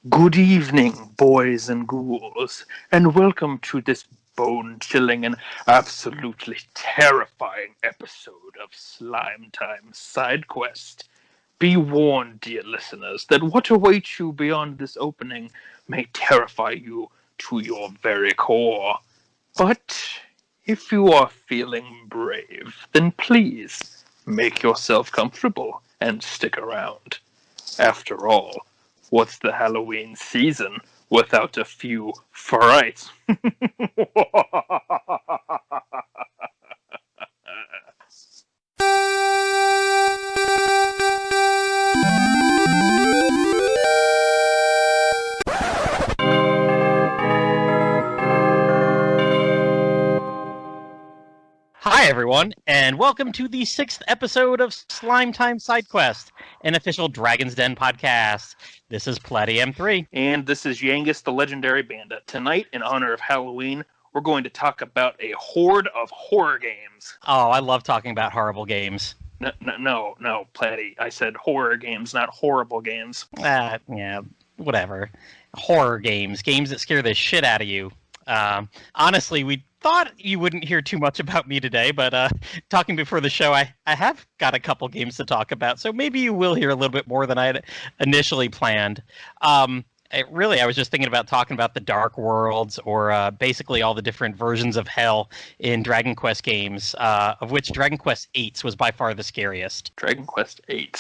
Good evening, boys and ghouls, and welcome to this bone-chilling and absolutely terrifying episode of Slime Time Side Quest. Be warned, dear listeners, that what awaits you beyond this opening may terrify you to your very core. But if you are feeling brave, then please make yourself comfortable and stick around. After all, what's the Halloween season without a few frights? Hi, everyone, and welcome to the 6th episode of Slime Time Side Quest, an official Dragon's Den podcast. This is Plattym3. And this is Yangus the Legendary Bandit. Tonight, in honor of Halloween, we're going to talk about a horde of horror games. Oh, I love talking about horrible games. No, Platty. I said horror games, not horrible games. Yeah, whatever. Horror games. Games that scare the shit out of you. Honestly, we thought you wouldn't hear too much about me today, but talking before the show, I have got a couple games to talk about, so maybe you will hear a little bit more than I had initially planned. I was just thinking about talking about the Dark Worlds, or basically all the different versions of hell in Dragon Quest games, of which Dragon Quest VIII was by far the scariest. Dragon Quest VIII.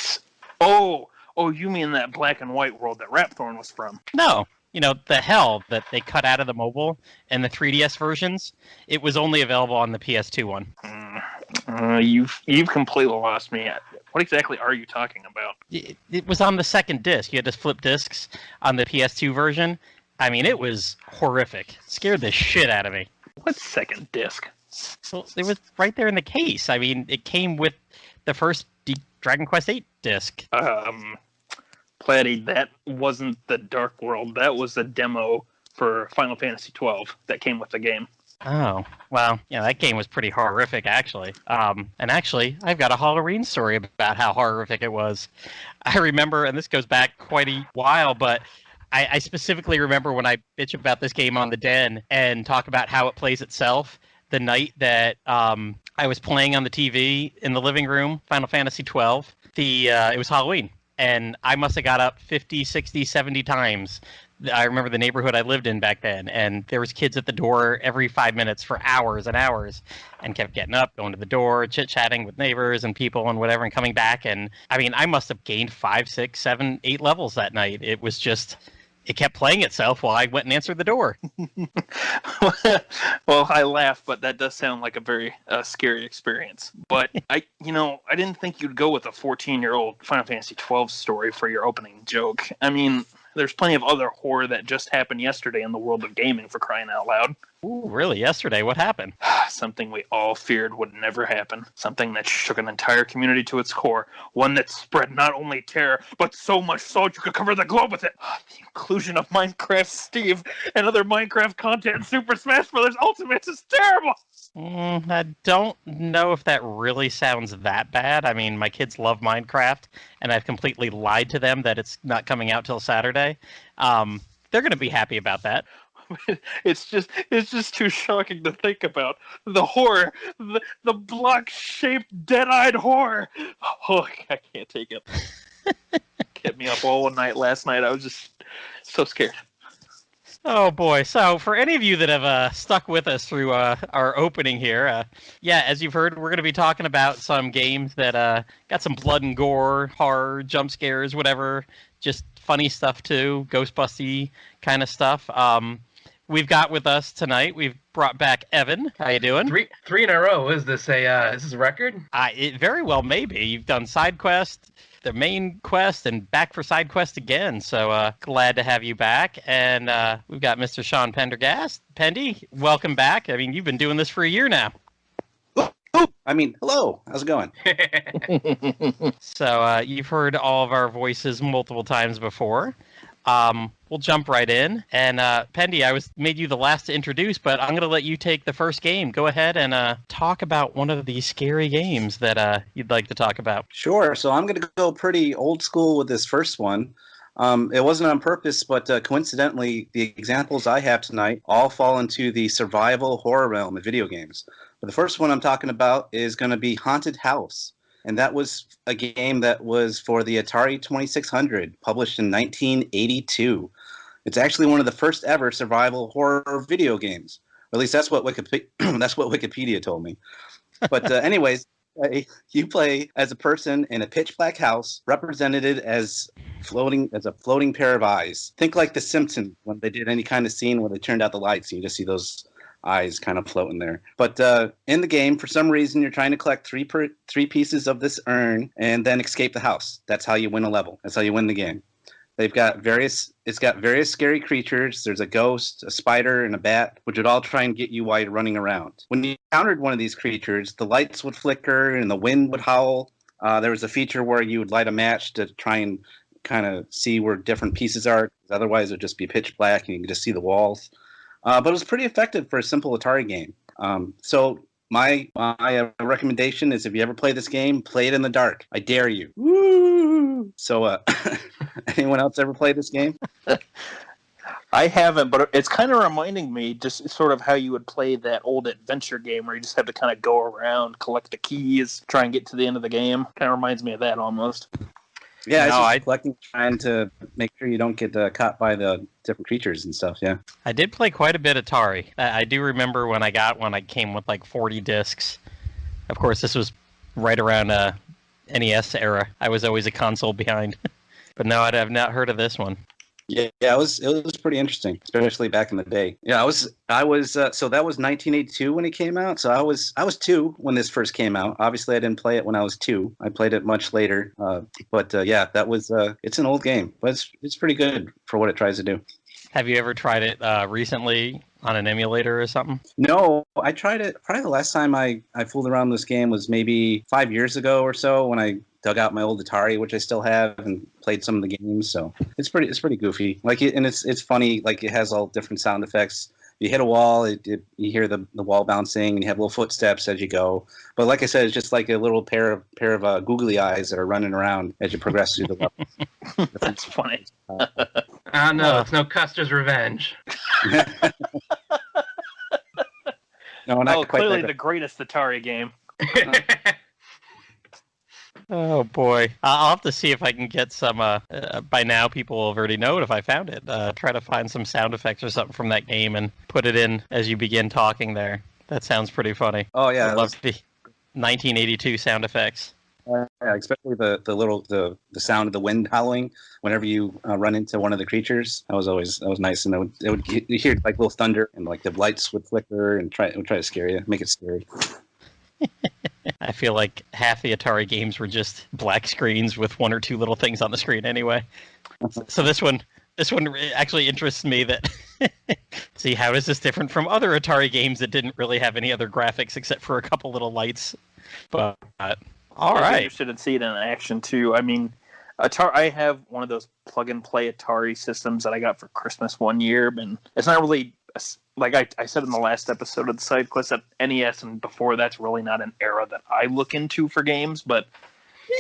Oh, you mean that black and white world that Rapthorn was from? No. You know, the hell that they cut out of the mobile and the 3DS versions, it was only available on the PS2 one. You've completely lost me. What exactly are you talking about? It was on the second disc. You had to flip discs on the PS2 version. I mean, it was horrific. It scared the shit out of me. What second disc? Well, it was right there in the case. I mean, it came with the first Dragon Quest VIII disc. Platty, that wasn't the Dark World. That was a demo for Final Fantasy XII that came with the game. Oh, well, yeah, that game was pretty horrific, actually. And actually, I've got a Halloween story about how horrific it was. I remember, and this goes back quite a while, but I specifically remember when I bitch about this game on the Den and talk about how it plays itself the night that I was playing on the TV in the living room, Final Fantasy XII. It was Halloween. And I must have got up 50, 60, 70 times. I remember the neighborhood I lived in back then, and there was kids at the door every 5 minutes for hours and hours, and kept getting up, going to the door, chit-chatting with neighbors and people and whatever, and coming back. And I mean, I must have gained 5, 6, 7, 8 levels that night. It was just... It kept playing itself while I went and answered the door. Well, I laugh, but that does sound like a very scary experience. But I didn't think you'd go with a 14-year-old Final Fantasy XII story for your opening joke. I mean, there's plenty of other horror that just happened yesterday in the world of gaming, for crying out loud. Ooh, really? Yesterday? What happened? Something we all feared would never happen. Something that shook an entire community to its core. One that spread not only terror, but so much so you could cover the globe with it. The inclusion of Minecraft Steve and other Minecraft content in Super Smash Bros. Ultimate is terrible! I don't know if that really sounds that bad. I mean, my kids love Minecraft, and I've completely lied to them that it's not coming out till Saturday. They're going to be happy about that. It's just too shocking to think about. The horror, the block-shaped, dead-eyed horror. Oh, I can't take it. Kept me up all night last night. I was just so scared. Oh boy! So for any of you that have stuck with us through our opening here, as you've heard, we're going to be talking about some games that got some blood and gore, horror, jump scares, whatever. Just funny stuff too, Ghostbusty kind of stuff. We've got with us tonight, we've brought back Evan. How you doing? Three in a row. Is this is this a record? It very well may be. You've done side quest, the main quest, and back for side quest again. So glad to have you back. And we've got Mr. Shaun Pendergast. Pendy, welcome back. I mean, you've been doing this for a year now. Hello. How's it going? So you've heard all of our voices multiple times before. We'll jump right in. And Pendy, I made you the last to introduce, but I'm going to let you take the first game. Go ahead and talk about one of these scary games that you'd like to talk about. Sure. So I'm going to go pretty old school with this first one. It wasn't on purpose, but coincidentally, the examples I have tonight all fall into the survival horror realm of video games. But the first one I'm talking about is going to be Haunted House. And that was a game that was for the Atari 2600, published in 1982. It's actually one of the first ever survival horror video games. Or at least that's what Wikipedia told me. But anyways, you play as a person in a pitch black house, represented as a floating pair of eyes. Think like The Simpsons when they did any kind of scene where they turned out the lights and you just see those eyes kind of floating there. But in the game, for some reason, you're trying to collect three pieces of this urn and then escape the house. That's how you win a level. That's how you win the game. It's got various scary creatures. There's a ghost, a spider, and a bat, which would all try and get you while you're running around. When you encountered one of these creatures, the lights would flicker and the wind would howl. There was a feature where you would light a match to try and kind of see where different pieces are. Otherwise, it would just be pitch black and you could just see the walls. But it was pretty effective for a simple Atari game. So my recommendation is if you ever play this game, play it in the dark. I dare you. Woo! So anyone else ever play this game? I haven't, but it's kind of reminding me just sort of how you would play that old adventure game where you just have to kind of go around, collect the keys, try and get to the end of the game. Kind of reminds me of that almost. Yeah, it's just collecting, trying to make sure you don't get caught by the different creatures and stuff, yeah. I did play quite a bit Atari. I do remember when I got one, I came with like 40 discs. Of course, this was right around NES era. I was always a console behind. But no, I'd have not heard of this one. Yeah, it was pretty interesting, especially back in the day. Yeah, I was so that was 1982 when it came out. So I was 2 when this first came out. Obviously, I didn't play it when I was 2. I played it much later. But yeah, that was it's an old game, but it's pretty good for what it tries to do. Have you ever tried it recently on an emulator or something? No, I tried it. Probably the last time I fooled around with this game was maybe 5 years ago or so when I dug out my old Atari, which I still have, and played some of the games. So it's pretty goofy. And it's funny. Like, it has all different sound effects. You hit a wall, you hear the wall bouncing, and you have little footsteps as you go. But like I said, it's just like a little pair of googly eyes that are running around as you progress through the level. That's funny. No, it's no Custer's Revenge. No, not quite clearly like the greatest Atari game. Oh boy, I'll have to see if I can get some. By now, people will have already known if I found it. Try to find some sound effects or something from that game and put it in as you begin talking there. That sounds pretty funny. Oh yeah, I love the 1982 sound effects. Yeah, especially the sound of the wind howling whenever you run into one of the creatures. That was nice, and you hear like little thunder, and like the lights would flicker and try to scare you, make it scary. I feel like half the Atari games were just black screens with one or two little things on the screen anyway. So this one actually interests me. That see, how is this different from other Atari games that didn't really have any other graphics except for a couple little lights? But all right, I'm interested in seeing it in action too. I mean, Atari. I have one of those plug and play Atari systems that I got for Christmas one year, and it's not really. Like I said in the last episode of the side quest, that NES and before that's really not an era that I look into for games. But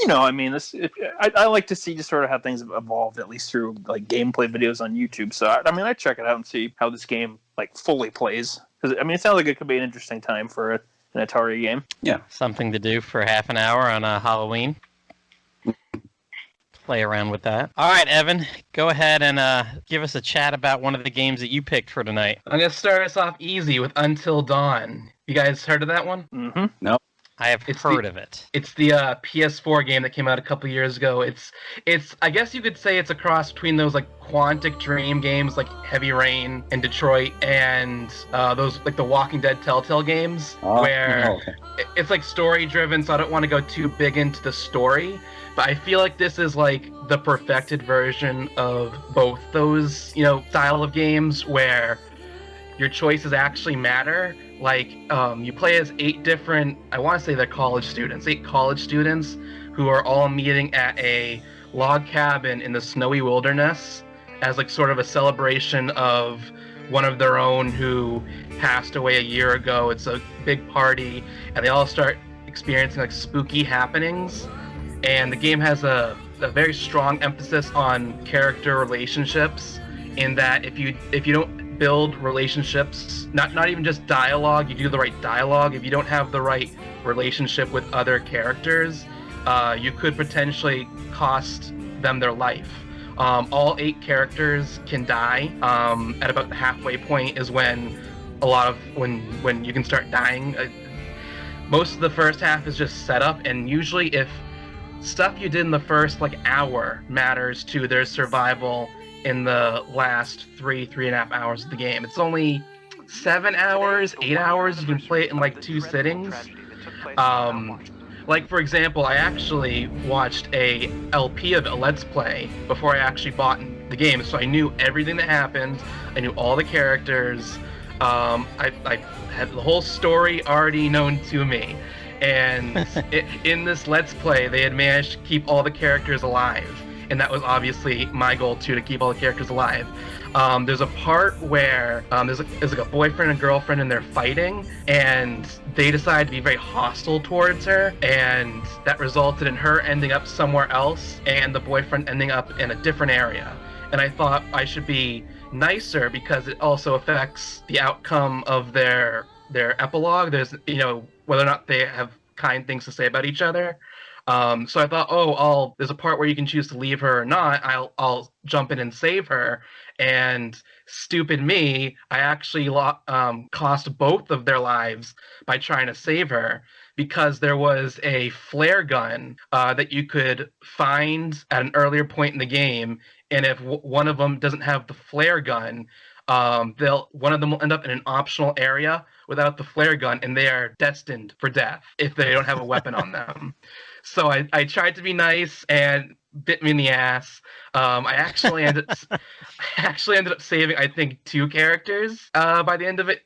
I mean, I like to see just sort of how things have evolved, at least through like gameplay videos on YouTube. So I check it out and see how this game like fully plays, because I mean, it sounds like it could be an interesting time for an Atari game. Yeah, something to do for half an hour on Halloween. Play around with that. All right, Evan, go ahead and give us a chat about one of the games that you picked for tonight. I'm going to start us off easy with Until Dawn. You guys heard of that one? Mm-hmm. No. I have heard of it. It's the PS4 game that came out a couple years ago. It's I guess you could say it's a cross between those like Quantic Dream games like Heavy Rain and Detroit and those like the Walking Dead Telltale games where it's like story driven, so I don't want to go too big into the story, but I feel like this is like the perfected version of both those, style of games where your choices actually matter. Like, you play as 8 different, I want to say they're college students who are all meeting at a log cabin in the snowy wilderness as like sort of a celebration of one of their own who passed away a year ago. It's a big party, and they all start experiencing like spooky happenings. And the game has a a very strong emphasis on character relationships, in that if you don't build relationships, not even just dialogue, you do the right dialogue, if you don't have the right relationship with other characters, you could potentially cost them their life. All 8 characters can die. At about the halfway point is when when you can start dying. Most of the first half is just setup, and usually if stuff you did in the first hour matters to their survival in the last 3.5 hours of the game. It's only 7 hours, 8 hours. You can play it in 2 sittings. For example, I actually watched a LP of a Let's Play before I actually bought the game, so I knew everything that happened. I knew all the characters. I had the whole story already known to me. And in this Let's Play, they had managed to keep all the characters alive. And that was obviously my goal too, to keep all the characters alive. There's a part where there's a boyfriend and girlfriend, and they're fighting, and they decide to be very hostile towards her, and that resulted in her ending up somewhere else, and the boyfriend ending up in a different area. And I thought I should be nicer because it also affects the outcome of their epilogue. There's whether or not they have kind things to say about each other. So I thought, there's a part where you can choose to leave her or not. I'll jump in and save her. And stupid me, I actually cost both of their lives by trying to save her, because there was a flare gun that you could find at an earlier point in the game. And if one of them doesn't have the flare gun, one of them will end up in an optional area without the flare gun, and they are destined for death if they don't have a weapon on them. So I tried to be nice, and bit me in the ass. I actually ended up saving, I think, 2 characters by the end of it.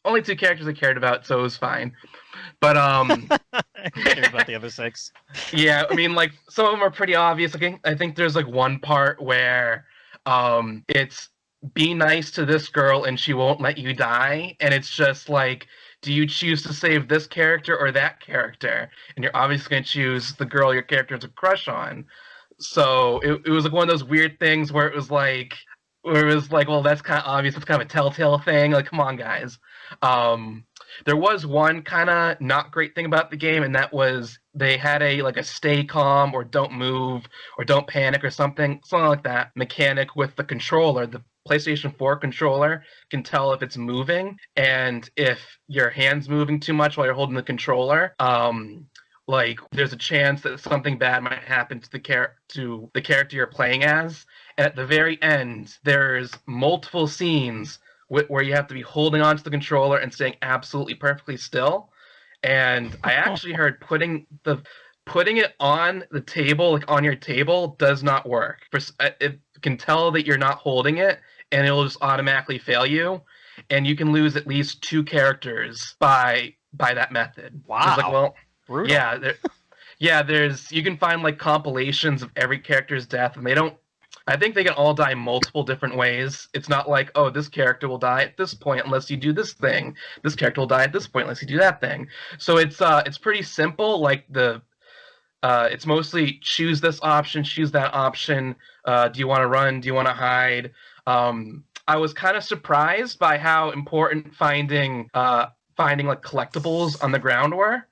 Only 2 characters I cared about, so it was fine. But I cared about the other 6. Yeah, I mean, some of them are pretty obvious. I think there's one part where it's be nice to this girl and she won't let you die, and it's just do you choose to save this character or that character? And you're obviously going to choose the girl your character has a crush on. So it was one of those weird things where it was well, that's kind of obvious. It's kind of a telltale thing. Come on, guys. There was one kind of not great thing about the game, and that was they had a stay calm or don't move or don't panic or something like that mechanic with the controller. The PlayStation 4 controller can tell if it's moving, and if your hand's moving too much while you're holding the controller, there's a chance that something bad might happen to the character you're playing as. And at the very end, there's multiple scenes where you have to be holding onto the controller and staying absolutely perfectly still. And I actually heard putting it on the table, on your table, does not work. It can tell that you're not holding it, and it'll just automatically fail you. And you can lose at least 2 characters by that method. Wow. Brutal. Yeah, you can find compilations of every character's death, and I think they can all die multiple different ways. It's not this character will die at this point unless you do this thing. This character will die at this point unless you do that thing. So it's pretty simple. It's mostly choose this option, choose that option. Do you want to run? Do you want to hide? I was kind of surprised by how important finding collectibles on the ground were.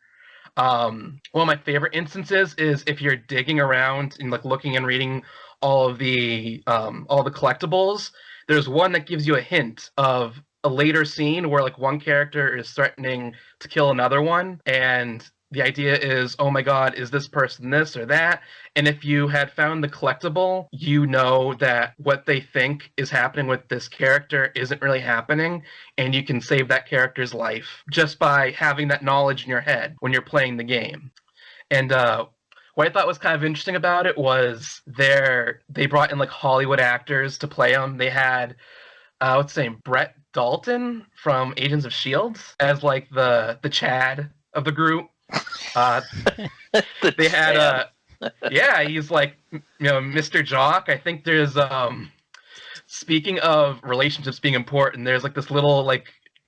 One of my favorite instances is if you're digging around and looking and reading all the collectibles. There's one that gives you a hint of a later scene where one character is threatening to kill another one, and the idea is, oh my god, is this person this or that? And if you had found the collectible, you know that what they think is happening with this character isn't really happening, and you can save that character's life just by having that knowledge in your head when you're playing the game. And what I thought was kind of interesting about it was they brought in Hollywood actors to play them. They had, what's his name, Brett Dalton from Agents of S.H.I.E.L.D. as the Chad of the group. They had he's Mr. Jock. I think there's speaking of relationships being important, there's this little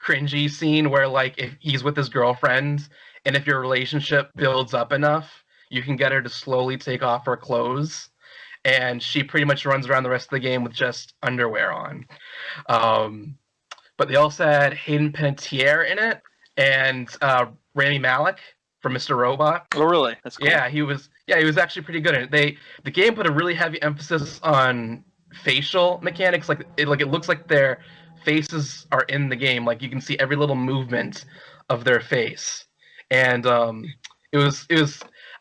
cringy scene where if he's with his girlfriend, and if your relationship builds up enough, you can get her to slowly take off her clothes. and she pretty much runs around the rest of the game with just underwear on. But they also had Hayden Panettiere in it, and Rami Malek from Mr. Robot. Oh, really? That's cool. Yeah, he was actually pretty good in it. The game put a really heavy emphasis on facial mechanics. It looks like their faces are in the game. Like you can see every little movement of their face. And it was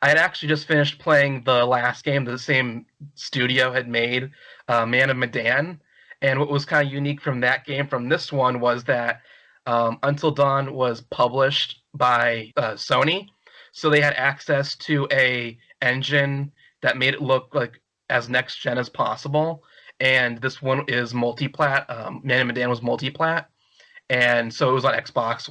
I had actually just finished playing the last game that the same studio had made, Man of Medan. And what was kind of unique from that game from this one was that Until Dawn was published by Sony. So they had access to a engine that made it look like as next gen as possible. And this one is multi-plat. Man of Medan was multi-plat, and so it was on Xbox,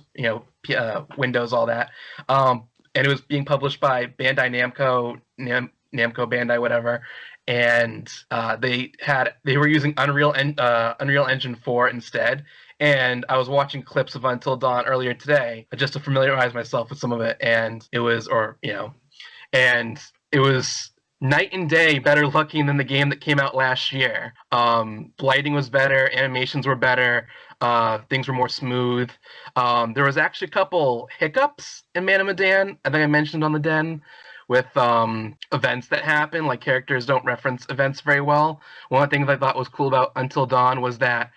Windows, all that. And it was being published by Bandai Namco, Namco Bandai, whatever. And they were using Unreal Engine 4 instead. And I was watching clips of Until Dawn earlier today just to familiarize myself with some of it, and it was night and day better looking than the game that came out last year. Lighting was better, animations were better, things were more smooth. There was actually a couple hiccups in Man of Medan, I think I mentioned on the Den, with events that happen, like characters don't reference events very well. One of the things I thought was cool about Until Dawn was that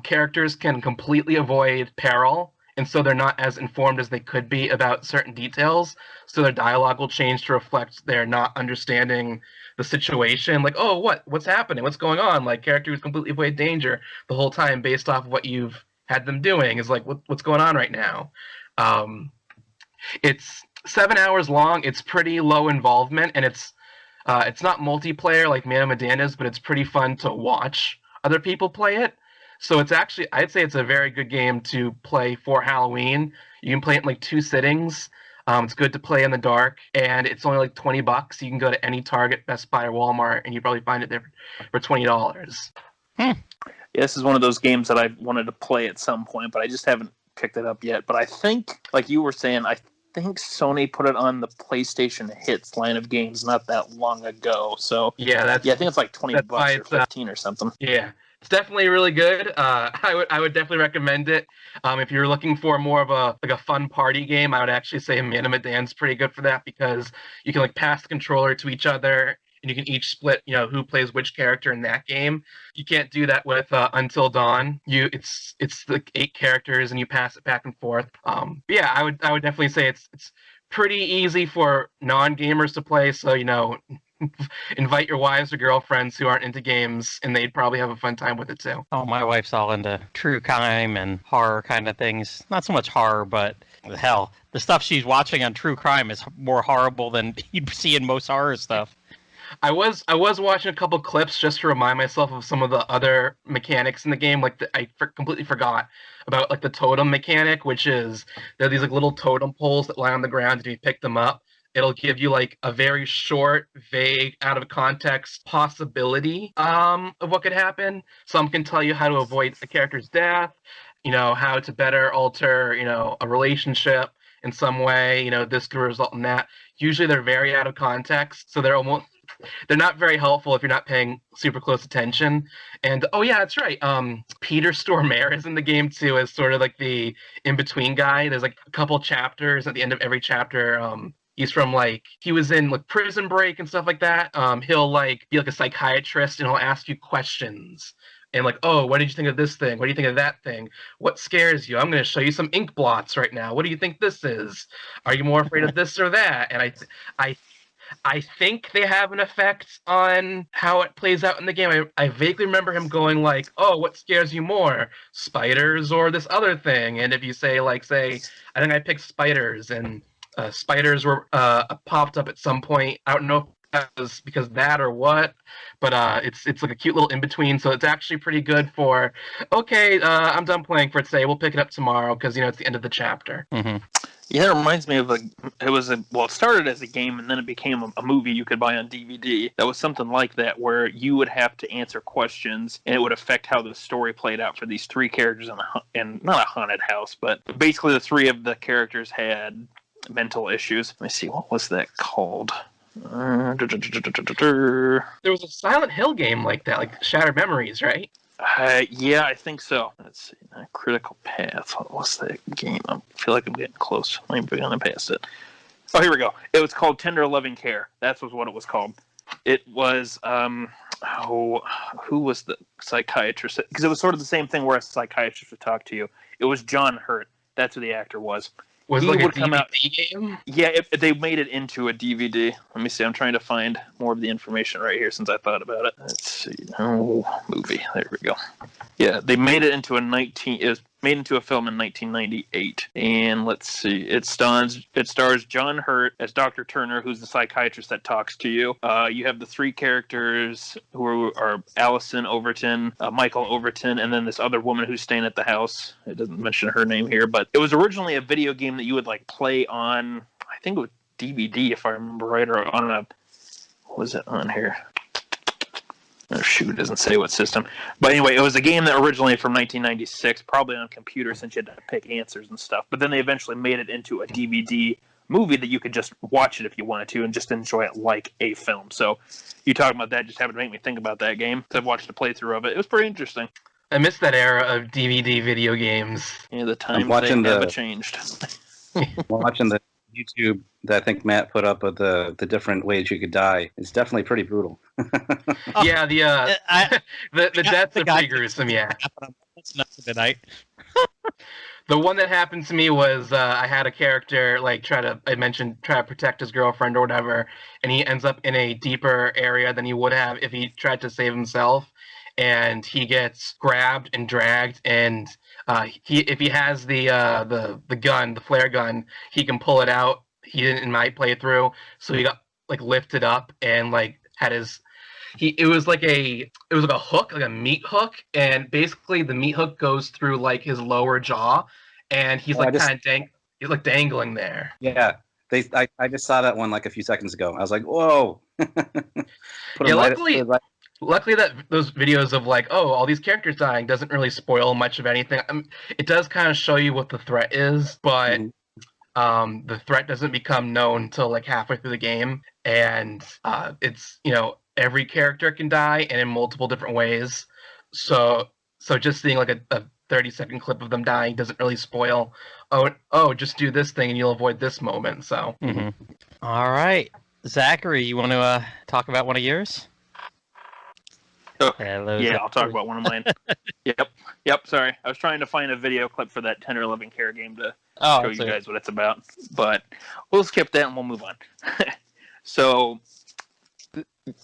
characters can completely avoid peril, and so they're not as informed as they could be about certain details. So their dialogue will change to reflect their not understanding the situation. Like, oh, what's happening? What's going on? Like, characters completely avoid danger the whole time based off of what you've had them doing. Is like, what's going on right now? It's 7 hours long. It's pretty low involvement, and it's not multiplayer like Man of Medan is, but it's pretty fun to watch other people play it. So it's actually, I'd say it's a very good game to play for Halloween. You can play it in like 2 sittings. It's good to play in the dark, and it's only like $20. You can go to any Target, Best Buy, or Walmart, and you probably find it there for $20. Yeah, this is one of those games that I wanted to play at some point, but I just haven't picked it up yet. But I think, like you were saying, I think Sony put it on the PlayStation Hits line of games not that long ago. So yeah, I think it's like $20 or 15 or something. Yeah. It's definitely really good. I would definitely recommend it. If you're looking for more of a fun party game, I would actually say Man of Medan's pretty good for that, because you can like pass the controller to each other, and you can each split, who plays which character in that game. You can't do that with Until Dawn. It's like 8 characters, and you pass it back and forth. But yeah, I would definitely say it's pretty easy for non-gamers to play. So invite your wives or girlfriends who aren't into games, and they'd probably have a fun time with it too. Oh, my wife's all into true crime and horror kind of things. Not so much horror, but hell, the stuff she's watching on true crime is more horrible than you'd see in most horror stuff. I was watching a couple clips just to remind myself of some of the other mechanics in the game. Like I completely forgot about like the totem mechanic, which is there are these like little totem poles that lie on the ground, and if you pick them up, it'll give you like a very short, vague, out of context possibility of what could happen. Some can tell you how to avoid a character's death, how to better alter, a relationship in some way. This could result in that. Usually they're very out of context, so they're not very helpful if you're not paying super close attention. And oh yeah, that's right. Peter Stormare is in the game too, as sort of like the in-between guy. There's like a couple chapters at the end of every chapter. He's from he was in like Prison Break and stuff like that. He'll like be like a psychiatrist, and he'll ask you questions. And like, oh, what did you think of this thing? What do you think of that thing? What scares you? I'm going to show you some ink blots right now. What do you think this is? Are you more afraid of this or that? And I think they have an effect on how it plays out in the game. I vaguely remember him going like, oh, what scares you more? Spiders or this other thing? And if you say, I think I picked spiders, and spiders were popped up at some point. I don't know if that was because of that or what, but it's like a cute little in-between, so it's actually pretty good for, okay, I'm done playing for today. We'll pick it up tomorrow because, it's the end of the chapter. Mm-hmm. Yeah, it reminds me of it started as a game, and then it became a movie you could buy on DVD. That was something like that, where you would have to answer questions, and it would affect how the story played out for these 3 characters in not a haunted house, but basically the 3 of the characters had mental issues. Let me see, what was that called? There was a Silent Hill game like that, like Shattered Memories, right? Yeah, I think so. Let's see. Critical Path. What was that game? I feel like I'm getting close. I'm gonna pass it. Oh, here we go. It was called Tender Loving Care. That was what it was called. It was who was the psychiatrist? Because it was sort of the same thing where a psychiatrist would talk to you. It was John Hurt. That's who the actor was. Was it like a DVD game? Yeah, they made it into a DVD. Let me see. I'm trying to find more of the information right here since I thought about it. Let's see. Oh, movie. There we go. Yeah, they made it into it was made into a film in 1998. And let's see. It stars John Hurt as Dr. Turner, who's the psychiatrist that talks to you. You have the three characters who are Allison Overton, Michael Overton, and then this other woman who's staying at the house. It doesn't mention her name here, but it was originally a video game that you would like play on, I think it was DVD if I remember right, or on what was it on here? Oh, shoot, it doesn't say what system. But anyway, it was a game that originally from 1996, probably on computer since you had to pick answers and stuff. But then they eventually made it into a DVD movie that you could just watch it if you wanted to and just enjoy it like a film. So you talking about that just happened to make me think about that game. I've watched a playthrough of it. It was pretty interesting. I miss that era of DVD video games. Yeah, the times have changed. Watching the YouTube that I think Matt put up of the different ways you could die. It's definitely pretty brutal. Yeah, the deaths are pretty gruesome, yeah. That's nuts of the night. The one that happened to me was I had a character try to protect his girlfriend or whatever, and he ends up in a deeper area than he would have if he tried to save himself, and he gets grabbed and dragged, and if he has the gun, the flare gun, he can pull it out. He didn't in my playthrough, so he got lifted up and had his. It was like a hook, like a meat hook, and basically the meat hook goes through his lower jaw, and he's he's dangling there. Yeah, I just saw that one a few seconds ago. I was like, whoa. Yeah, luckily that those videos of all these characters dying doesn't really spoil much of anything. It does kind of show you what the threat is, but the threat doesn't become known until halfway through the game, and it's every character can die and in multiple different ways. So just seeing a 30-second clip of them dying doesn't really spoil. Oh, just do this thing and you'll avoid this moment. So. Mm-hmm. All right, Zachary, you want to talk about one of yours? Oh, hello, yeah, Zachary. I'll talk about one of mine. Yep. Sorry, I was trying to find a video clip for that Tender Loving Care game to show you guys what it's about, but we'll skip that and we'll move on. So.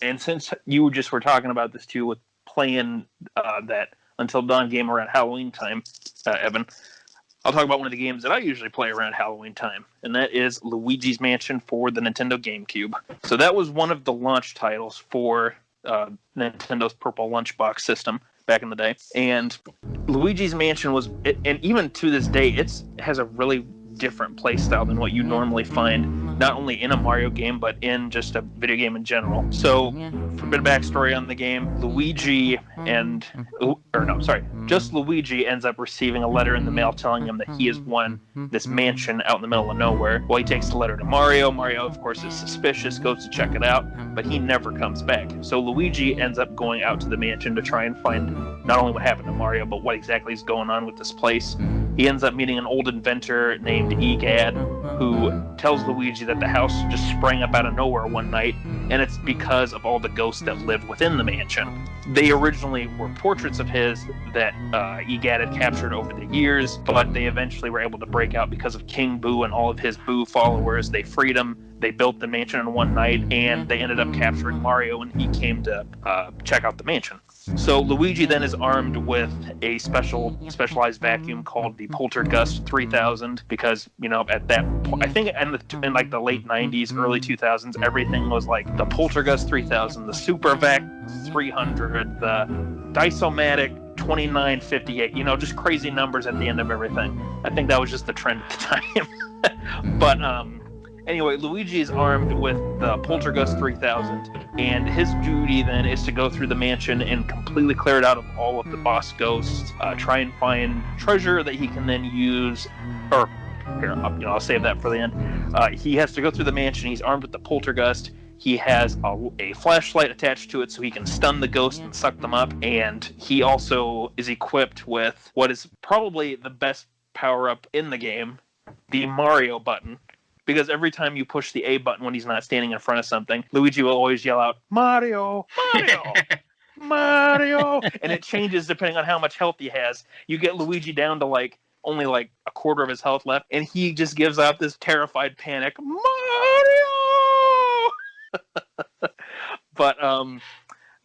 And since you just were talking about this too with playing that Until Dawn game around Halloween time, Evan, I'll talk about one of the games that I usually play around Halloween time, and that is Luigi's Mansion for the Nintendo GameCube. So that was one of the launch titles for Nintendo's Purple Lunchbox system back in the day. And Luigi's Mansion and even to this day, it has a really different play style than what you normally find, not only in a Mario game, but in just a video game in general. So, for a bit of backstory on the game, Luigi ends up receiving a letter in the mail telling him that he has won this mansion out in the middle of nowhere. Well, he takes the letter to Mario. Mario, of course, is suspicious, goes to check it out, but he never comes back. So Luigi ends up going out to the mansion to try and find not only what happened to Mario, but what exactly is going on with this place. He ends up meeting an old inventor named Egad, who tells Luigi that the house just sprang up out of nowhere one night, and it's because of all the ghosts that live within the mansion. They originally were portraits of his that Egad had captured over the years, but they eventually were able to break out because of King Boo and all of his Boo followers. They freed him. They built the mansion in one night, and they ended up capturing Mario, and he came to check out the mansion. So Luigi then is armed with a specialized vacuum called the Poltergust 3000, because at that point, I think in the late 90s, early 2000s, everything was like the Poltergust 3000, the Super Vac 300, the Dysomatic 2958. Just crazy numbers at the end of everything. I think that was just the trend at the time. But anyway, Luigi is armed with the Poltergust 3000, and his duty then is to go through the mansion and completely clear it out of all of the boss ghosts, try and find treasure that he can then use, or here, I'll save that for the end. He has to go through the mansion. He's armed with the Poltergust. He has a flashlight attached to it so he can stun the ghost and suck them up. And he also is equipped with what is probably the best power-up in the game, the Mario button. Because every time you push the A button when he's not standing in front of something, Luigi will always yell out, Mario! Mario! Mario! And it changes depending on how much health he has. You get Luigi down to only a quarter of his health left, and he just gives out this terrified panic, Mario! But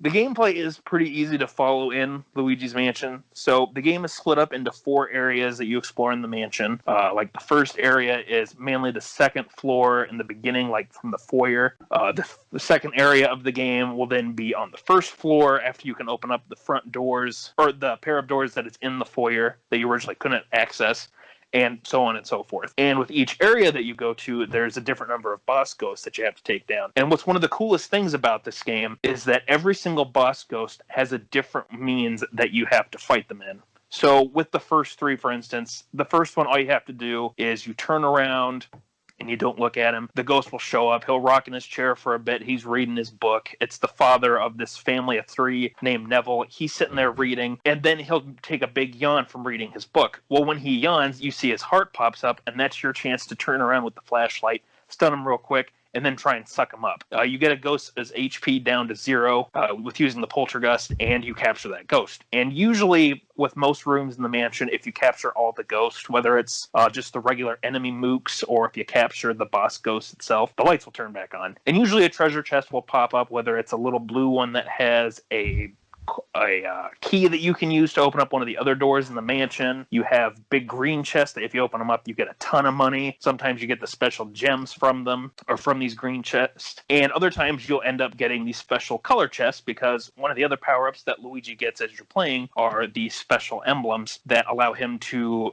the gameplay is pretty easy to follow in Luigi's Mansion. So the game is split up into 4 areas that you explore in the mansion. The first area is mainly the second floor in the beginning, from the foyer. The second area of the game will then be on the first floor after you can open up the front doors, or the pair of doors that is in the foyer that you originally couldn't access, and so on and so forth. And with each area that you go to, there's a different number of boss ghosts that you have to take down. And what's one of the coolest things about this game is that every single boss ghost has a different means that you have to fight them in. So with the first 3, for instance, the first one, all you have to do is you turn around and you don't look at him. The ghost will show up. He'll rock in his chair for a bit. He's reading his book. It's the father of this family of 3 named Neville. He's sitting there reading, and then he'll take a big yawn from reading his book. Well, when he yawns, you see his heart pops up, and that's your chance to turn around with the flashlight, stun him real quick, and then try and suck him up. You get a ghost as HP down to 0 with using the poltergust, and you capture that ghost. And usually, with most rooms in the mansion, if you capture all the ghosts, whether it's just the regular enemy mooks, or if you capture the boss ghost itself, the lights will turn back on. And usually a treasure chest will pop up, whether it's a little blue one that has a key that you can use to open up one of the other doors in the mansion. You have big green chests that if you open them up, you get a ton of money. Sometimes you get the special gems from them, or from these green chests. And other times you'll end up getting these special color chests, because one of the other power-ups that Luigi gets as you're playing are these special emblems that allow him to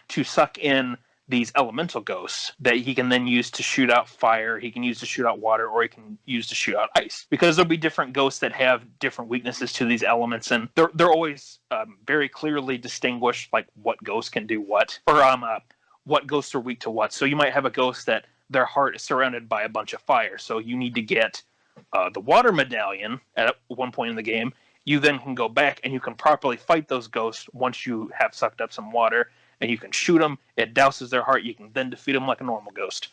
to suck in these elemental ghosts that he can then use to shoot out fire, he can use to shoot out water, or he can use to shoot out ice. Because there'll be different ghosts that have different weaknesses to these elements, and they're always very clearly distinguished, what ghosts can do what, or what ghosts are weak to what. So you might have a ghost that their heart is surrounded by a bunch of fire, so you need to get the water medallion at one point in the game. You then can go back and you can properly fight those ghosts once you have sucked up some water, and you can shoot them, it douses their heart, you can then defeat them like a normal ghost.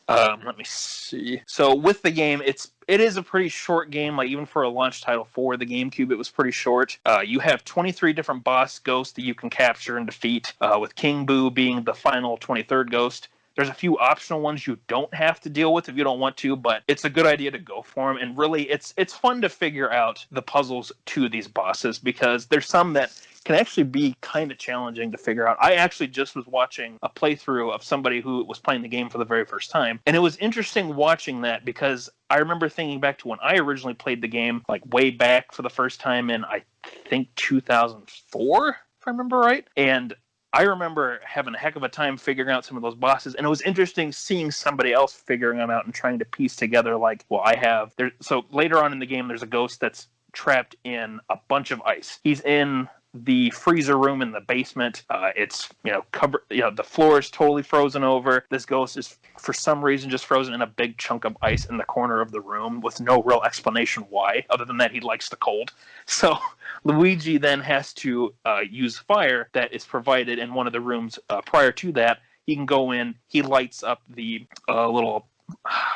Let me see. So with the game, it is a pretty short game, even for a launch title for the GameCube, it was pretty short. You have 23 different boss ghosts that you can capture and defeat, with King Boo being the final 23rd ghost. There's a few optional ones you don't have to deal with if you don't want to, but it's a good idea to go for them. And really, it's fun to figure out the puzzles to these bosses, because there's some that can actually be kind of challenging to figure out. I actually just was watching a playthrough of somebody who was playing the game for the very first time, and it was interesting watching that, because I remember thinking back to when I originally played the game, way back for the first time in, I think, 2004, if I remember right, and I remember having a heck of a time figuring out some of those bosses, and it was interesting seeing somebody else figuring them out and trying to piece together, so later on in the game, there's a ghost that's trapped in a bunch of ice. He's in the freezer room in the basement. It's covered. The floor is totally frozen over. This ghost is for some reason just frozen in a big chunk of ice in the corner of the room with no real explanation why, other than that he likes the cold. So Luigi then has to use fire that is provided in one of the rooms. Prior to that, he can go in. He lights up the little.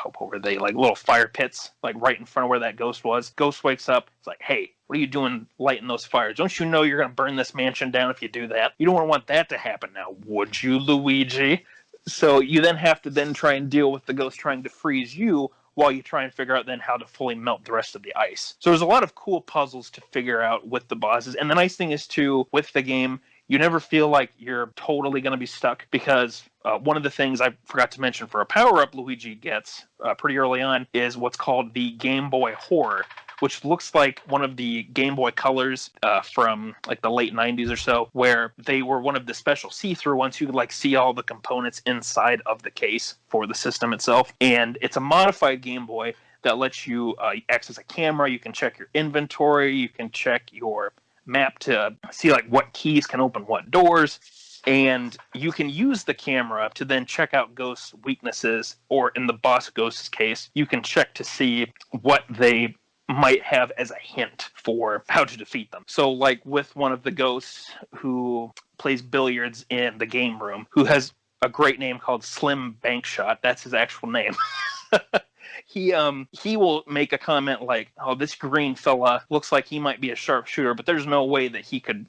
What were they, little fire pits, right in front of where that ghost was. Ghost wakes up. It's like, hey, what are you doing lighting those fires? Don't you know you're going to burn this mansion down if you do that? You don't want that to happen now, would you, Luigi? So you then have to try and deal with the ghost trying to freeze you while you try and figure out then how to fully melt the rest of the ice. So there's a lot of cool puzzles to figure out with the bosses. And the nice thing is, too, with the game, you never feel like you're totally going to be stuck, because one of the things I forgot to mention for a power-up Luigi gets pretty early on is what's called the Game Boy Hoard, which looks like one of the Game Boy Colors from the late 90s or so, where they were one of the special see-through ones. You could see all the components inside of the case for the system itself. And it's a modified Game Boy that lets you access a camera. You can check your inventory. You can check your map to see what keys can open what doors. And you can use the camera to then check out ghosts' weaknesses, or in the boss ghost's case, you can check to see what they might have as a hint for how to defeat them. So like with one of the ghosts who plays billiards in the game room, who has a great name called Slim Bankshot, that's his actual name. He will make a comment like, "Oh, this green fella looks like he might be a sharpshooter, but there's no way that he could,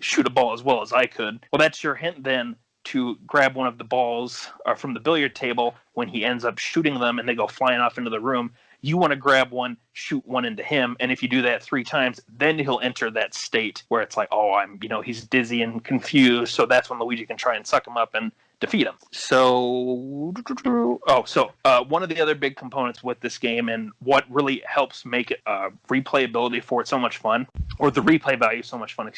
shoot a ball as well as I could." Well, that's your hint then to grab one of the balls from the billiard table when he ends up shooting them and they go flying off into the room. You want to grab one, shoot one into him, and if you do that 3 times, then he'll enter that state where it's like, oh, he's dizzy and confused, so that's when Luigi can try and suck him up and defeat him. So one of the other big components with this game, and what really helps make it replayability for it so much fun, or the replay value so much fun,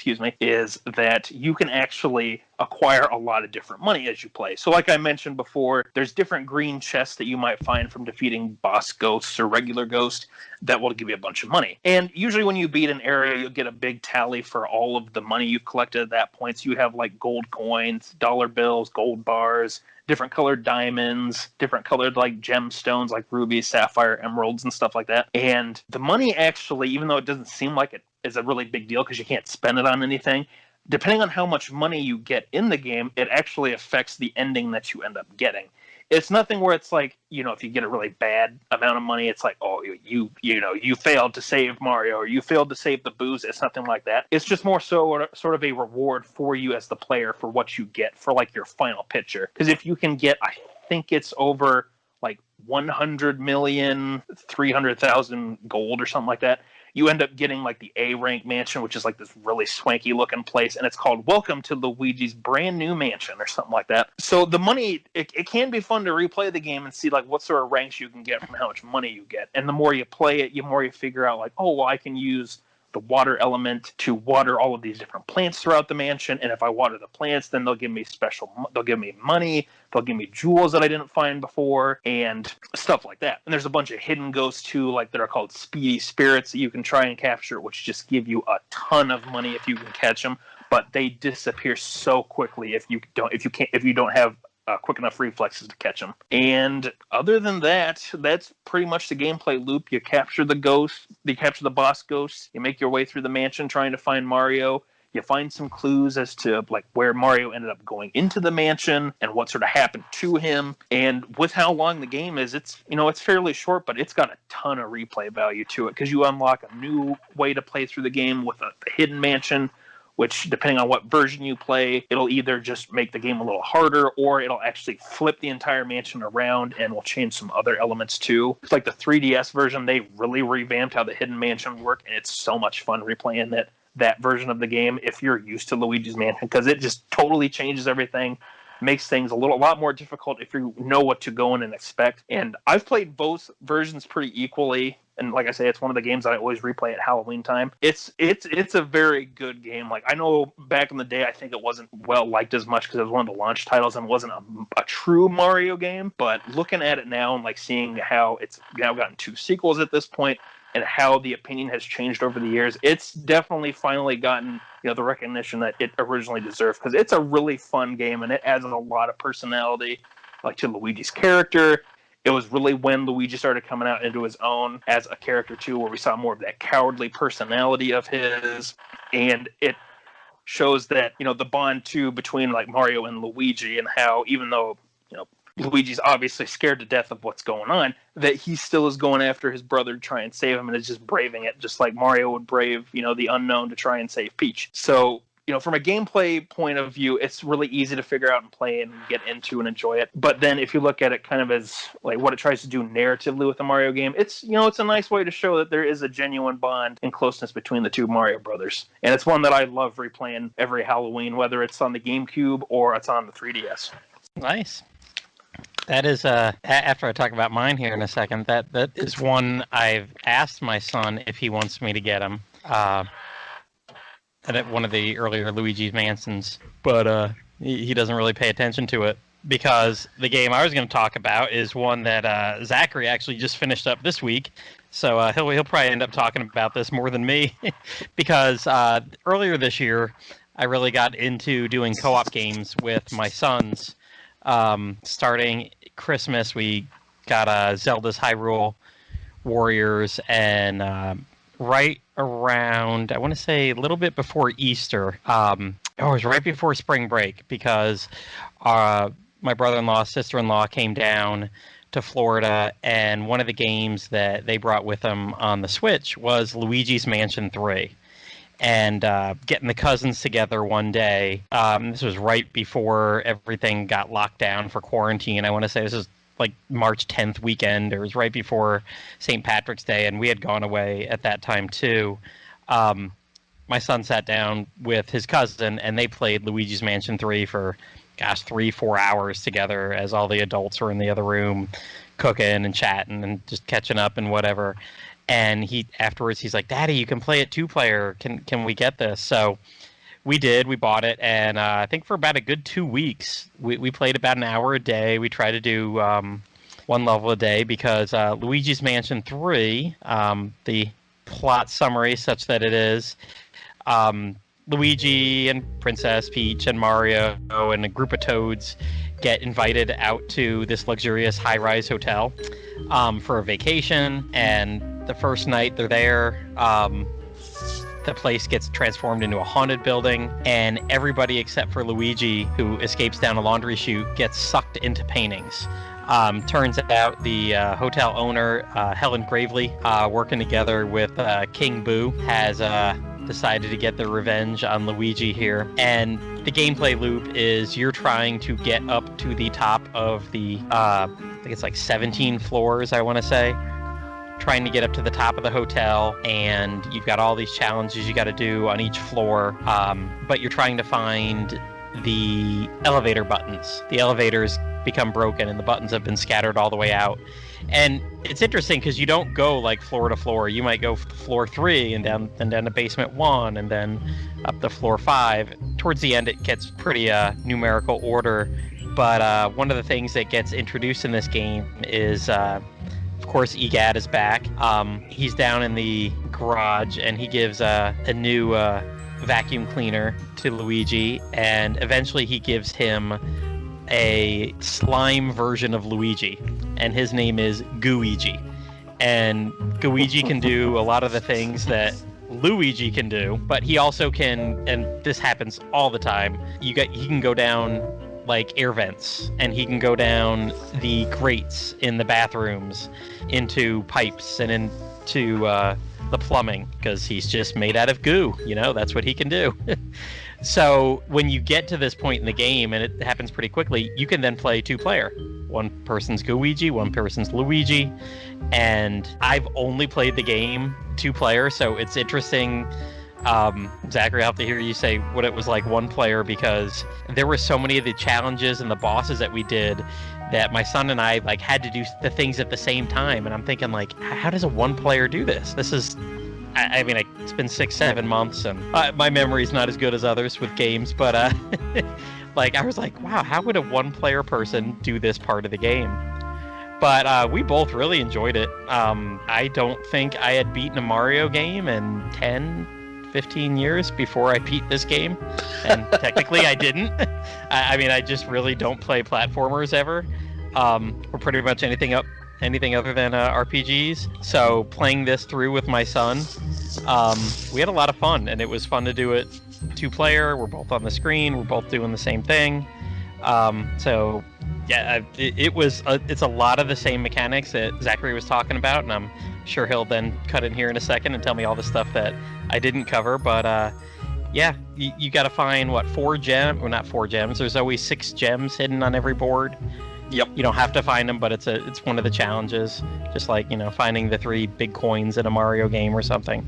is that you can actually acquire a lot of different money as you play. So like I mentioned before, there's different green chests that you might find from defeating boss ghosts or regular ghosts that will give you a bunch of money. And usually when you beat an area, you'll get a big tally for all of the money you've collected at that point. So you have like gold coins, dollar bills, gold bars, different colored diamonds, different colored like gemstones like rubies, sapphire, emeralds, and stuff like that. And the money actually, even though it doesn't seem like it is a really big deal because you can't spend it on anything, depending on how much money you get in the game, it actually affects the ending that you end up getting. It's nothing where it's like, if you get a really bad amount of money, it's like, oh, you failed to save Mario, or you failed to save the booze. It's nothing like that. It's just more so sort of a reward for you as the player for what you get for like your final picture. Because if you can get, I think it's over like 100,300,000 gold or something like that, you end up getting like the A rank mansion, which is like this really swanky looking place, and it's called Welcome to Luigi's Brand New Mansion or something like that. So the money, it can be fun to replay the game and see like what sort of ranks you can get from how much money you get. And the more you play it, the more you figure out like, oh, well, I can use the water element to water all of these different plants throughout the mansion, and if I water the plants, then they'll give me money, they'll give me jewels that I didn't find before, and stuff like that. And there's a bunch of hidden ghosts too, like that are called speedy spirits that you can try and capture, which just give you a ton of money if you can catch them, but they disappear so quickly if you don't have quick enough reflexes to catch them. And other than that, that's pretty much the gameplay loop. You capture the ghosts, you capture the boss ghosts, you make your way through the mansion trying to find Mario. You find some clues as to like where Mario ended up going into the mansion and what sort of happened to him. And with how long the game is, it's fairly short, but it's got a ton of replay value to it because you unlock a new way to play through the game with a hidden mansion, which, depending on what version you play, it'll either just make the game a little harder, or it'll actually flip the entire mansion around and will change some other elements too. It's like the 3DS version, they really revamped how the hidden mansion worked, and it's so much fun replaying that version of the game if you're used to Luigi's Mansion, because it just totally changes everything, makes things a lot more difficult if you know what to go in and expect. And I've played both versions pretty equally. And like I say, it's one of the games I always replay at Halloween time. It's a very good game. Like, I know back in the day, I think it wasn't well liked as much because it was one of the launch titles and wasn't a true Mario game. But looking at it now and like seeing how it's now gotten 2 sequels at this point and how the opinion has changed over the years, it's definitely finally gotten the recognition that it originally deserved, because it's a really fun game and it adds a lot of personality like to Luigi's character. It was really when Luigi started coming out into his own as a character too, where we saw more of that cowardly personality of his, and it shows that the bond too between like Mario and Luigi, and how even though Luigi's obviously scared to death of what's going on, that he still is going after his brother to try and save him, and is just braving it, just like Mario would brave the unknown to try and save Peach. So from a gameplay point of view, it's really easy to figure out and play and get into and enjoy it. But then if you look at it kind of as like what it tries to do narratively with the Mario game, it's it's a nice way to show that there is a genuine bond and closeness between the 2 Mario brothers. And it's one that I love replaying every Halloween, whether it's on the GameCube or it's on the 3DS. Nice. That is, after I talk about mine here in a second, that is one I've asked my son if he wants me to get him. At one of the earlier Luigi's Mansions, but he doesn't really pay attention to it, because the game I was going to talk about is one that Zachary actually just finished up this week, so he'll probably end up talking about this more than me, because earlier this year I really got into doing co-op games with my sons. Starting Christmas, we got Zelda's Hyrule Warriors, and right around, I want to say a little bit before Easter, it was right before spring break, because my brother-in-law, sister-in-law came down to Florida, and one of the games that they brought with them on the Switch was Luigi's Mansion 3. And getting the cousins together one day, this was right before everything got locked down for quarantine. I want to say this was like March 10th weekend, or it was right before St. Patrick's Day, and we had gone away at that time too. My son sat down with his cousin, and they played Luigi's Mansion 3 for, 3-4 hours together, as all the adults were in the other room cooking and chatting and just catching up and whatever. And afterwards he's like, "Daddy, you can play it 2-player. Can we get this?" So we did. We bought it, and I think for about a good 2 weeks, we played about an hour a day. We tried to do one level a day, because Luigi's Mansion 3, the plot summary such that it is, Luigi and Princess Peach and Mario and a group of Toads get invited out to this luxurious high-rise hotel for a vacation. And the first night they're there, the place gets transformed into a haunted building, and everybody except for Luigi, who escapes down a laundry chute, gets sucked into paintings. Turns out the hotel owner, Helen Gravely, working together with King Boo, has decided to get their revenge on Luigi here. And the gameplay loop is you're trying to get up to the top of the, I think it's like 17 floors, I want to say. Trying to get up to the top of the hotel, and you've got all these challenges you got to do on each floor, but you're trying to find the elevator buttons. The elevators become broken, and the buttons have been scattered all the way out. And it's interesting because you don't go like floor to floor. You might go floor 3 and down to basement 1, and then up to floor 5. Towards the end, it gets pretty numerical order. But one of the things that gets introduced in this game is, of course, Egad is back. He's down in the garage, and he gives a new vacuum cleaner to Luigi, and eventually he gives him a slime version of Luigi, and his name is Gooigi. And Gooigi can do a lot of the things that Luigi can do, but he also can, and this happens all the time, he can go down like air vents, and he can go down the grates in the bathrooms into pipes and into the plumbing, because he's just made out of goo. That's what he can do. So when you get to this point in the game, and it happens pretty quickly, you can then play 2-player. One person's Gooigi, one person's Luigi, and I've only played the game 2-player, so it's interesting. Zachary, I'll have to hear you say what it was like 1-player, because there were so many of the challenges and the bosses that we did that my son and I had to do the things at the same time, and I'm thinking how does a 1-player do this? This is, I mean, it's been 6-7 months, and my memory's not as good as others with games, but I was like, wow, how would a 1-player person do this part of the game? But we both really enjoyed it. I don't think I had beaten a Mario game in 10-15 years before I beat this game, and technically I didn't. I just really don't play platformers ever, or pretty much anything other than RPGs. So playing this through with my son, we had a lot of fun, and it was fun to do it 2-player. We're both on the screen, we're both doing the same thing. So yeah, it's a lot of the same mechanics that Zachary was talking about, and I'm sure he'll then cut in here in a second and tell me all the stuff that I didn't cover. But yeah, you got to find 4 gems, or not 4 gems. There's always 6 gems hidden on every board. Yep. You don't have to find them, but it's one of the challenges. Just like, finding the 3 big coins in a Mario game or something.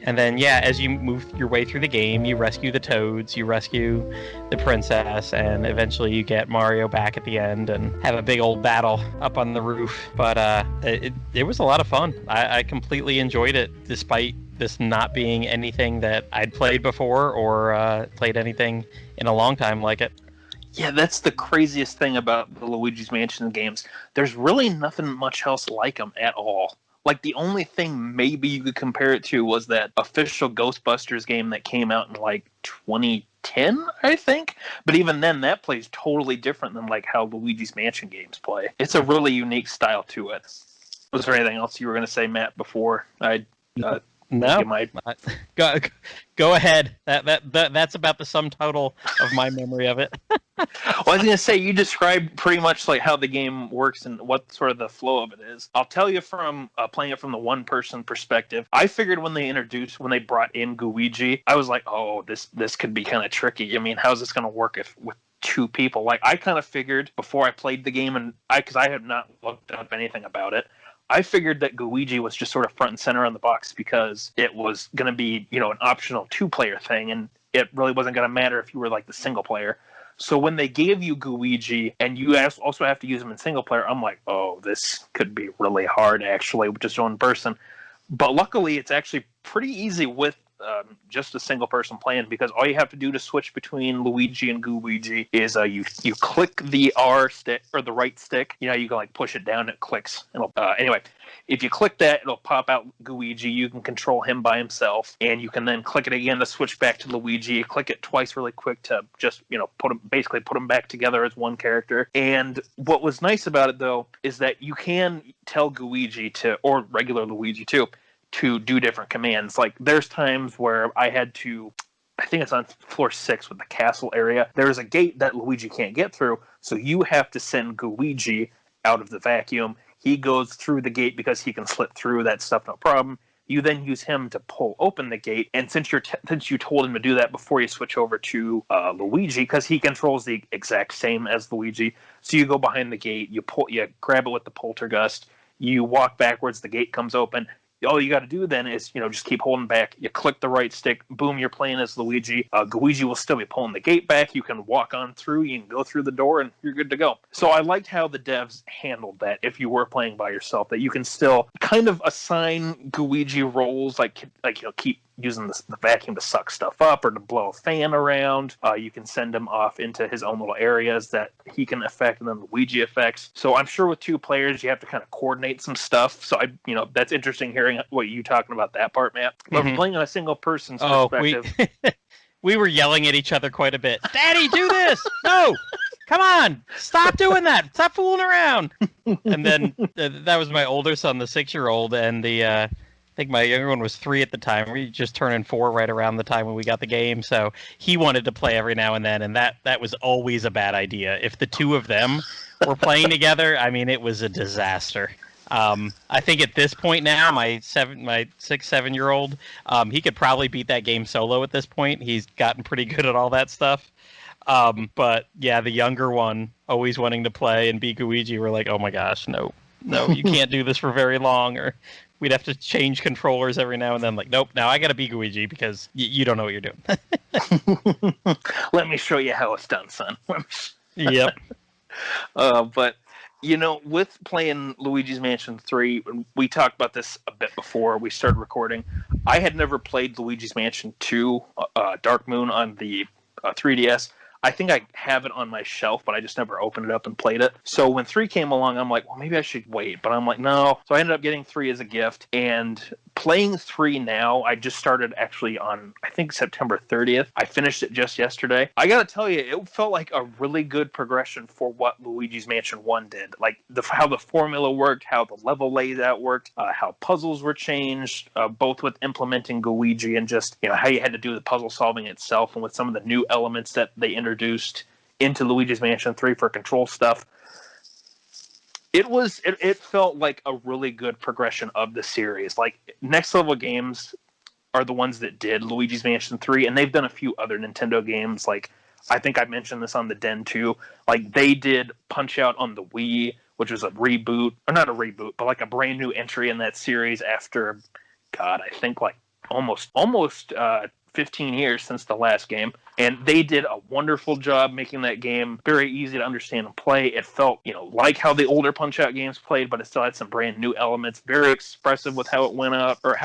And then, yeah, as you move your way through the game, you rescue the Toads, you rescue the princess, and eventually you get Mario back at the end and have a big old battle up on the roof. But it was a lot of fun. I completely enjoyed it, despite this not being anything that I'd played before or played anything in a long time like it. Yeah, that's the craziest thing about the Luigi's Mansion games. There's really nothing much else like them at all. Like, the only thing maybe you could compare it to was that official Ghostbusters game that came out in, like, 2010, I think. But even then, that plays totally different than, like, how Luigi's Mansion games play. It's a really unique style to it. Was there anything else you were going to say, Matt, before I... No, go ahead. That's about the sum total of my memory of it. Well, I was going to say, you described pretty much like how the game works and what sort of the flow of it is. I'll tell you from playing it from the one-person perspective. I figured when they brought in Luigi, I was like, oh, this could be kind of tricky. I mean, how's this going to work with two people? Like, I kind of figured before I played the game, and because I had not looked up anything about it, I figured that Luigi was just sort of front and center on the box because it was going to be, an optional two-player thing, and it really wasn't going to matter if you were like the single player. So when they gave you Luigi, and you also have to use him in single player, I'm like, oh, this could be really hard, actually, with just one person. But luckily, it's actually pretty easy with just a single person playing, because all you have to do to switch between Luigi and Luigi is you click the R stick or the right stick. You can like push it down, it clicks. Anyway, if you click that, it'll pop out Luigi. You can control him by himself, and you can then click it again to switch back to Luigi. Click it twice really quick to just put them back together as one character. And what was nice about it though is that you can tell Luigi or regular Luigi too, to do different commands. Like, there's times where I had to, I think it's on floor 6 with the castle area, there's a gate that Luigi can't get through, so you have to send Luigi out of the vacuum. He goes through the gate because he can slip through that stuff, no problem. You then use him to pull open the gate, and since you told him to do that before you switch over to Luigi, because he controls the exact same as Luigi, so you go behind the gate, you grab it with the poltergust, you walk backwards, the gate comes open. All you got to do then is, just keep holding back. You click the right stick, boom, you're playing as Luigi. Luigi will still be pulling the gate back. You can walk on through, you can go through the door, and you're good to go. So I liked how the devs handled that if you were playing by yourself, that you can still kind of assign Luigi roles, like keep using the vacuum to suck stuff up or to blow a fan around. You can send him off into his own little areas that he can affect, and then Luigi affects. So I'm sure with two players, you have to kind of coordinate some stuff. So that's interesting hearing what you talking about that part, Matt. But playing on a single person's perspective. We were yelling at each other quite a bit. Daddy, do this! No! Come on! Stop doing that! Stop fooling around! And then that was my older son, the 6-year-old, and I think my younger one was 3 at the time. We just turning 4 right around the time when we got the game. So he wanted to play every now and then, and that was always a bad idea. If the two of them were playing together, I mean, it was a disaster. I think at this point now, my 6-7-year-old, he could probably beat that game solo at this point. He's gotten pretty good at all that stuff. But yeah, the younger one always wanting to play and beat Luigi, we're like, oh my gosh, no, you can't do this for very long, or we'd have to change controllers every now and then. Like, nope, now I got to be Luigi because you don't know what you're doing. Let me show you how it's done, son. Yep. But, with playing Luigi's Mansion 3, we talked about this a bit before we started recording. I had never played Luigi's Mansion 2, Dark Moon, on the 3DS. I think I have it on my shelf, but I just never opened it up and played it. So when 3 came along, I'm like, well, maybe I should wait. But I'm like, no. So I ended up getting 3 as a gift. And playing 3 now, I just started actually on, I think, September 30th. I finished it just yesterday. I got to tell you, it felt like a really good progression for what Luigi's Mansion 1 did. Like how the formula worked, how the level layout worked, how puzzles were changed, both with implementing Luigi and just how you had to do the puzzle solving itself, and with some of the new elements that they introduced into Luigi's Mansion 3 for control stuff. It felt like a really good progression of the series. Like, Next Level Games are the ones that did Luigi's Mansion 3, and they've done a few other Nintendo games. Like, I think I mentioned this on the Den too. Like, they did Punch-Out on the Wii, which was a reboot, or not a reboot, but like a brand new entry in that series after, God, I think like almost 15 years since the last game. And they did a wonderful job making that game very easy to understand and play. It felt, like how the older Punch-Out games played, but it still had some brand new elements. Very expressive with how it went up, or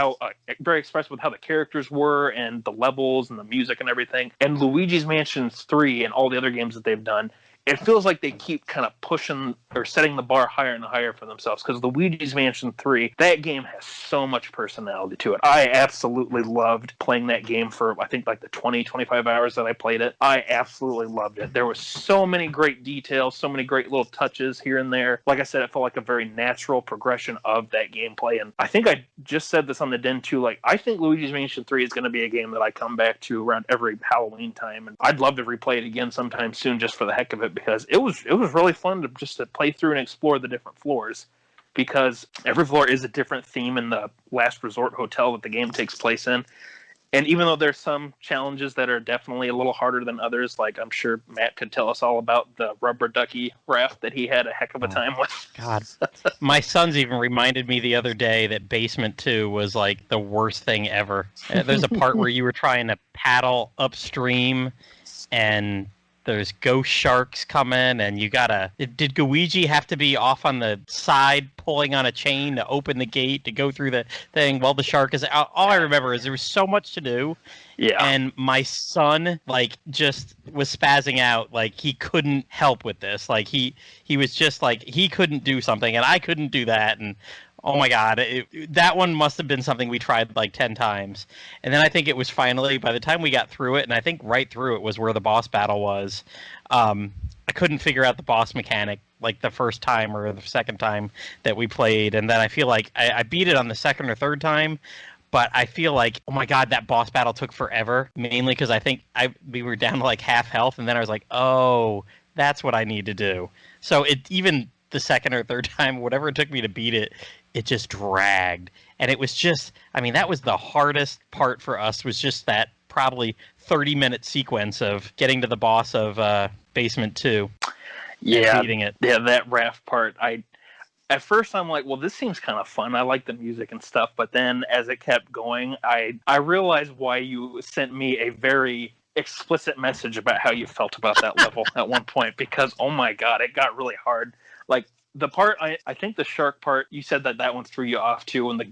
very expressive with how the characters were and the levels and the music and everything. And Luigi's Mansion 3 and all the other games that they've done, it feels like they keep kind of pushing or setting the bar higher and higher for themselves, because Luigi's Mansion 3, that game has so much personality to it. I absolutely loved playing that game for, I think, like the 25 hours that I played it. I absolutely loved it. There was so many great details, so many great little touches here and there. Like I said, it felt like a very natural progression of that gameplay. And I think I just said this on the Den too, like, I think Luigi's Mansion 3 is going to be a game that I come back to around every Halloween time. And I'd love to replay it again sometime soon just for the heck of it, because it was really fun to play through and explore the different floors, because every floor is a different theme in the last resort hotel that the game takes place in. And even though there's some challenges that are definitely a little harder than others, like I'm sure Matt could tell us all about the rubber ducky raft that he had a heck of a time with. God. My sons even reminded me the other day that Basement 2 was like the worst thing ever. There's a part where you were trying to paddle upstream and there's ghost sharks coming, and you gotta... Did Luigi have to be off on the side pulling on a chain to open the gate to go through the thing while the shark is... All I remember is there was so much to do. Yeah. And my son, like, just was spazzing out. Like, he couldn't help with this. Like, he was just like, he couldn't do something, and I couldn't do that, and... Oh my God, that one must have been something we tried like 10 times. And then I think it was finally, by the time we got through it, and I think right through it was where the boss battle was, I couldn't figure out the boss mechanic like the first time or the second time that we played. And then I feel like I beat it on the second or third time, but I feel like, oh my God, that boss battle took forever, mainly because I think we were down to like half health, and then I was like, oh, that's what I need to do. So even the second or third time, whatever it took me to beat it, it just dragged. And it was just, I mean, that was the hardest part for us, was just that probably 30-minute sequence of getting to the boss of Basement 2. Yeah, beating it. Yeah, that raft part. At first I'm like, well, this seems kind of fun. I like the music and stuff. But then as it kept going, I realized why you sent me a very explicit message about how you felt about that level at one point, because, oh my God, it got really hard. Like, the part, I think the shark part, you said that one threw you off too when the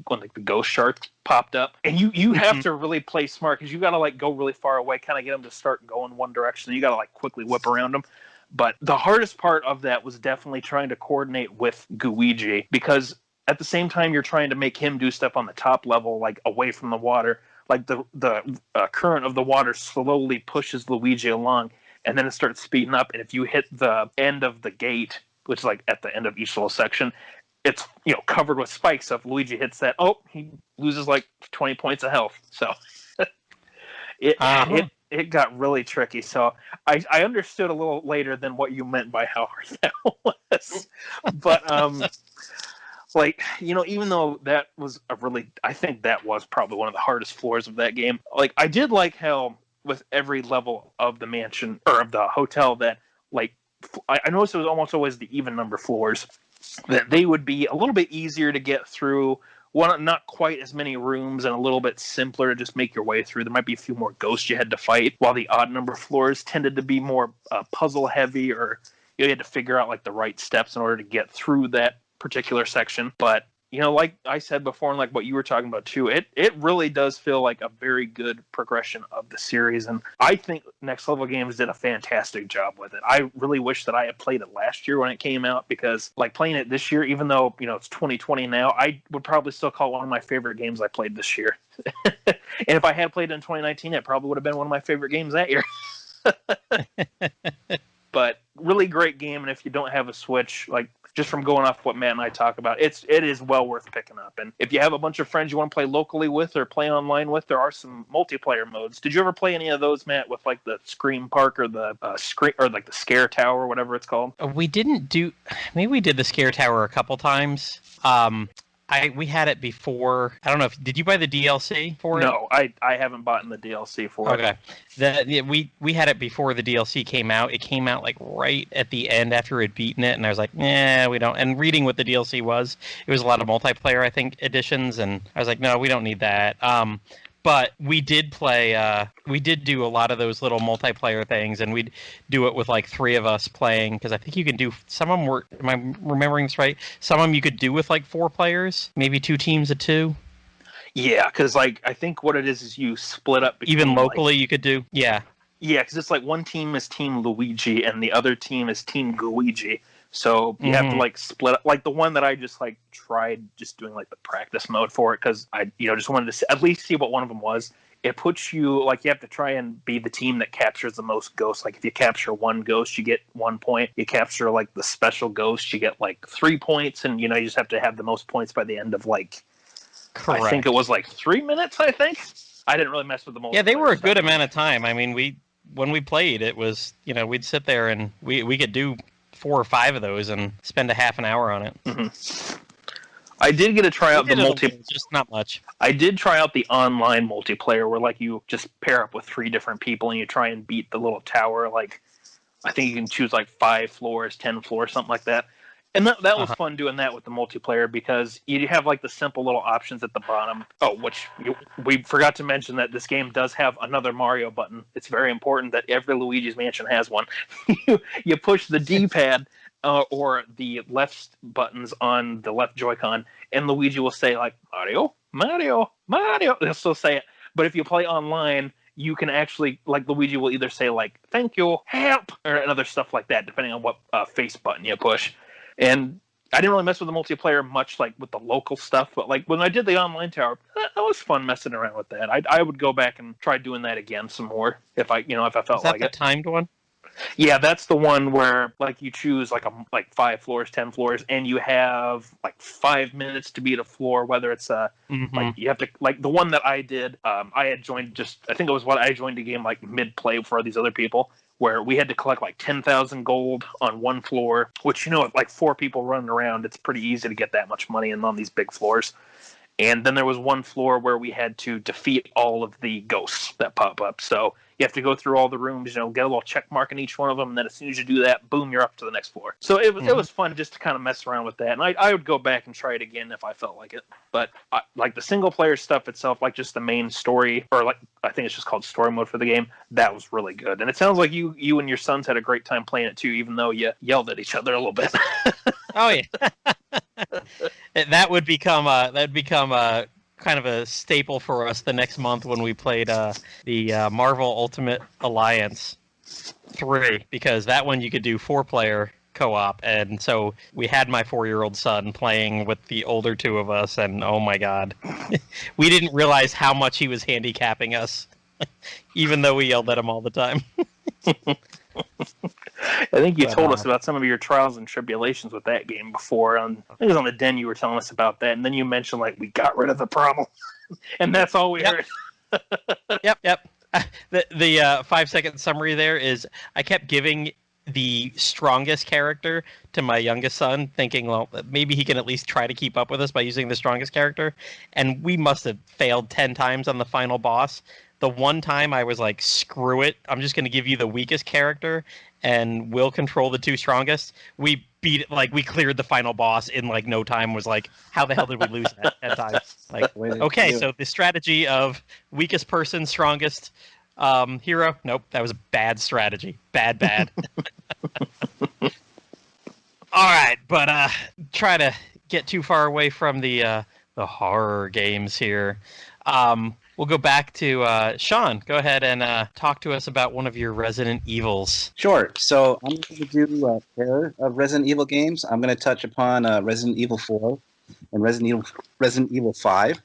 ghost shark popped up. And you have to really play smart, because you got to like go really far away, kind of get them to start going one direction. You got to like quickly whip around them. But the hardest part of that was definitely trying to coordinate with Luigi, because at the same time you're trying to make him do stuff on the top level, like away from the water. Like the current of the water slowly pushes Luigi along, and then it starts speeding up. And if you hit the end of the gate, which is like at the end of each little section, it's, you know, covered with spikes. So if Luigi hits that, he loses like 20 points of health. So it got really tricky. So I understood a little later than what you meant by how hard that was. But like, you know, even though that was I think that was probably one of the hardest floors of that game. Like, I did like how with every level of the mansion or of the hotel that, like, I noticed it was almost always the even number floors, that they would be a little bit easier to get through. Not quite as many rooms, and a little bit simpler to just make your way through. There might be a few more ghosts you had to fight, while the odd number floors tended to be more puzzle heavy, or you had to figure out like the right steps in order to get through that particular section. But, you know, like I said before, and like what you were talking about too, it really does feel like a very good progression of the series. And I think Next Level Games did a fantastic job with it. I really wish that I had played it last year when it came out, because like playing it this year, even though, you know, it's 2020 now, I would probably still call it one of my favorite games I played this year. And if I had played it in 2019, it probably would have been one of my favorite games that year. But really great game. And if you don't have a Switch, like, just from going off what Matt and I talk about, it is well worth picking up. And if you have a bunch of friends you want to play locally with or play online with, there are some multiplayer modes. Did you ever play any of those, Matt, with like the Scream Park or the Scream, or like the Scare Tower, or whatever it's called? We didn't do. Maybe we did the Scare Tower a couple times. We had it before. I don't know if did you buy the DLC for it? No, I haven't bought the DLC for it. Okay, we had it before the DLC came out. It came out like right at the end after we'd beaten it, and I was like, we don't. And reading what the DLC was, it was a lot of multiplayer, I think, editions, and I was like, no, we don't need that. But we did play, we did do a lot of those little multiplayer things, and we'd do it with like 3 of us playing, because I think you can do, some of them were, am I remembering this right? Some of them you could do with like 4 players, maybe 2 teams of 2. Yeah, because like I think what it is you split up. Even locally, like, you could do, yeah. Yeah, because it's like one team is Team Luigi and the other team is Team Guigi. So you have to like split up. Like the one that I just like tried just doing like the practice mode for it because I just wanted to at least see what one of them was. It puts you like you have to try and be the team that captures the most ghosts. Like if you capture one ghost, you get 1 point. You capture like the special ghost, you get like 3 points, and you just have to have the most points by the end of like. Correct. I think it was like 3 minutes. I think I didn't really mess with the multiplayer. Yeah, they were a good amount of time. I mean, when we played, it was we'd sit there and we could do 4 or 5 of those and spend a half an hour on it. Mm-hmm. I did get to try out the just not much. I did try out the online multiplayer where like you just pair up with 3 different people and you try and beat the little tower. Like I think you can choose like 5 floors, 10 floors, something like that. And that was fun doing that with the multiplayer because you have like the simple little options at the bottom. Oh, we forgot to mention that this game does have another Mario button. It's very important that every Luigi's Mansion has one. You push the D-pad or the left buttons on the left Joy-Con, and Luigi will say like, Mario, Mario, Mario. He'll still say it. But if you play online, you can actually, like Luigi will either say like, thank you, help, or other stuff like that, depending on what face button you push. And I didn't really mess with the multiplayer much, like with the local stuff. But like when I did the online tower, that was fun messing around with that. I would go back and try doing that again some more if I felt like it. Is that the timed one? Yeah, that's the one where like you choose like 5 floors, 10 floors, and you have like 5 minutes to beat a floor. Whether it's like you have to like the one that I did. I had joined I think it was I joined the game like mid play for these other people, where we had to collect like 10,000 gold on one floor, which, with like 4 people running around, it's pretty easy to get that much money in on these big floors. And then there was one floor where we had to defeat all of the ghosts that pop up. So you have to go through all the rooms, get a little check mark in each one of them, and then as soon as you do that, boom, you're up to the next floor. So it was fun just to kind of mess around with that. And I would go back and try it again if I felt like it. But like the single player stuff itself, like just the main story, or like I think it's just called story mode for the game, that was really good. And it sounds like you and your sons had a great time playing it too, even though you yelled at each other a little bit. Oh yeah. That would become kind of a staple for us the next month when we played the Marvel Ultimate Alliance 3, because that one you could do 4-player co-op, and so we had my 4-year-old son playing with the older 2 of us, and oh my god, we didn't realize how much he was handicapping us, even though we yelled at him all the time. I think you told us about some of your trials and tribulations with that game before. I think it was on the Den you were telling us about that, and then you mentioned like we got rid of the problem, and that's all we heard. Yep. The 5-second summary there is I kept giving the strongest character to my youngest son, thinking, well, maybe he can at least try to keep up with us by using the strongest character, and we must have failed 10 times on the final boss. The one time I was like, screw it, I'm just going to give you the weakest character and we'll control the 2 strongest. We beat it, like we cleared the final boss in like no time. Was like, how the hell did we lose that time? Like, okay, so the strategy of weakest person, strongest hero, nope, that was a bad strategy. Bad. All right, but try to get too far away from the horror games here. We'll go back to Shaun. Go ahead and talk to us about one of your Resident Evils. Sure. So I'm going to do a pair of Resident Evil games. I'm going to touch upon Resident Evil 4 and Resident Evil 5.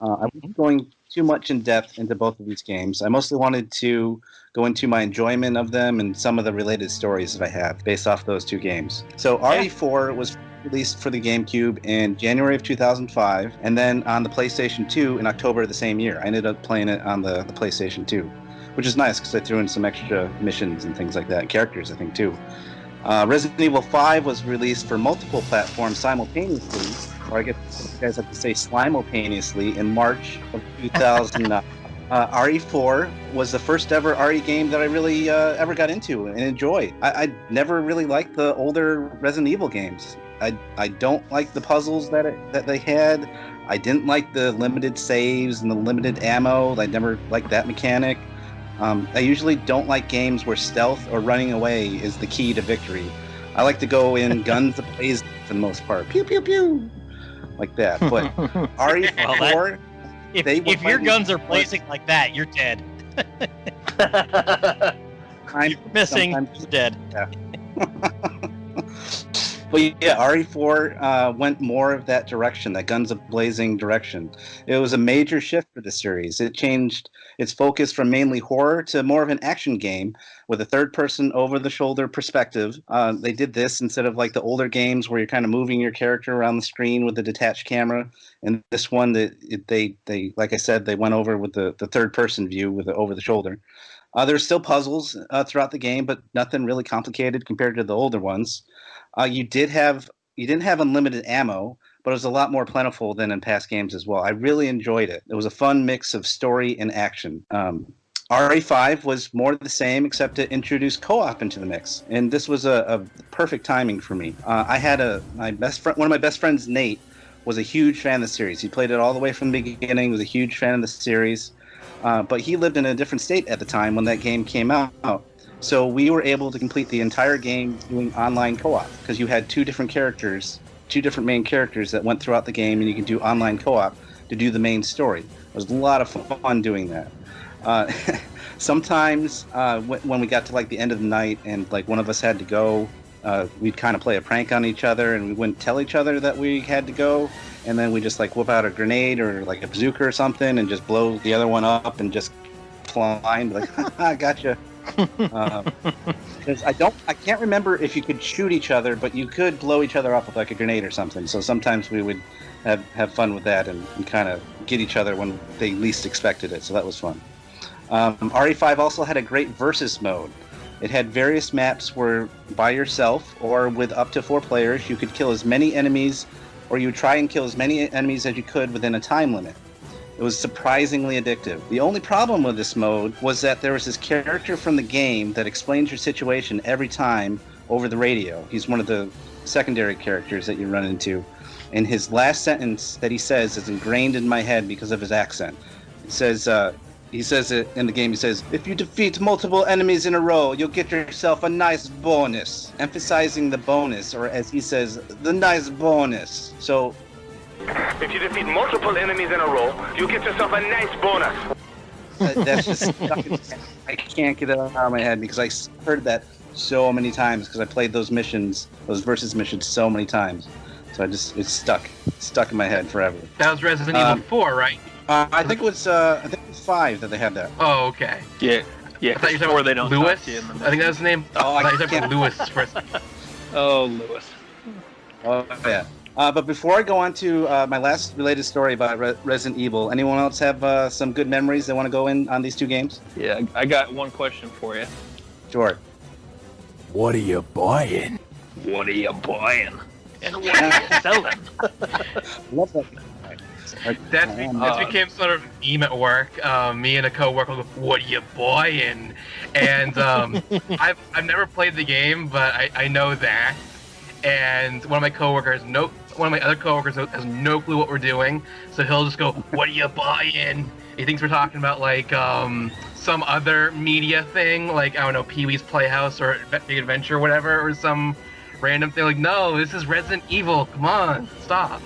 I wasn't going too much in depth into both of these games. I mostly wanted to go into my enjoyment of them and some of the related stories that I have based off those 2 games. So RE4 was released for the GameCube in January of 2005, and then on the PlayStation 2 in October of the same year. I ended up playing it on the PlayStation 2, which is nice because I threw in some extra missions and things like that, characters I think too. Resident Evil 5 was released for multiple platforms simultaneously, or I guess you guys have to say simultaneously, in March of 2009. RE4 was the first ever RE game that I really ever got into and enjoyed. I never really liked the older Resident Evil games. I don't like the puzzles that they had. I didn't like the limited saves and the limited ammo. I never liked that mechanic. I usually don't like games where stealth or running away is the key to victory. I like to go in guns a-blazing for the most part. Pew, pew, pew. Like that. But RE4... If your guns are blazing like that, you're dead. I'm Missing, sometimes- dead. But yeah, RE4 went more of that direction, that guns a-blazing direction. It was a major shift for the series. It changed its focus from mainly horror to more of an action game with a third-person over-the-shoulder perspective. They did this instead of like the older games where you're kind of moving your character around the screen with a detached camera. And this one, they like I said, they went over with the third-person view with the over-the-shoulder. There's still puzzles throughout the game, but nothing really complicated compared to the older ones. You didn't have unlimited ammo, but it was a lot more plentiful than in past games as well. I really enjoyed it. It was a fun mix of story and action. RE5 was more the same, except it introduced co-op into the mix, and this was a perfect timing for me. I had one of my best friends, Nate, was a huge fan of the series. He played it all the way from the beginning. Was a huge fan of the series, but he lived in a different state at the time when that game came out. So we were able to complete the entire game doing online co-op because you had two different main characters that went throughout the game, and you can do online co-op to do the main story. It was a lot of fun doing that. Sometimes when we got to like the end of the night and like one of us had to go, we'd kind of play a prank on each other, and we wouldn't tell each other that we had to go, and then we just like whip out a grenade or like a bazooka or something and just blow the other one up and just blind like, I gotcha. Because I can't remember if you could shoot each other, but you could blow each other up with like a grenade or something. So sometimes we would have fun with that and kind of get each other when they least expected it. So that was fun. RE5 also had a great versus mode. It had various maps where by yourself or with up to 4 players, you could kill as many enemies, or you would try and kill as many enemies as you could within a time limit. It was surprisingly addictive. The only problem with this mode was that there was this character from the game that explains your situation every time over the radio. He's one of the secondary characters that you run into. And his last sentence that he says is ingrained in my head because of his accent. He says it in the game, he says, if you defeat multiple enemies in a row, you'll get yourself a nice bonus. Emphasizing the bonus, or as he says, the nice bonus. So if you defeat multiple enemies in a row, you get yourself a nice bonus. That's just stuck in my head. I can't get it out of my head because I heard that so many times because I played those versus missions so many times. So it's stuck in my head forever. That was Resident Evil 4, right? I think it was 5 that they had that. Oh, okay. Yeah. I thought you were talking about they don't Lewis. talk to you in the I think that was the name. Oh, I thought you were talking about Lewis first. Oh, Lewis. Oh yeah. But before I go on to my last related story about Resident Evil, anyone else have some good memories they want to go in on these two games? Yeah, I got one question for you. Sure. What are you buying? What are you buying? And what are you selling? Love that. That became sort of a meme at work. Me and a coworker go, "What are you buying?" And I've never played the game, but I know that. And one of my other coworkers has no clue what we're doing, so he'll just go, "What are you buying?" He thinks we're talking about like some other media thing, like I don't know, Pee-wee's Playhouse or Big Adventure or whatever, or some random thing. Like, no, this is Resident Evil. Come on, stop.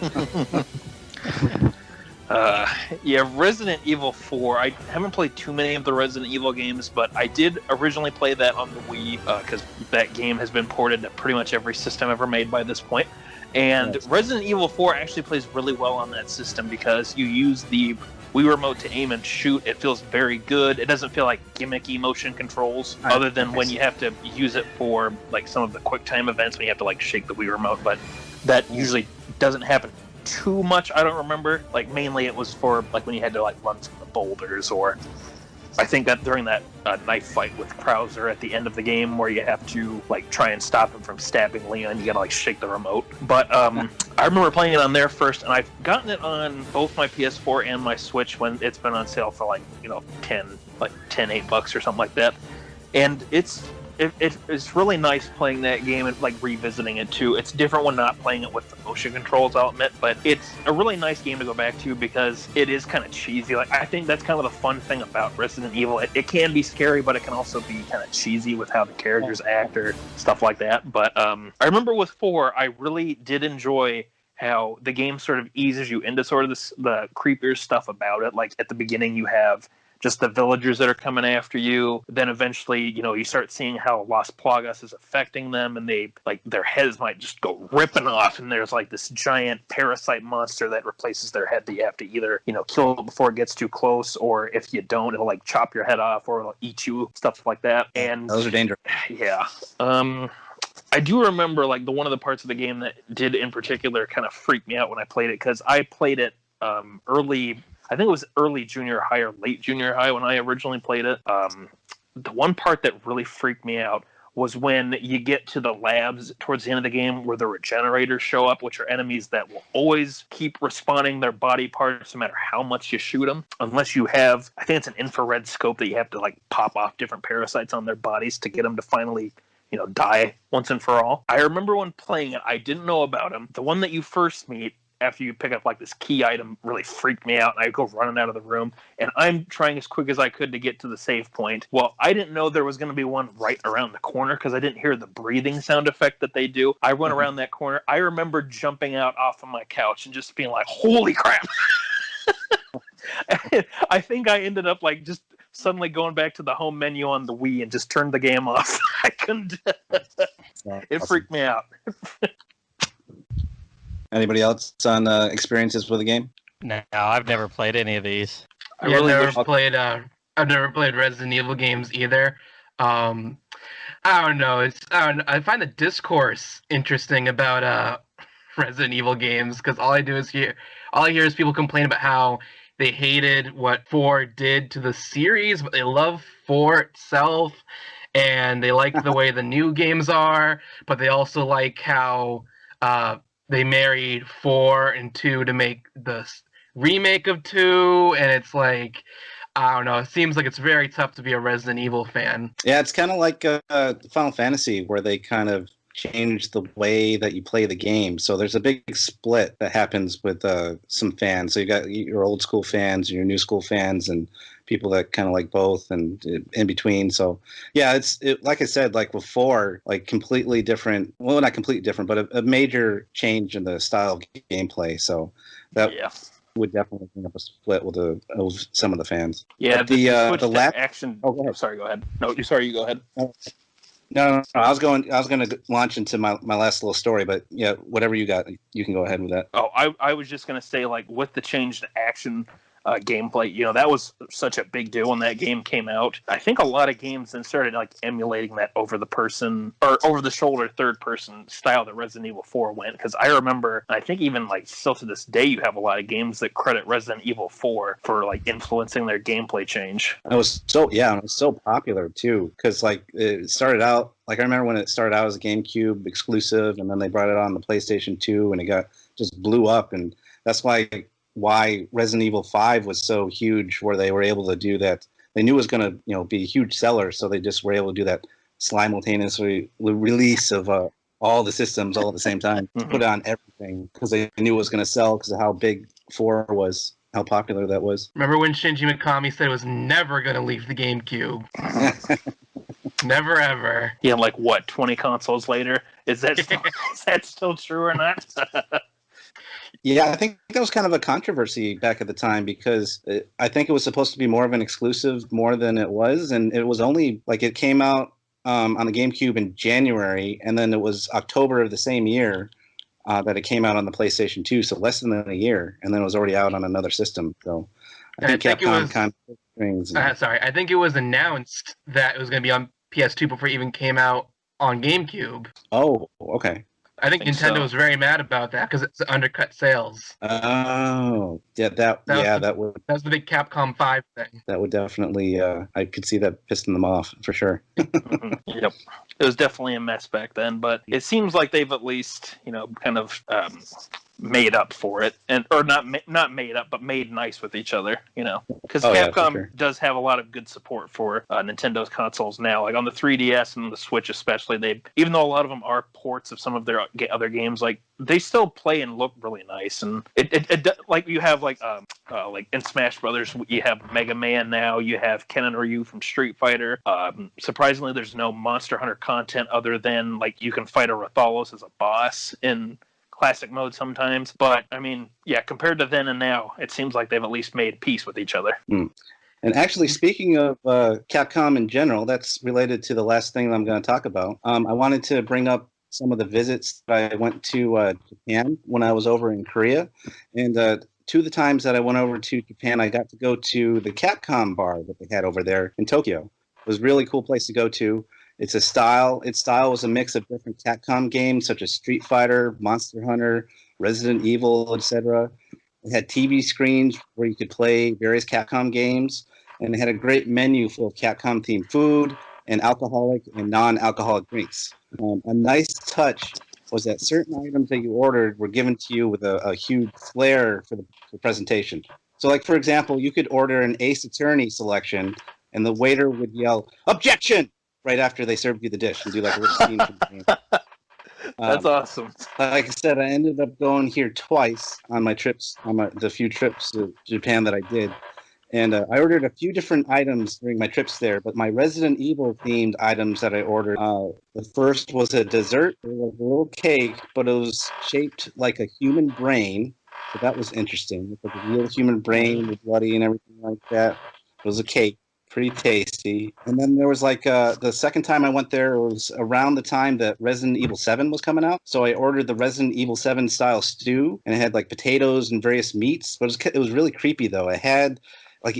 Yeah, Resident Evil 4. I haven't played too many of the Resident Evil games, but I did originally play that on the Wii because that game has been ported to pretty much every system ever made by this point. And Yes. Resident Evil 4 actually plays really well on that system because you use the Wii Remote to aim and shoot. It feels very good. It doesn't feel like gimmicky motion controls, other than when you have to use it for like some of the quick time events when you have to like shake the Wii Remote, but that usually doesn't happen too much. I don't remember. Like mainly it was for like when you had to like run through the boulders, or I think that during that knife fight with Krauser at the end of the game where you have to like try and stop him from stabbing Leon, you gotta like shake the remote. But I remember playing it on there first, and I've gotten it on both my PS4 and my Switch when it's been on sale for like, you know, $8 or something like that. And it's really nice playing that game and like revisiting it too. It's different when not playing it with the motion controls, I'll admit, but it's a really nice game to go back to because it is kind of cheesy. Like I think that's kind of the fun thing about Resident Evil. It can be scary, but it can also be kind of cheesy with how the characters act or stuff like that. But I remember with 4, I really did enjoy how the game sort of eases you into sort of the creepier stuff about it. Like at the beginning, you have just the villagers that are coming after you. Then eventually, you start seeing how Las Plagas is affecting them, and they like their heads might just go ripping off, and there's like this giant parasite monster that replaces their head that you have to either kill it before it gets too close, or if you don't, it'll like chop your head off, or it'll eat you, stuff like that. And those are dangerous. Yeah. I do remember like one of the parts of the game that did in particular kind of freak me out when I played it, because I played it early. I think it was early junior high or late junior high when I originally played it. The one part that really freaked me out was when you get to the labs towards the end of the game where the regenerators show up, which are enemies that will always keep respawning their body parts no matter how much you shoot them, unless you have, I think it's an infrared scope that you have to like pop off different parasites on their bodies to get them to finally die once and for all. I remember when playing it, I didn't know about him. The one that you first meet after you pick up like this key item really freaked me out, and I go running out of the room, and I'm trying as quick as I could to get to the save point. Well, I didn't know there was going to be one right around the corner because I didn't hear the breathing sound effect that they do. I run around that corner. I remember jumping out off of my couch and just being like, holy crap. I think I ended up like just suddenly going back to the home menu on the Wii and just turned the game off. I couldn't. It freaked me out. Anybody else on experiences with the game? No, I've never played any of these. I've never played Resident Evil games either. I don't know. I find the discourse interesting about Resident Evil games, because all I hear is people complain about how they hated what 4 did to the series, but they love 4 itself, and they like the way the new games are, but they also like how they married 4 and 2 to make the remake of 2, and it's like, I don't know, it seems like it's very tough to be a Resident Evil fan. Yeah, it's kind of like Final Fantasy, where they kind of change the way that you play the game. So there's a big split that happens with some fans. So you got your old school fans, your new school fans, and people that kind of like both and in between. So yeah, it's like I said, like before, like completely different. Well, not completely different, but a major change in the style of gameplay. So that would definitely bring up a split with some of the fans. Yeah, but the last action. Oh, go ahead. Sorry, go ahead. No, sorry, you go ahead. No, I was going to launch into my last little story, but yeah, whatever you got, you can go ahead with that. Oh, I was just going to say, like, with the changed action gameplay, that was such a big deal when that game came out. I think a lot of games then started like emulating that over the shoulder third person style that Resident Evil 4 went, because I remember, I think even like still to this day, you have a lot of games that credit Resident Evil 4 for like influencing their gameplay change. It was so popular too, because like it started out, like I remember when it started out as a GameCube exclusive, and then they brought it on the PlayStation 2, and it just blew up, and that's why Resident Evil 5 was so huge, where they were able to do that. They knew it was going to be a huge seller, so they just were able to do that simultaneous release of all the systems all at the same time, put on everything, because they knew it was going to sell because of how big 4 was, how popular that was. Remember when Shinji Mikami said it was never going to leave the GameCube? Never ever. Yeah, like what, 20 consoles later? Is that still true or not? Yeah, I think that was kind of a controversy back at the time, because I think it was supposed to be more of an exclusive more than it was. And it was only like it came out on the GameCube in January, and then it was October of the same year that it came out on the PlayStation 2. So less than a year. And then it was already out on another system. So I think Capcom kind of things. I think it was announced that it was going to be on PS2 before it even came out on GameCube. Oh, okay. I think Nintendo was very mad about that because it's undercut sales. Oh, yeah, that would. That was the big Capcom 5 thing. That would definitely. I could see that pissing them off for sure. Yep, it was definitely a mess back then, but it seems like they've at least kind of made up for it, or not made up, but made nice with each other. Because Capcom does have a lot of good support for Nintendo's consoles now, like on the 3DS and the Switch especially. Even though a lot of them are ports of some of their other games, like they still play and look really nice. And it like you have like in Smash Brothers, you have Mega Man now, you have Ken and Ryu from Street Fighter. Surprisingly, there's no Monster Hunter content other than like you can fight a Rathalos as a boss in classic mode sometimes. But I mean, yeah, compared to then and now, it seems like they've at least made peace with each other. And And actually, speaking of Capcom in general, that's related to the last thing that I'm going to talk about. I wanted to bring up some of the visits that I went to Japan when I was over in Korea. And two of the times that I went over to Japan, I got to go to the Capcom bar that they had over there in Tokyo. It was a really cool place to go to. Its style was a mix of different Capcom games such as Street Fighter, Monster Hunter, Resident Evil, etc. It had TV screens where you could play various Capcom games, and it had a great menu full of Capcom-themed food and alcoholic and non-alcoholic drinks. A nice touch was that certain items that you ordered were given to you with a huge flair for the presentation. So, like, for example, you could order an Ace Attorney selection, and the waiter would yell, "Objection!" right after they served you the dish and do like a little scene from the game. That's awesome. Like I said, I ended up going here twice on my trips, the few trips to Japan that I did. And I ordered a few different items during my trips there, but my Resident Evil themed items that I ordered, the first was a dessert. It was a little cake, but it was shaped like a human brain. So that was interesting. It was like a real human brain with bloody and everything like that. It was a cake. Pretty tasty. And then there was like the second time I went there was around the time that Resident Evil 7 was coming out. So I ordered the Resident Evil 7 style stew, and it had like potatoes and various meats. But it was really creepy though. It had like,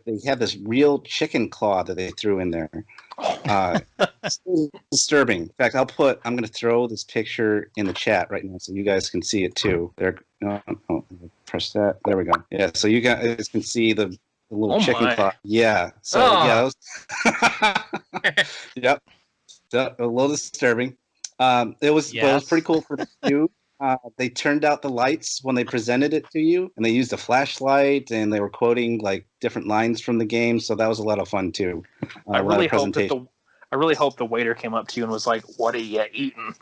they had this real chicken claw that they threw in there. It's disturbing. In fact, I'm going to throw this picture in the chat right now so you guys can see it too. There, press that. There we go. Yeah, so you guys can see the little chicken claw. Yeah. So yeah, that was yep. So, a little disturbing. It was pretty cool for the stew. They turned out the lights when they presented it to you, and they used a flashlight, and they were quoting like different lines from the game. So that was a lot of fun too. I really hope the waiter came up to you and was like, "What are you eating?"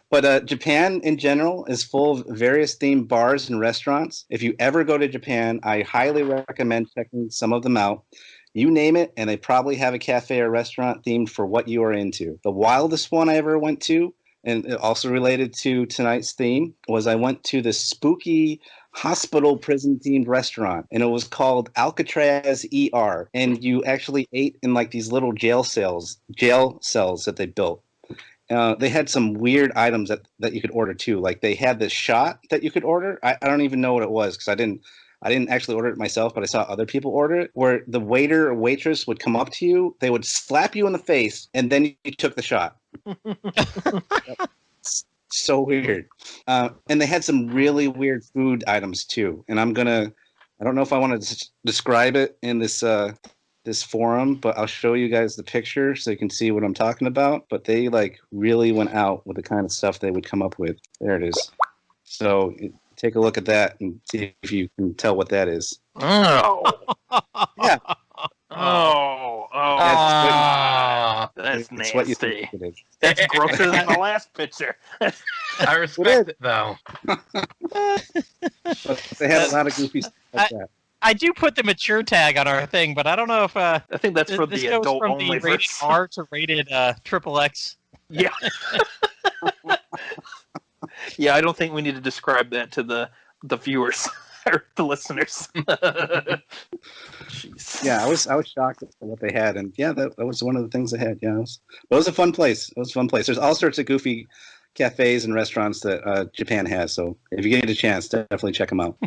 But Japan in general is full of various themed bars and restaurants. If you ever go to Japan, I highly recommend checking some of them out. You name it, and they probably have a cafe or restaurant themed for what you are into. The wildest one I ever went to, and also related to tonight's theme, was I went to this spooky hospital prison themed restaurant, and it was called Alcatraz ER. And you actually ate in like these little jail cells that they built. They had some weird items that you could order too. Like they had this shot that you could order. I don't even know what it was because I didn't actually order it myself, but I saw other people order it, where the waiter or waitress would come up to you, they would slap you in the face, and then you took the shot. So weird. And they had some really weird food items too. And I don't know if I want to describe it in this forum, but I'll show you guys the picture so you can see what I'm talking about. But they like really went out with the kind of stuff they would come up with. There it is. So take a look at that and see if you can tell what that is. Oh. Yeah. That's it's nasty. what you think it is. That's grosser than the last picture. I respect it though. But they had a lot of goofy stuff like that. I do put the mature tag on our thing, but I don't know if I think that's for this the goes adult from only the rated version. R to rated XXX. Yeah. Yeah, I don't think we need to describe that to the viewers or the listeners. Jeez. Yeah, I was shocked at what they had, and yeah, that was one of the things they had. Yeah, it was a fun place. It was a fun place. There's all sorts of goofy cafes and restaurants that Japan has. So if you get a chance, definitely check them out.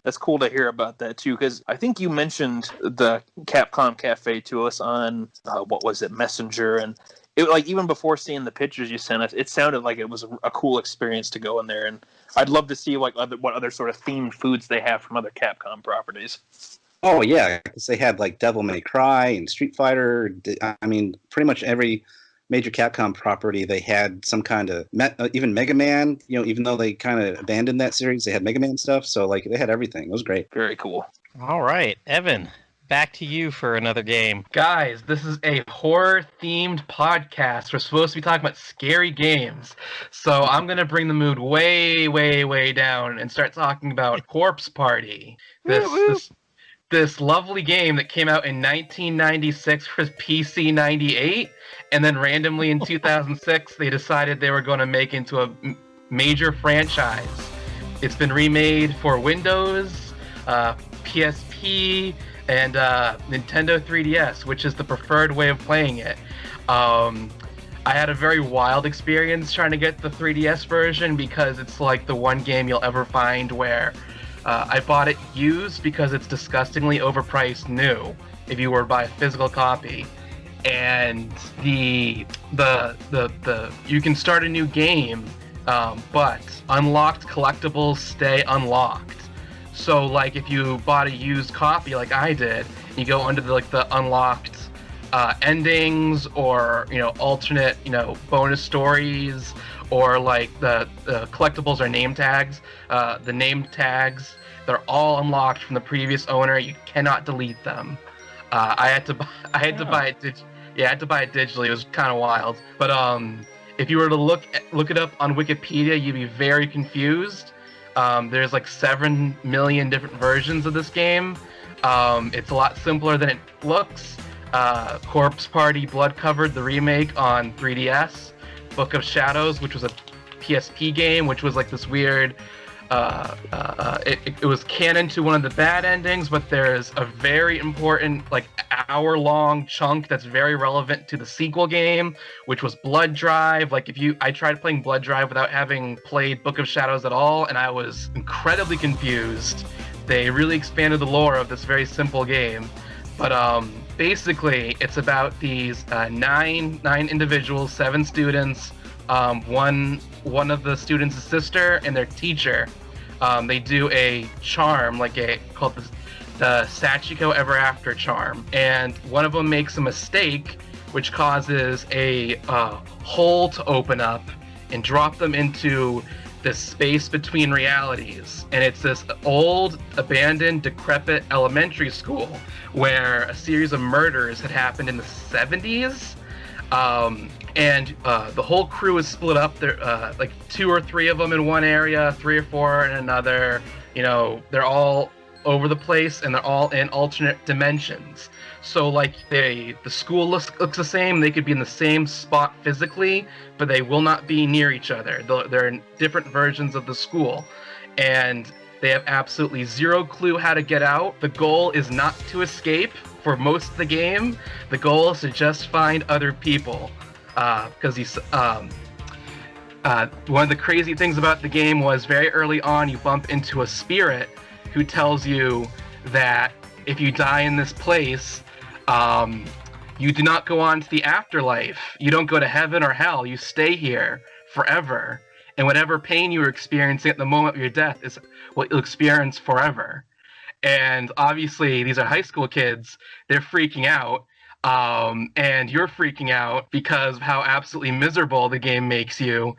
That's cool to hear about that too, because I think you mentioned the Capcom Cafe to us on what was it, Messenger, and it, like, even before seeing the pictures you sent us, it sounded like it was a cool experience to go in there, and I'd love to see like what other sort of themed foods they have from other Capcom properties. Oh yeah, because they had like Devil May Cry and Street Fighter. I mean, pretty much every major Capcom property they had some kind of even Mega Man. You know, even though they kind of abandoned that series, they had Mega Man stuff. So like they had everything. It was great. Very cool. All right, Evan, back to you for another game. Guys, this is a horror-themed podcast. We're supposed to be talking about scary games. So I'm going to bring the mood way, way, way down and start talking about Corpse Party. This lovely game that came out in 1996 for PC 98, and then randomly in 2006 they decided they were going to make into a major franchise. It's been remade for Windows, PSP, and Nintendo 3DS, which is the preferred way of playing it. I had a very wild experience trying to get the 3DS version because it's like the one game you'll ever find where I bought it used because it's disgustingly overpriced new if you were to buy a physical copy. And the you can start a new game, but unlocked collectibles stay unlocked. So like if you bought a used copy like I did, you go under the unlocked endings, or alternate bonus stories, or like the collectibles are name tags. The name tags, they're all unlocked from the previous owner. You cannot delete them. I had to buy it digitally. It was kind of wild. But if you were to look it up on Wikipedia, you'd be very confused. There's like 7 million different versions of this game. It's a lot simpler than it looks. Corpse Party Blood Covered, the remake on 3DS. Book of Shadows, which was a PSP game, which was like this weird... it was canon to one of the bad endings, but there's a very important hour-long chunk that's very relevant to the sequel game, which was Blood Drive. I tried playing Blood Drive without having played Book of Shadows at all, and I was incredibly confused. They really expanded the lore of this very simple game. But basically, it's about these nine individuals, 7 students, one of the students' sister, and their teacher. They do a charm, called the Sachiko Ever After charm, and one of them makes a mistake, which causes a hole to open up and drop them into this space between realities. And it's this old, abandoned, decrepit elementary school where a series of murders had happened in the 70s. And the whole crew is split up. There, 2 or 3 of them in one area, 3 or 4 in another. They're all over the place, and they're all in alternate dimensions. So the school looks the same. They could be in the same spot physically, but they will not be near each other. They're in different versions of the school, and they have absolutely zero clue how to get out. The goal is not to escape for most of the game. The goal is to just find other people. Because one of the crazy things about the game was very early on you bump into a spirit who tells you that if you die in this place, you do not go on to the afterlife. You don't go to heaven or hell. You stay here forever. And whatever pain you were experiencing at the moment of your death is what you'll experience forever. And obviously, these are high school kids. They're freaking out. And you're freaking out because of how absolutely miserable the game makes you.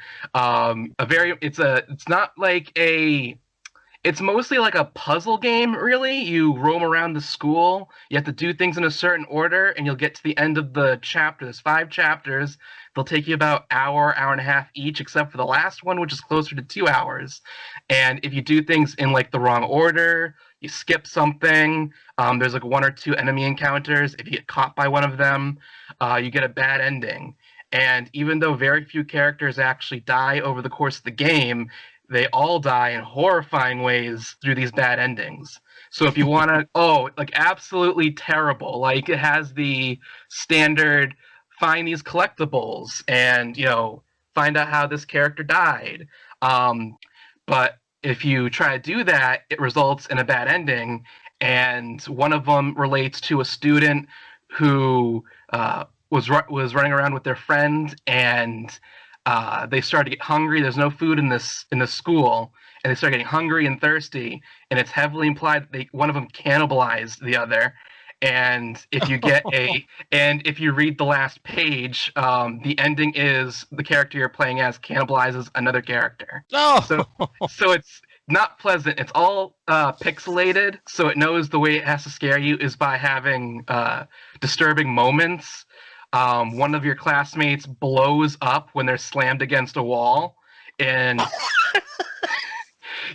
It's mostly like a puzzle game, really. You roam around the school, you have to do things in a certain order, and you'll get to the end of the chapter. There's 5 chapters. They'll take you about hour and a half each, except for the last one, which is closer to 2 hours. And if you do things in the wrong order, you skip something, there's 1 or 2 enemy encounters. If you get caught by one of them, you get a bad ending. And even though very few characters actually die over the course of the game, they all die in horrifying ways through these bad endings. So if you want to, absolutely terrible. It has the standard, find these collectibles and, find out how this character died. But if you try to do that, it results in a bad ending. And one of them relates to a student who was running around with their friend, and they started to get hungry. There's no food in this school, and they start getting hungry and thirsty. And it's heavily implied that one of them cannibalized the other. And if you get if you read the last page, the ending is the character you're playing as cannibalizes another character. Oh! So it's not pleasant. It's all pixelated, so it knows the way it has to scare you is by having disturbing moments. One of your classmates blows up when they're slammed against a wall, and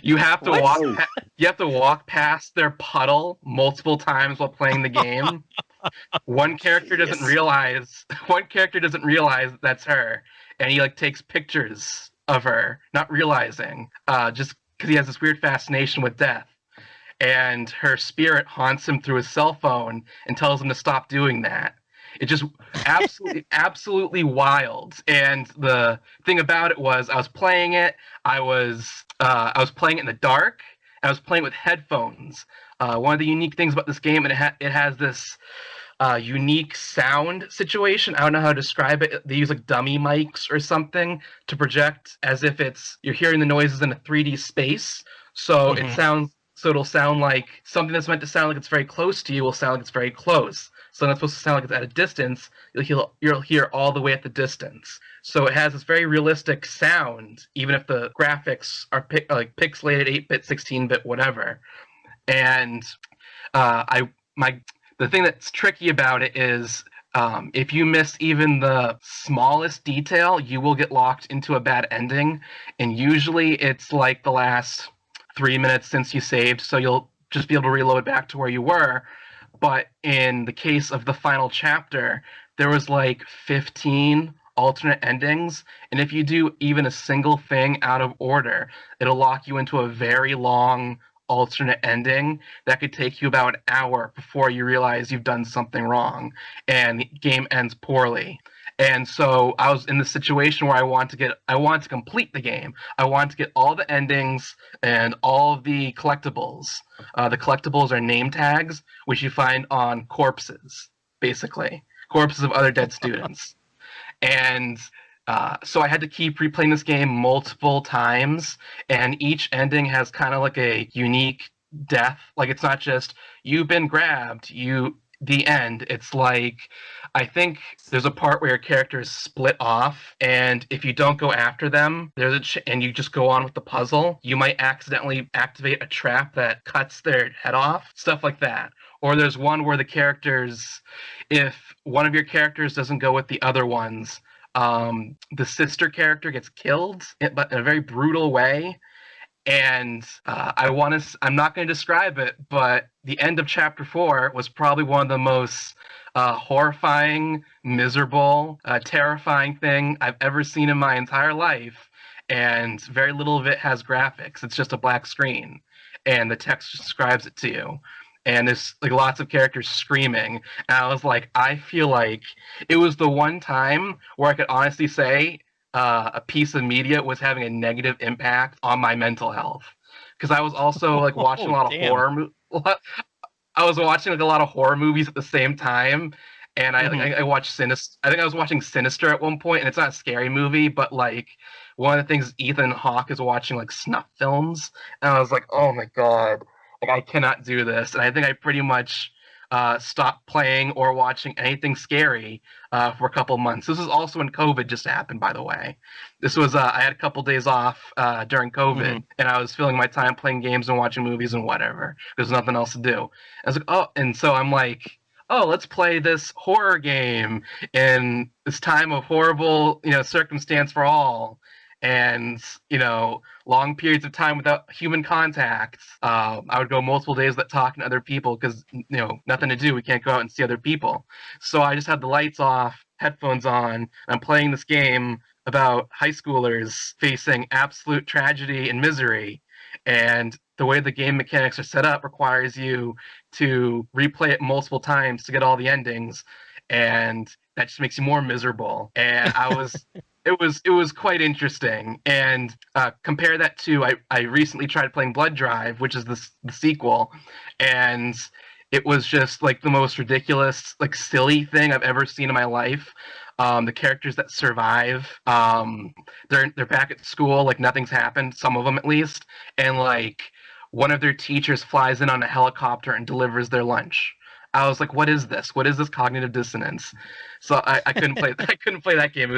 you have to walk past their puddle multiple times while playing the game. One character doesn't realize that's her, and he takes pictures of her, not realizing, just because he has this weird fascination with death. And her spirit haunts him through his cell phone and tells him to stop doing that. It just absolutely wild. And the thing about it was, I was playing it. I was playing it in the dark. I was playing with headphones. One of the unique things about this game, it has this unique sound situation. I don't know how to describe it. They use like dummy mics or something to project as if you're hearing the noises in a 3D space. So it sounds. So it'll sound like something that's meant to sound like it's very close to you will sound like it's very close. Something that's supposed to sound like it's at a distance, you'll hear all the way at the distance. So it has this very realistic sound, even if the graphics are pixelated 8-bit, 16-bit, whatever. And the thing that's tricky about it is if you miss even the smallest detail, you will get locked into a bad ending. And usually it's like the last 3 minutes since you saved, so you'll just be able to reload back to where you were. But in the case of the final chapter, there was like 15 alternate endings, and if you do even a single thing out of order, it'll lock you into a very long alternate ending that could take you about an hour before you realize you've done something wrong, and the game ends poorly. And so I was in the situation where I want to complete the game. I want to get all the endings and all of the collectibles. The collectibles are name tags, which you find on corpses, basically. Corpses of other dead students. And so I had to keep replaying this game multiple times, and each ending has kind of like a unique death. Like, it's not just, you've been grabbed, the end. It's like, I think there's a part where your character is split off, and if you don't go after them, and you just go on with the puzzle, you might accidentally activate a trap that cuts their head off, stuff like that. Or there's one where if one of your characters doesn't go with the other ones, the sister character gets killed, but in a very brutal way. And I'm not going to describe it, but the end of chapter 4 was probably one of the most horrifying, miserable, terrifying thing I've ever seen in my entire life. And very little of it has graphics. It's just a black screen, and the text describes it to you. And there's like lots of characters screaming. And I was like, I feel like it was the one time where I could honestly say a piece of media was having a negative impact on my mental health. Because I was also like watching a lot of horror. I was watching like a lot of horror movies at the same time, and I watched Sinister. I think I was watching Sinister at one point, and it's not a scary movie, but like one of the things Ethan Hawke is watching like snuff films, and I was like, oh my god, like I cannot do this. And I think I pretty much stopped playing or watching anything scary for a couple months. This was also when COVID just happened, by the way. This was I had a couple days off during COVID, and I was filling my time playing games and watching movies and whatever. There's nothing else to do. I was like, oh, and so I'm like, oh, let's play this horror game in this time of horrible, circumstance for all. And, long periods of time without human contact. I would go multiple days without talking to other people because, nothing to do. We can't go out and see other people. So I just had the lights off, headphones on, and I'm playing this game about high schoolers facing absolute tragedy and misery. And the way the game mechanics are set up requires you to replay it multiple times to get all the endings. And that just makes you more miserable. And it was quite interesting. And compare that to, I recently tried playing Blood Drive, which is the sequel, and it was just like the most ridiculous, like silly thing I've ever seen in my life. The characters that survive, they're back at school, like nothing's happened, some of them at least, and like one of their teachers flies in on a helicopter and delivers their lunch. I was like, what is this? What is this cognitive dissonance? So I couldn't play. I couldn't play that game. It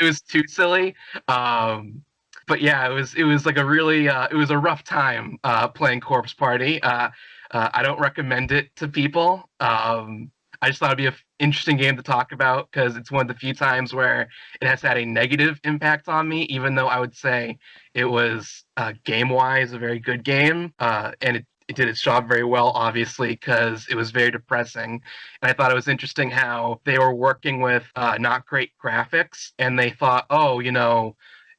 was too silly. But yeah, it was like a really it was a rough time playing Corpse Party. I don't recommend it to people. I just thought it'd be an interesting game to talk about because it's one of the few times where it has had a negative impact on me, even though I would say it was game-wise a very good game, and it did its job very well, obviously, because it was very depressing. And I thought it was interesting how they were working with not great graphics, and they thought, oh,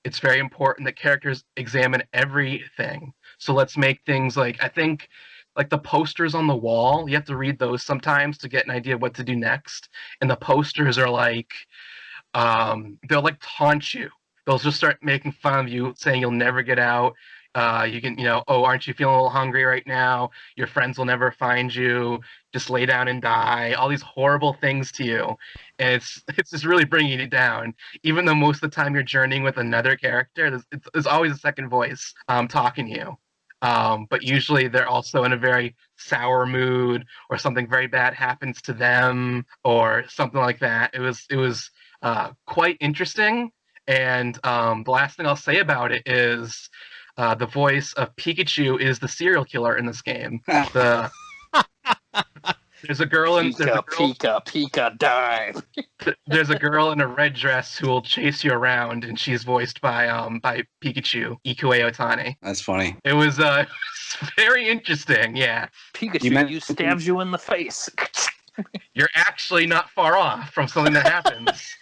it's very important that characters examine everything. So let's make things like, I think, like the posters on the wall, you have to read those sometimes to get an idea of what to do next. And the posters are like, they'll like taunt you. They'll just start making fun of you, saying you'll never get out. You can, oh, aren't you feeling a little hungry right now? Your friends will never find you. Just lay down and die. All these horrible things to you, and it's just really bringing you down. Even though most of the time you're journeying with another character, there's always a second voice talking to you. But usually they're also in a very sour mood, or something very bad happens to them, or something like that. It was quite interesting. And the last thing I'll say about it is the voice of Pikachu is the serial killer in this game. There's a girl in Pika dive. There's a girl in a red dress who will chase you around, and she's voiced by Pikachu, Ikue Otani. That's funny. It was very interesting. Yeah, Pikachu stabs you in the face. You're actually not far off from something that happens.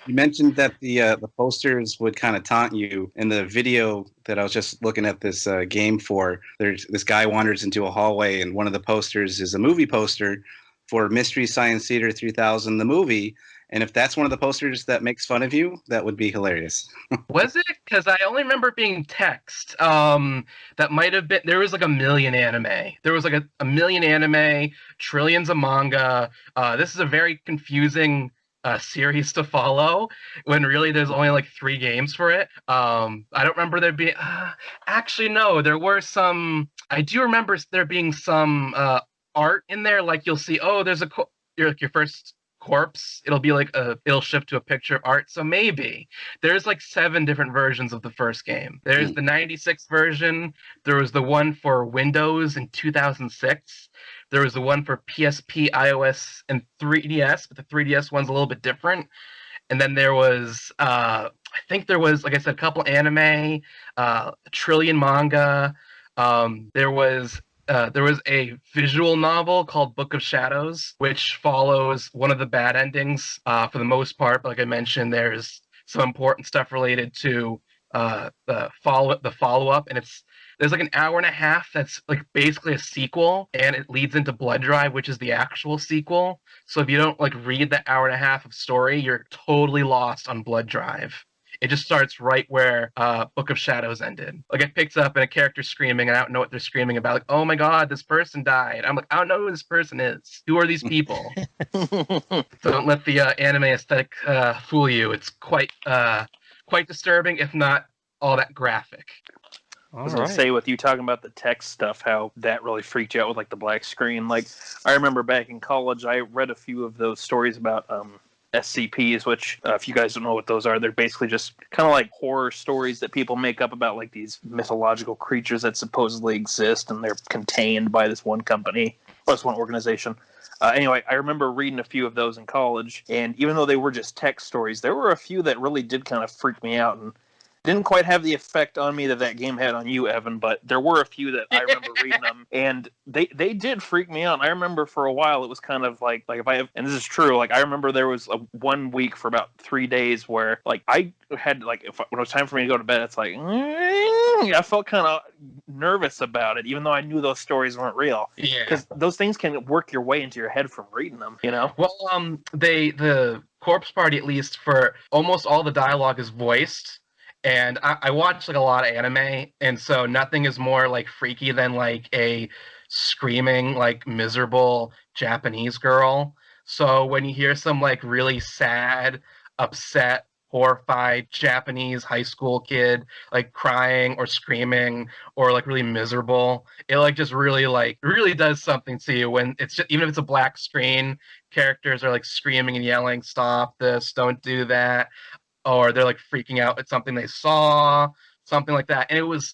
You mentioned that the posters would kind of taunt you. In the video that I was just looking at this game for, there's this guy wanders into a hallway, and one of the posters is a movie poster for Mystery Science Theater 3000, the movie. And if that's one of the posters that makes fun of you, that would be hilarious. Was it? Because I only remember being text. That might have been. There was like a million anime. There was like a million anime, trillions of manga. This is a very confusing series to follow, when really there's only like 3 games for it. I don't remember there being actually no, there were some. I do remember there being some art in there, like you'll see, oh, there's your first corpse, it'll be like it'll shift to a picture of art. So maybe there's like 7 different versions of the first game. There's the 96 version, there was the one for Windows in 2006, there was the one for PSP, iOS, and 3DS, but the 3DS one's a little bit different. And then there was I think there was, like I said, a couple anime, a trillion manga. There was a visual novel called Book of Shadows, which follows one of the bad endings for the most part. But like I mentioned, there's some important stuff related to the follow-up, and there's like an hour and a half that's like basically a sequel, and it leads into Blood Drive, which is the actual sequel. So if you don't like read the hour and a half of story, you're totally lost on Blood Drive. It just starts right where Book of Shadows ended. Like it picks up and a character's screaming, and I don't know what they're screaming about. Like, oh my god, this person died. I'm like, I don't know who this person is. Who are these people? So don't let the anime aesthetic fool you. It's quite disturbing, if not all that graphic. I was going to say, with you talking about the text stuff, how that really freaked you out with like the black screen. Like, I remember back in college, I read a few of those stories about SCPs, which, if you guys don't know what those are, they're basically just kind of like horror stories that people make up about like these mythological creatures that supposedly exist, and they're contained by this one company or this one organization. Anyway, I remember reading a few of those in college, and even though they were just text stories, there were a few that really did kind of freak me out and didn't quite have the effect on me that game had on you, Evan, but there were a few that I remember reading them, and they did freak me out. And I remember for a while it was kind of like if I have, and this is true, like I remember there was 1 week for about 3 days where like I had like when it was time for me to go to bed, it's like I felt kind of nervous about it, even though I knew those stories weren't real. Yeah, because those things can work your way into your head from reading them, you know. Well, the Corpse Party, at least for almost all the dialogue, is voiced. And I watch like a lot of anime, and so nothing is more like freaky than like a screaming, like miserable Japanese girl. So when you hear some like really sad, upset, horrified Japanese high school kid like crying or screaming or like really miserable, it like just really does something to you. When it's just, even if it's a black screen, characters are like screaming and yelling, "Stop this! Don't do that!" Or they're like freaking out at something they saw, something like that. And it was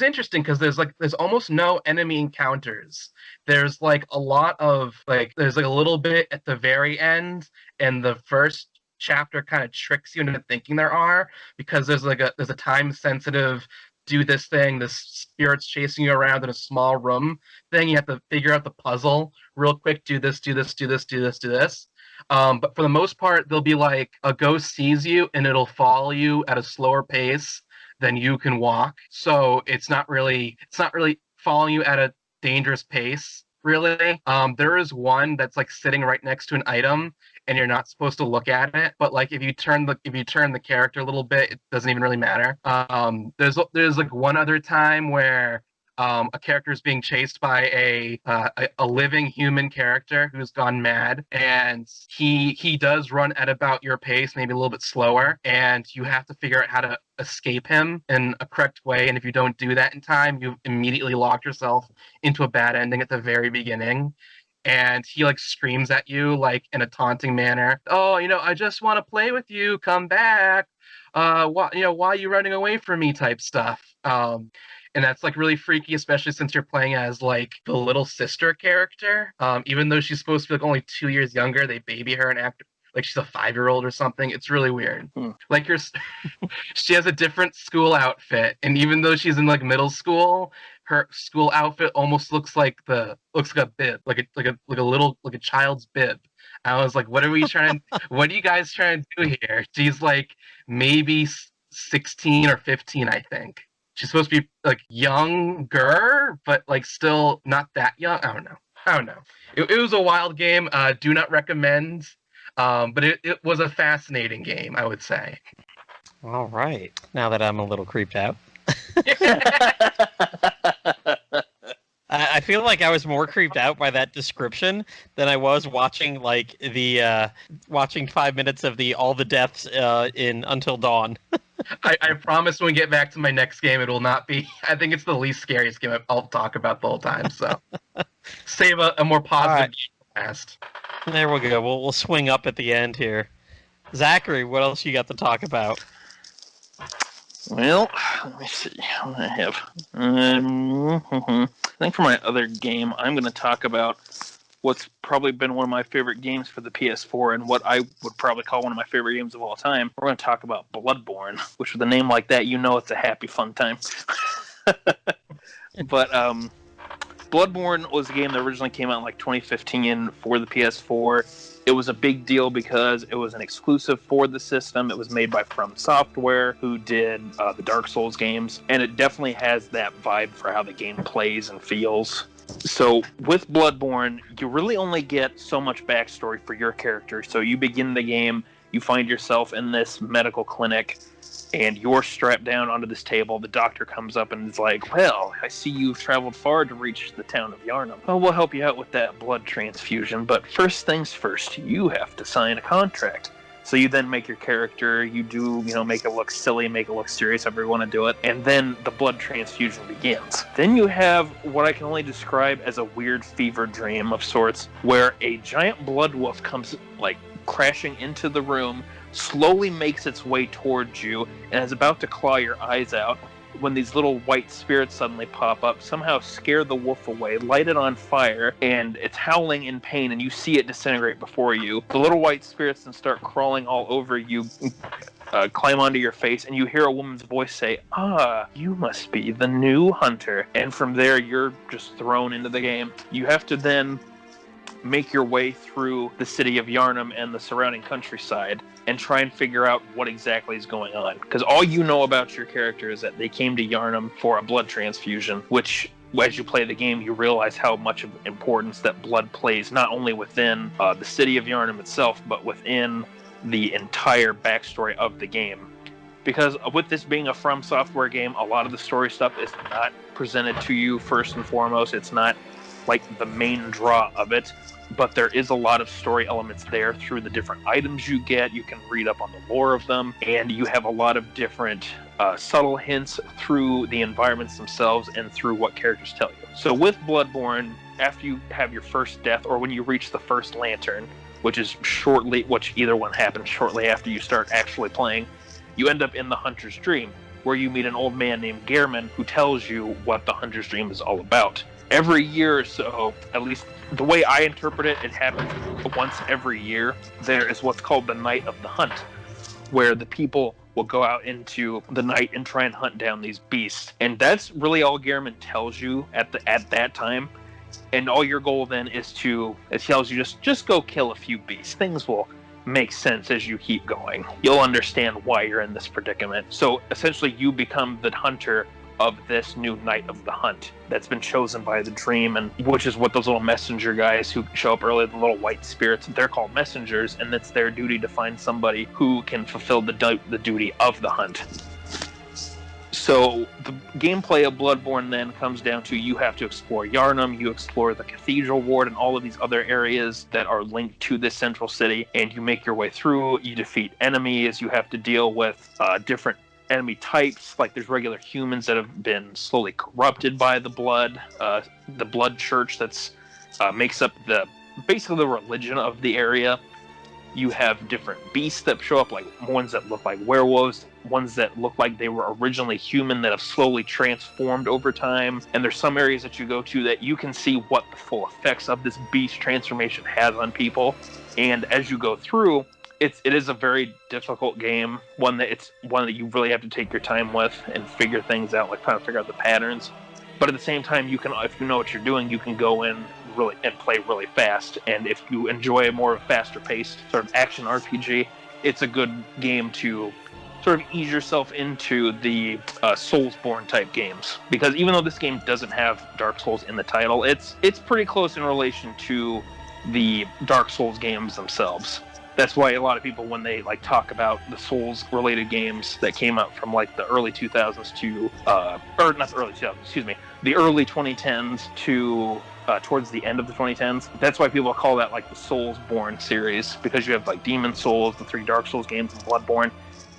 interesting because there's almost no enemy encounters. There's like a lot of there's like a little bit at the very end, and the first chapter kind of tricks you into thinking there are, because there's a time sensitive do this thing, this spirit's chasing you around in a small room thing. You have to figure out the puzzle real quick, do this. But for the most part, there'll be like a ghost sees you and it'll follow you at a slower pace than you can walk. So it's not really following you at a dangerous pace, really. There is one that's like sitting right next to an item and you're not supposed to look at it. But like if you turn the character a little bit, it doesn't even really matter. There's like one other time where a character is being chased by a living human character who's gone mad, and he does run at about your pace, maybe a little bit slower, and you have to figure out how to escape him in a correct way. And if you don't do that in time, you immediately lock yourself into a bad ending at the very beginning. And he like screams at you like in a taunting manner. Oh, I just want to play with you. Come back. Why are you running away from me? Type stuff. And that's like really freaky, especially since you're playing as like the little sister character. Even though she's supposed to be like only 2 years younger, they baby her and act like she's a 5-year-old or something. It's really weird. Like she has a different school outfit, and even though she's in like middle school, her school outfit almost looks like a bib, like a child's bib. I was like, what are you guys trying to do here? She's like maybe 16 or 15, I think. She's supposed to be like younger, but like still not that young. I don't know. It was a wild game. Do not recommend. But it was a fascinating game, I would say. All right. Now that I'm a little creeped out. I feel like I was more creeped out by that description than I was watching like watching 5 minutes of all the deaths in Until Dawn. I promise when we get back to my next game, it will not be. I think it's the least scariest game I'll talk about the whole time. So save a more positive game last. There we go. We'll swing up at the end here. Zachary, what else you got to talk about? Well, let me see what I have. I think for my other game, I'm going to talk about what's probably been one of my favorite games for the PS4 and what I would probably call one of my favorite games of all time. We're going to talk about Bloodborne, which with a name like that, it's a happy, fun time. But Bloodborne was a game that originally came out in like 2015 for the PS4. It was a big deal because it was an exclusive for the system. It was made by From Software, who did the Dark Souls games, and it definitely has that vibe for how the game plays and feels. So with Bloodborne, you really only get so much backstory for your character. So you begin the game, you find yourself in this medical clinic, and you're strapped down onto this table. The doctor comes up and is like, well, I see you've traveled far to reach the town of Yharnam. Well, we'll help you out with that blood transfusion, but first things first, you have to sign a contract. So you then make your character, you do, make it look silly, make it look serious, however you want to do it, and then the blood transfusion begins. Then you have what I can only describe as a weird fever dream of sorts, where a giant blood wolf comes, crashing into the room, slowly makes its way towards you, and is about to claw your eyes out when these little white spirits suddenly pop up, somehow scare the wolf away, light it on fire, and it's howling in pain, and you see it disintegrate before you. The little white spirits then start crawling all over you, climb onto your face, and you hear a woman's voice say, you must be the new hunter. And from there, you're just thrown into the game. You have to then make your way through the city of Yharnam and the surrounding countryside and try and figure out what exactly is going on. Because all you know about your character is that they came to Yharnam for a blood transfusion, which, as you play the game, you realize how much of importance that blood plays, not only within the city of Yharnam itself, but within the entire backstory of the game. Because with this being a From Software game, a lot of the story stuff is not presented to you first and foremost. It's not like the main draw of it, but there is a lot of story elements there through the different items you get. You can read up on the lore of them, and you have a lot of different subtle hints through the environments themselves and through what characters tell you. So with Bloodborne, after you have your first death, or when you reach the first lantern, which either one happens shortly after you start actually playing, you end up in the Hunter's Dream, where you meet an old man named Gehrman who tells you what the Hunter's Dream is all about. Every year or so, at least the way I interpret it, it happens once every year. There is what's called the Night of the Hunt, where the people will go out into the night and try and hunt down these beasts. And that's really all Gehrman tells you at that time. And all your goal then is to, it tells you just go kill a few beasts. Things will make sense as you keep going. You'll understand why you're in this predicament. So essentially you become the hunter of this new Knight of the Hunt that's been chosen by the dream, and which is what those little messenger guys who show up early, the little white spirits, they're called messengers, and it's their duty to find somebody who can fulfill the duty of the hunt. So the gameplay of Bloodborne then comes down to you have to explore Yharnam, you explore the Cathedral Ward and all of these other areas that are linked to this central city, and you make your way through, you defeat enemies, you have to deal with different enemy types, like there's regular humans that have been slowly corrupted by the blood church that's makes up basically the religion of the area. You have different beasts that show up, like ones that look like werewolves, ones that look like they were originally human that have slowly transformed over time. And there's some areas that you go to that you can see what the full effects of this beast transformation has on people. And as you go through, it is a very difficult game, one that you really have to take your time with and figure things out, like trying to figure out the patterns. But at the same time, you can, if you know what you're doing, you can go in really and play really fast. And if you enjoy a more faster paced sort of action RPG, it's a good game to sort of ease yourself into the Soulsborne type games. Because even though this game doesn't have Dark Souls in the title, it's pretty close in relation to the Dark Souls games themselves. That's why a lot of people, when they like talk about the Souls-related games that came out from like the early 2000s to, or not the early 2000s, excuse me, the early 2010s to towards the end of the 2010s. That's why people call that like the Soulsborne series, because you have like Demon Souls, the 3 Dark Souls games, and Bloodborne.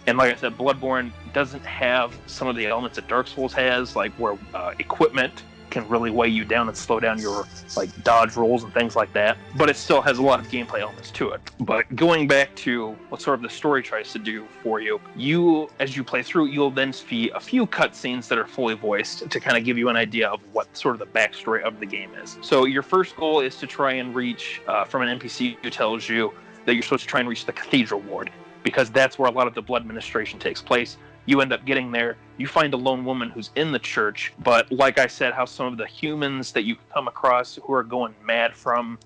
And like I said, Bloodborne doesn't have some of the elements that Dark Souls has, like where equipment can really weigh you down and slow down your like dodge rolls and things like that, but it still has a lot of gameplay elements to it. But going back to what sort of the story tries to do for you, as you play through, you'll then see a few cutscenes that are fully voiced to kind of give you an idea of what sort of the backstory of the game is. So your first goal is to try and reach from an NPC who tells you that you're supposed to try and reach the Cathedral Ward, because that's where a lot of the blood ministration takes place. You end up getting there, you find a lone woman who's in the church, but like I said, how some of the humans that you come across who are going mad from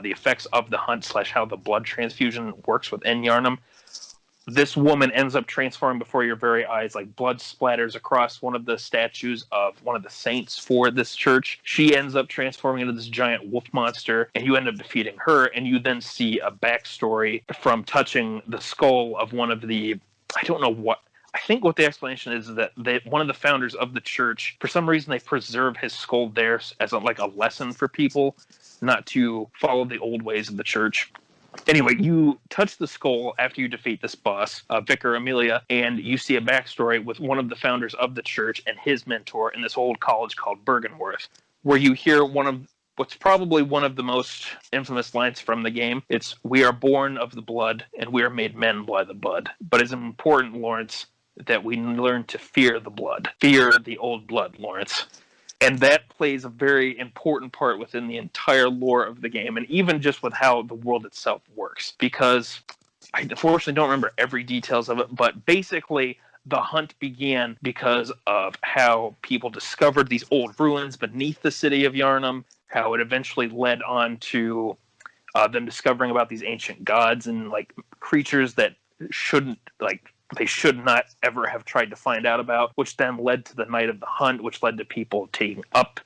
the effects of the hunt / how the blood transfusion works within Yharnam, this woman ends up transforming before your very eyes, like blood splatters across one of the statues of one of the saints for this church. She ends up transforming into this giant wolf monster, and you end up defeating her, and you then see a backstory from touching the skull of one of the, I think what the explanation is that one of the founders of the church, for some reason, they preserve his skull there as a lesson for people not to follow the old ways of the church. Anyway, you touch the skull after you defeat this boss, Vicar Amelia, and you see a backstory with one of the founders of the church and his mentor in this old college called Bergenworth, where you hear what's probably one of the most infamous lines from the game. It's, "We are born of the blood, and we are made men by the blood. But it's important, Lawrence, that we learn to fear the blood. Fear the old blood, Lawrence." And that plays a very important part within the entire lore of the game, and even just with how the world itself works. Because I unfortunately don't remember every details of it, but basically the hunt began because of how people discovered these old ruins beneath the city of Yharnam, how it eventually led on to them discovering about these ancient gods and like creatures that they should not ever have tried to find out about, which then led to the Night of the Hunt, which led to people taking up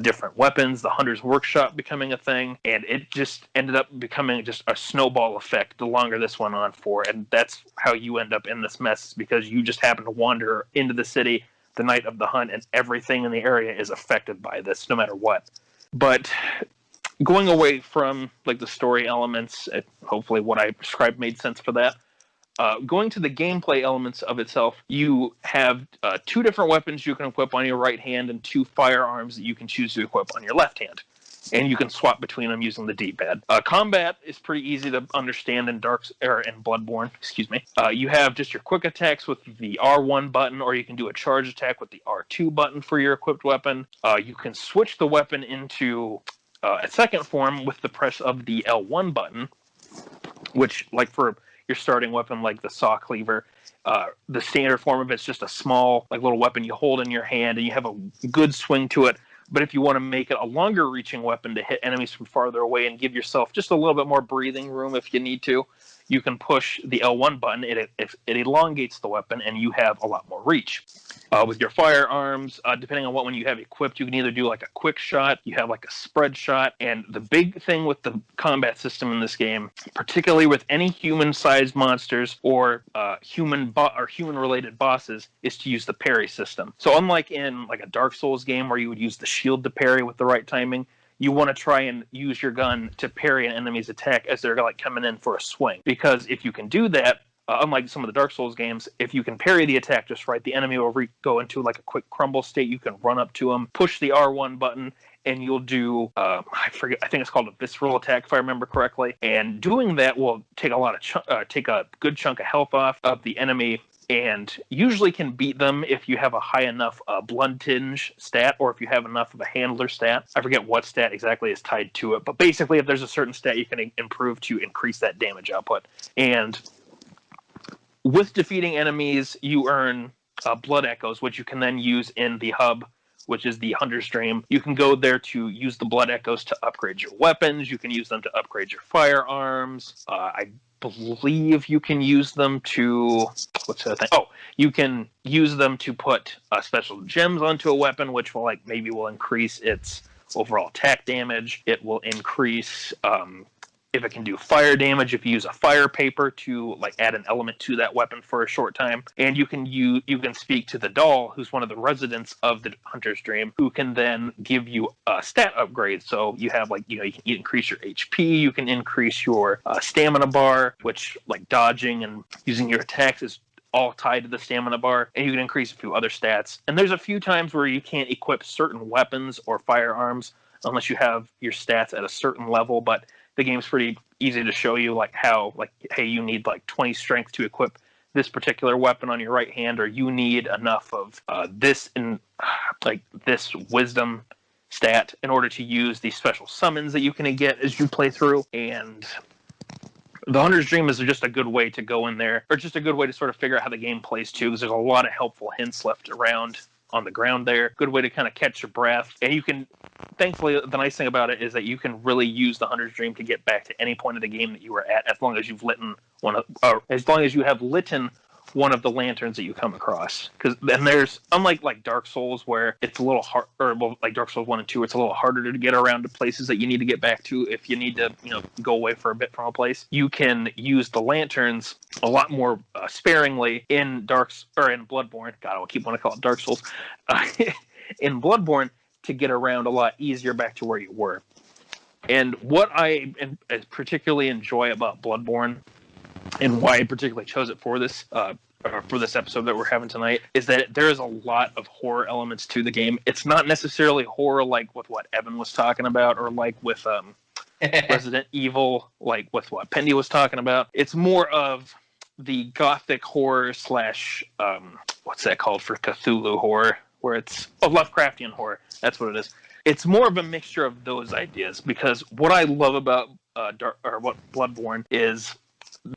different weapons, the Hunter's Workshop becoming a thing, and it just ended up becoming just a snowball effect the longer this went on for, and that's how you end up in this mess, because you just happen to wander into the city the Night of the Hunt, and everything in the area is affected by this, no matter what. But going away from like the story elements, hopefully what I described made sense for that. Going to the gameplay elements of itself, you have 2 different weapons you can equip on your right hand and 2 firearms that you can choose to equip on your left hand. And you can swap between them using the D-pad. Combat is pretty easy to understand in Bloodborne. You have just your quick attacks with the R1 button, or you can do a charge attack with the R2 button for your equipped weapon. You can switch the weapon into a second form with the press of the L1 button, which, like for your starting weapon, like the saw cleaver, the standard form of it's just a small, like little weapon you hold in your hand, and you have a good swing to it. But if you want to make it a longer reaching weapon to hit enemies from farther away and give yourself just a little bit more breathing room if you need to, you can push the L1 button. It elongates the weapon, and you have a lot more reach. With your firearms, depending on what one you have equipped, you can either do like a quick shot, you have like a spread shot, and the big thing with the combat system in this game, particularly with any human-sized monsters or human-related bosses, is to use the parry system. So unlike in like a Dark Souls game where you would use the shield to parry with the right timing, you want to try and use your gun to parry an enemy's attack as they're like coming in for a swing. Because if you can do that, unlike some of the Dark Souls games, if you can parry the attack just right, the enemy will go into like a quick crumble state. You can run up to them, push the R1 button, and you'll do, I think it's called a visceral attack if I remember correctly. And doing that will take take a good chunk of health off of the enemy, and usually can beat them if you have a high enough blood tinge stat, or if you have enough of a handler stat. I forget what stat exactly is tied to it, but basically if there's a certain stat you can improve to increase that damage output. And with defeating enemies, you earn blood echoes, which you can then use in the hub, which is the Hunter's Dream. You can go there to use the blood echoes to upgrade your weapons. You can use them to upgrade your firearms. I believe you can use them to, what's the other thing? Oh, you can use them to put special gems onto a weapon, which will maybe increase its overall attack damage. It will increase if it can do fire damage, if you use a fire paper to add an element to that weapon for a short time. And you can speak to the doll, who's one of the residents of the Hunter's Dream, who can then give you stat upgrades. So you have you can increase your HP, you can increase your stamina bar, which dodging and using your attacks is all tied to the stamina bar, and you can increase a few other stats. And there's a few times where you can't equip certain weapons or firearms unless you have your stats at a certain level, but the game's pretty easy to show you how hey, you need 20 strength to equip this particular weapon on your right hand, or you need enough of this in this wisdom stat in order to use these special summons that you can get as you play through. And the Hunter's Dream is just a good way to go in there, or just a good way to sort of figure out how the game plays too, because there's a lot of helpful hints left around on the ground there. Good way to kind of catch your breath. And you can, thankfully, the nice thing about it is that you can really use the Hunter's Dream to get back to any point of the game that you were at, as long as you've as long as you have lit one of the lanterns that you come across. Because then there's, unlike Dark Souls, where it's a little hard, or like Dark Souls 1 and 2, it's a little harder to get around to places that you need to get back to if you need to, go away for a bit from a place. You can use the lanterns a lot more sparingly in Bloodborne. God, I keep wanting to call it Dark Souls. In Bloodborne, to get around a lot easier back to where you were. And what I particularly enjoy about Bloodborne, and why I particularly chose it for this episode that we're having tonight, is that there is a lot of horror elements to the game. It's not necessarily horror like with what Evan was talking about, or like with Resident Evil, like with what Pendy was talking about. It's more of the gothic horror slash what's that called for Cthulhu horror, where it's Lovecraftian horror. That's what it is. It's more of a mixture of those ideas, because what I love about what Bloodborne is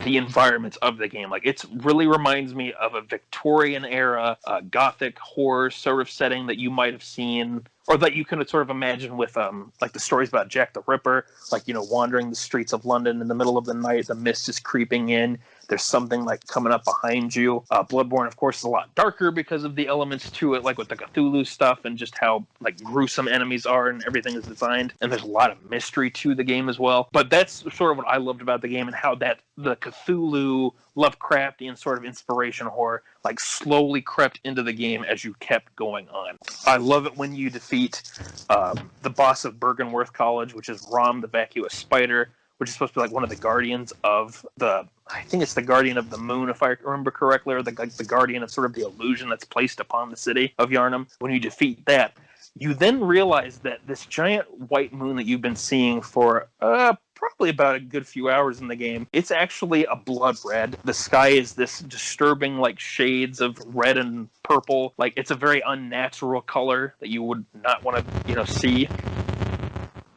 the environments of the game. It really reminds me of a Victorian era gothic horror sort of setting that you might have seen, or that you can sort of imagine with the stories about Jack the Ripper, wandering the streets of London in the middle of the night, the mist is creeping in, there's something coming up behind you. Bloodborne, of course, is a lot darker because of the elements to it, with the Cthulhu stuff and just how gruesome enemies are and everything is designed. And there's a lot of mystery to the game as well. But that's sort of what I loved about the game, and how the Cthulhu Lovecraftian sort of inspiration horror slowly crept into the game as you kept going on. I love it when you defeat the boss of Bergenworth College, which is Rom the Vacuous Spider, which is supposed to be one of the guardians of I think it's the guardian of the moon, if I remember correctly, or the guardian of sort of the illusion that's placed upon the city of Yharnam. When you defeat that, you then realize that this giant white moon that you've been seeing for probably about a good few hours in the game, it's actually a blood red. The sky is this disturbing shades of red and purple. It's a very unnatural color that you would not want to see.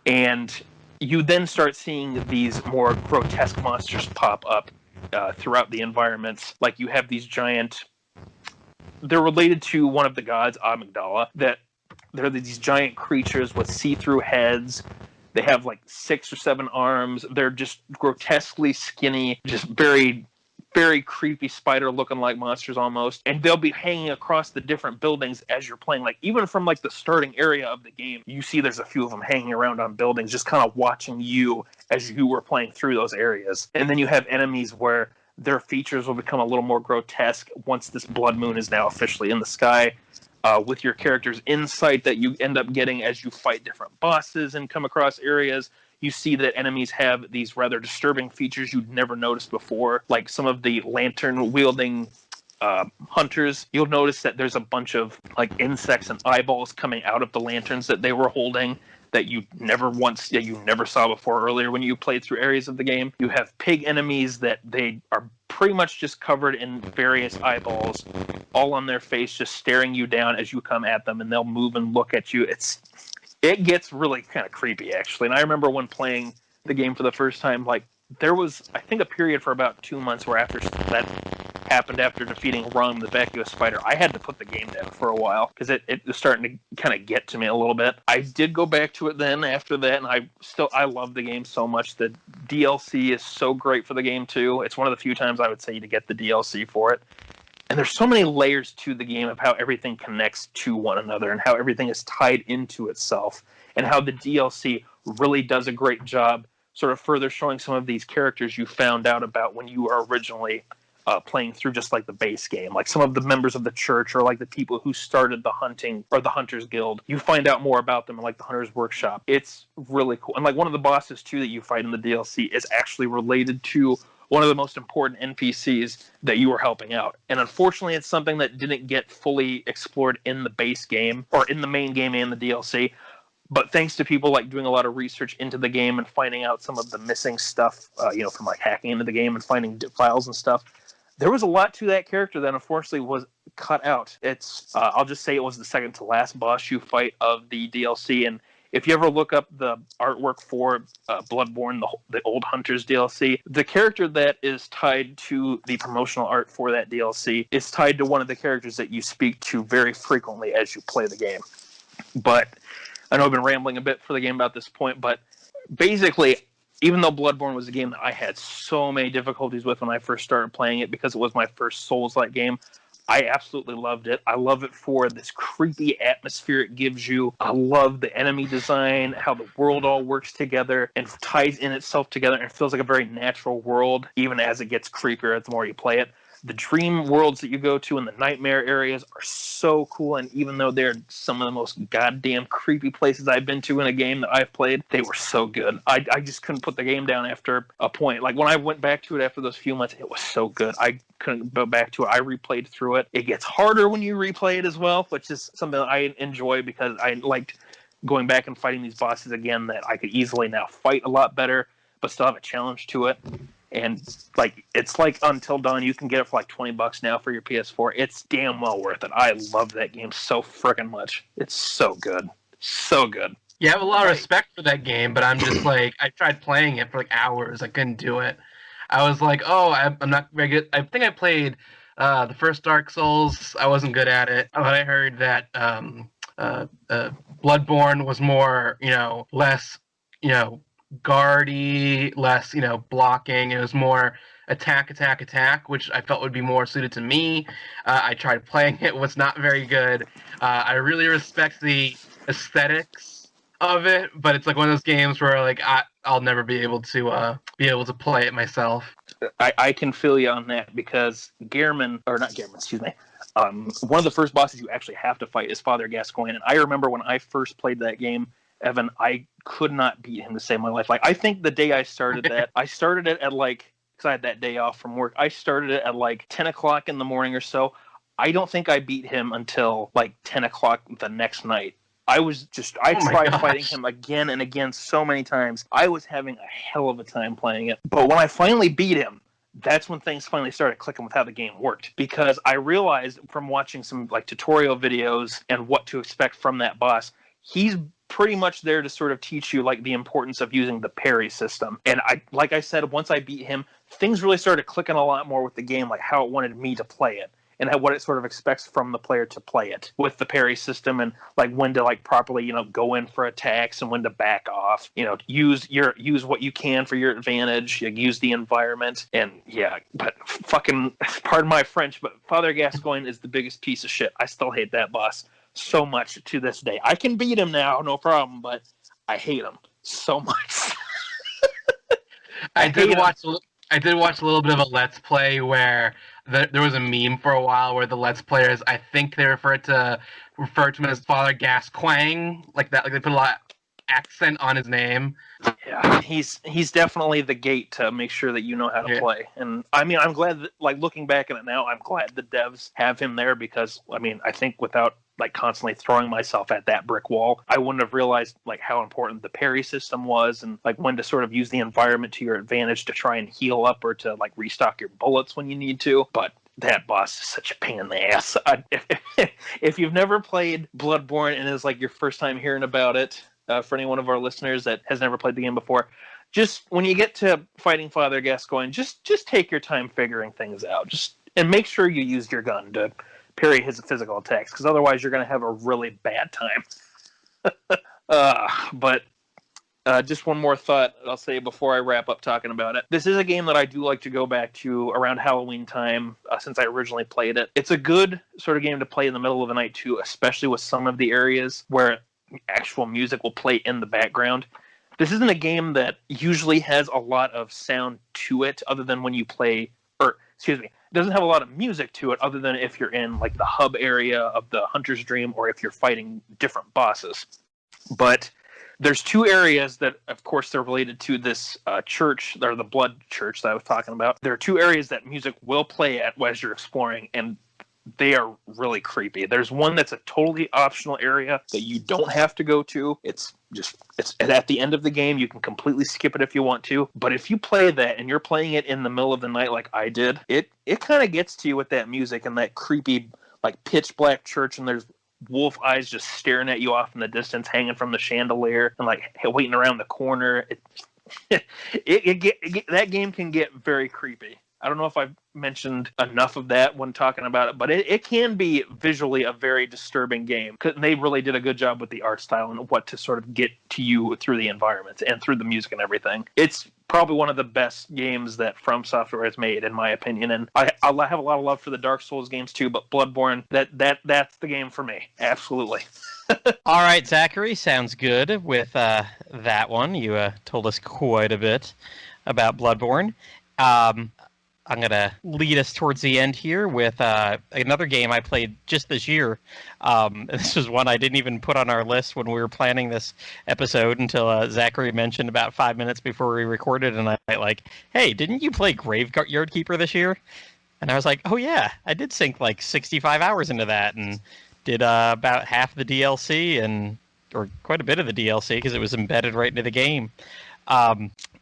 And you then start seeing these more grotesque monsters pop up throughout the environments. You have these giant... They're related to one of the gods, Amygdala, that They're these giant creatures with see-through heads. They have like 6 or 7 arms. They're just grotesquely skinny, just very, very creepy spider-looking like monsters almost. And they'll be hanging across the different buildings as you're playing. Like even from like the starting area of the game, you see there's a few of them hanging around on buildings, just kind of watching you as you were playing through those areas. And then you have enemies where their features will become a little more grotesque once this blood moon is now officially in the sky. With your character's insight that you end up getting as you fight different bosses and come across areas, you see that enemies have these rather disturbing features you'd never noticed before. Like some of the lantern-wielding hunters, you'll notice that there's a bunch of like insects and eyeballs coming out of the lanterns that they were holding that you never saw before earlier when you played through areas of the game. You have pig enemies that they are pretty much just covered in various eyeballs, all on their face, just staring you down as you come at them, and they'll move and look at you. It gets really kind of creepy, actually. And I remember when playing the game for the first time, like there was, I think, a period for about 2 months where after that happened after defeating Rum, the vacuous spider, I had to put the game down for a while because it was starting to kind of get to me a little bit. I did go back to it then after that, and I love the game so much. The DLC is so great for the game too. It's one of the few times I would say to get the DLC for it. And there's so many layers to the game of how everything connects to one another and how everything is tied into itself, and how the DLC really does a great job sort of further showing some of these characters you found out about when you were originally playing through just like the base game. Like some of the members of the church, or like the people who started the hunting or the Hunters Guild. You find out more about them in like the Hunters Workshop. It's really cool. And like one of the bosses too that you fight in the DLC is actually related to one of the most important NPCs that you were helping out. And unfortunately, it's something that didn't get fully explored in the base game, or in the main game and the DLC. But thanks to people like doing a lot of research into the game and finding out some of the missing stuff, from like hacking into the game and finding files and stuff, there was a lot to that character that unfortunately was cut out. I'll just say it was the second to last boss you fight of the DLC. And if you ever look up the artwork for Bloodborne, the Old Hunters DLC, the character that is tied to the promotional art for that DLC is tied to one of the characters that you speak to very frequently as you play the game. But I know I've been rambling a bit for the game about this point, but basically, even though Bloodborne was a game that I had so many difficulties with when I first started playing it because it was my first Souls-like game, I absolutely loved it. I love it for this creepy atmosphere it gives you. I love the enemy design, how the world all works together and ties in itself together, and it feels like a very natural world, even as it gets creepier the more you play it. The dream worlds that you go to and the nightmare areas are so cool, and even though they're some of the most goddamn creepy places I've been to in a game that I've played, they were so good. I just couldn't put the game down after a point. Like when I went back to it after those few months, it was so good. I couldn't go back to it. I replayed through it. It gets harder when you replay it as well, which is something that I enjoy because I liked going back and fighting these bosses again that I could easily now fight a lot better, but still have a challenge to it. And like it's like Until Dawn, you can get it for like $20 now for your PS4. It's damn well worth it. I love that game so freaking much. It's so good. So good. Yeah, I have a lot of respect for that game, but I'm just like, I tried playing it for like hours. I couldn't do it. I was like, I'm not very good. I think I played the first Dark Souls. I wasn't good at it. But I heard that Bloodborne was more, less, guardy, less, blocking. It was more attack, which I felt would be more suited to me. I tried playing it. It was not very good. I really respect the aesthetics of it, but it's like one of those games where like I'll never be able to play it myself. I can feel you on that because one of the first bosses you actually have to fight is Father Gascoigne, and I remember when I first played that game, Evan, I could not beat him to save my life. Like, I think the day I started that, I started it at like, because I had that day off from work, I started it at like 10 o'clock in the morning or so. I don't think I beat him until like 10 o'clock the next night. I tried fighting him again and again so many times. I was having a hell of a time playing it. But when I finally beat him, that's when things finally started clicking with how the game worked. Because I realized from watching some like tutorial videos and what to expect from that boss, he's pretty much there to sort of teach you like the importance of using the parry system. And like I said, once I beat him, things really started clicking a lot more with the game, like how it wanted me to play it. and what it sort of expects from the player to play it with the parry system, and like when to like properly, go in for attacks and when to back off. Use what you can for your advantage. Use the environment, and yeah. But fucking, pardon my French, but Father Gascoigne is the biggest piece of shit. I still hate that boss so much to this day. I can beat him now, no problem, but I hate him so much. I did watch a little bit of a Let's Play where there was a meme for a while where the Let's Players, I think they refer to him as Father Gascoigne, like that. Like they put a lot of accent on his name. Yeah, he's definitely the gate to make sure that you know how to play. And I mean, I'm glad that, like, looking back at it now, I'm glad the devs have him there, because I mean, I think without like constantly throwing myself at that brick wall, I wouldn't have realized like how important the parry system was, and like when to sort of use the environment to your advantage to try and heal up or to like restock your bullets when you need to. But that boss is such a pain in the ass. If you've never played Bloodborne and is like your first time hearing about it, for any one of our listeners that has never played the game before, just when you get to fighting Father Gascoigne, just take your time figuring things out. And make sure you use your gun to parry his physical attacks, because otherwise you're going to have a really bad time. But just one more thought I'll say before I wrap up talking about it. This is a game that I do like to go back to around Halloween time, since I originally played it. It's a good sort of game to play in the middle of the night too, especially with some of the areas where actual music will play in the background. This isn't a game that usually has a lot of sound to it, other than when you play, or excuse me, it doesn't have a lot of music to it other than if you're in like the hub area of the Hunter's Dream, or if you're fighting different bosses. But there's two areas that, of course, they're related to this church, or the blood church that I was talking about. There are two areas that music will play at as you're exploring, and they are really creepy. There's one that's a totally optional area that you don't have to go to. It's at the end of the game. You can completely skip it if you want to. But if you play that and you're playing it in the middle of the night like I did, it kind of gets to you with that music and that creepy, like, pitch black church, and there's wolf eyes just staring at you off in the distance, hanging from the chandelier, and like waiting around the corner. That game can get very creepy. I don't know if I've mentioned enough of that when talking about it, but it can be visually a very disturbing game. They really did a good job with the art style and what to sort of get to you through the environment and through the music and everything. It's probably one of the best games that From Software has made, in my opinion. And I have a lot of love for the Dark Souls games too, but Bloodborne, that's the game for me. Absolutely. All right, Zachary, sounds good with that one. You told us quite a bit about Bloodborne. I'm going to lead us towards the end here with another game I played just this year. This was one I didn't even put on our list when we were planning this episode until Zachary mentioned about 5 minutes before we recorded, and I like, hey, didn't you play Graveyard Keeper this year? And I was like, oh yeah, I did sink like 65 hours into that and did about half the DLC, or quite a bit of the DLC because it was embedded right into the game.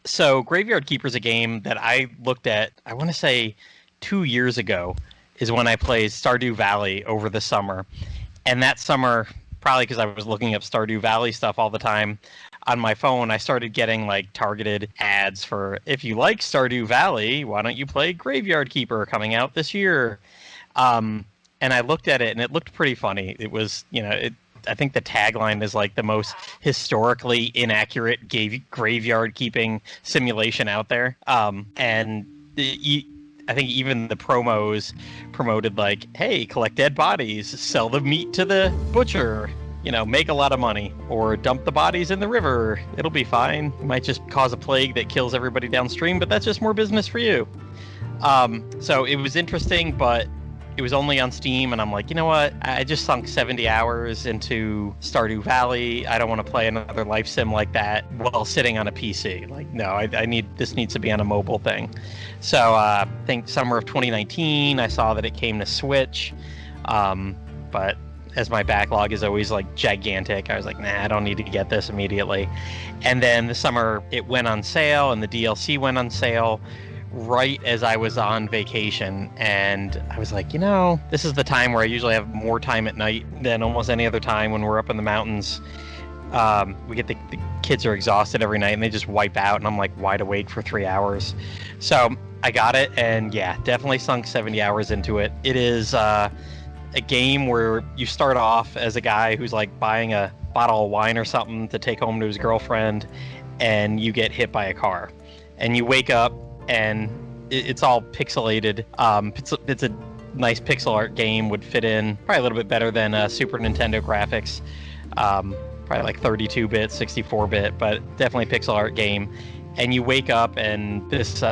So Graveyard Keeper is a game that I looked at, I want to say 2 years ago is when I played Stardew Valley over the summer. And that summer, probably because I was looking up Stardew Valley stuff all the time on my phone, I started getting like targeted ads for, if you like Stardew Valley, why don't you play Graveyard Keeper coming out this year? And I looked at it and it looked pretty funny. It was, I think the tagline is like the most historically inaccurate graveyard keeping simulation out there. And I think even the promos promoted like, hey, collect dead bodies, sell the meat to the butcher, make a lot of money, or dump the bodies in the river. It'll be fine. It might just cause a plague that kills everybody downstream, but that's just more business for you. So it was interesting, but it was only on Steam, and I'm like, you know what? I just sunk 70 hours into Stardew Valley. I don't want to play another life sim like that while sitting on a PC. Like, no, this needs to be on a mobile thing. So I think summer of 2019, I saw that it came to Switch. But as my backlog is always like gigantic, I was like, nah, I don't need to get this immediately. And then the summer, it went on sale, and the DLC went on sale right as I was on vacation, and I was like, this is the time where I usually have more time at night than almost any other time when we're up in the mountains. We get the kids are exhausted every night, and they just wipe out, and I'm like wide awake for 3 hours. So I got it, and yeah, definitely sunk 70 hours into it. It is a game where you start off as a guy who's like buying a bottle of wine or something to take home to his girlfriend, and you get hit by a car, and you wake up, and it's all pixelated. It's a nice pixel art game, would fit in probably a little bit better than Super Nintendo graphics. Probably like 32-bit, 64-bit, but definitely pixel art game. And you wake up, and this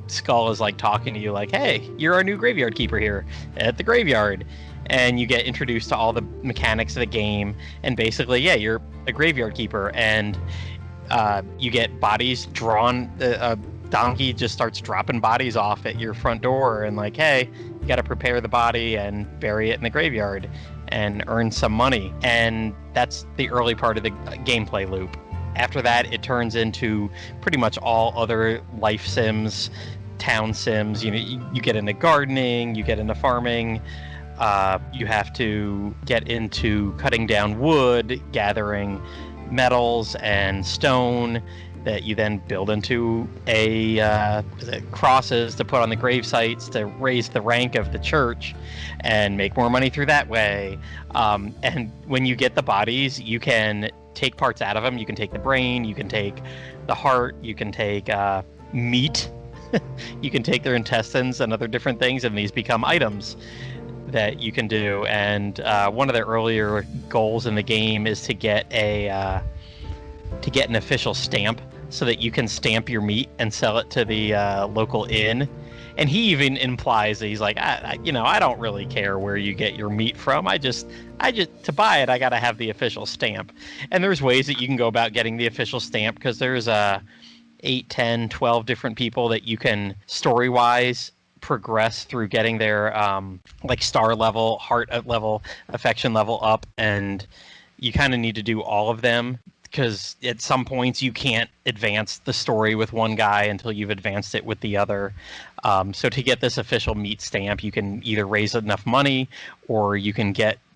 skull is like talking to you like, hey, you're our new graveyard keeper here at the graveyard. And you get introduced to all the mechanics of the game, and basically, yeah, you're a graveyard keeper, and you get bodies drawn. A donkey just starts dropping bodies off at your front door, and like, hey, you got to prepare the body and bury it in the graveyard and earn some money. And that's the early part of the gameplay loop. After that, it turns into pretty much all other life sims, town sims. You know, you get into gardening, you get into farming. You have to get into cutting down wood, gathering metals and stone that you then build into crosses to put on the grave sites to raise the rank of the church and make more money through that way. And when you get the bodies, you can take parts out of them. You can take the brain, you can take the heart, you can take meat, you can take their intestines and other different things, and these become items that you can do. And one of the earlier goals in the game is to get an official stamp so that you can stamp your meat and sell it to the local inn. And he even implies that he's like, I don't really care where you get your meat from. I just to buy it, I got to have the official stamp. And there's ways that you can go about getting the official stamp, because there's 8, 10, 12 different people that you can story-wise progress through getting their like star level, heart level, affection level up, and you kind of need to do all of them, because at some points you can't advance the story with one guy until you've advanced it with the other. So to get this official meat stamp, you can either raise enough money, or you can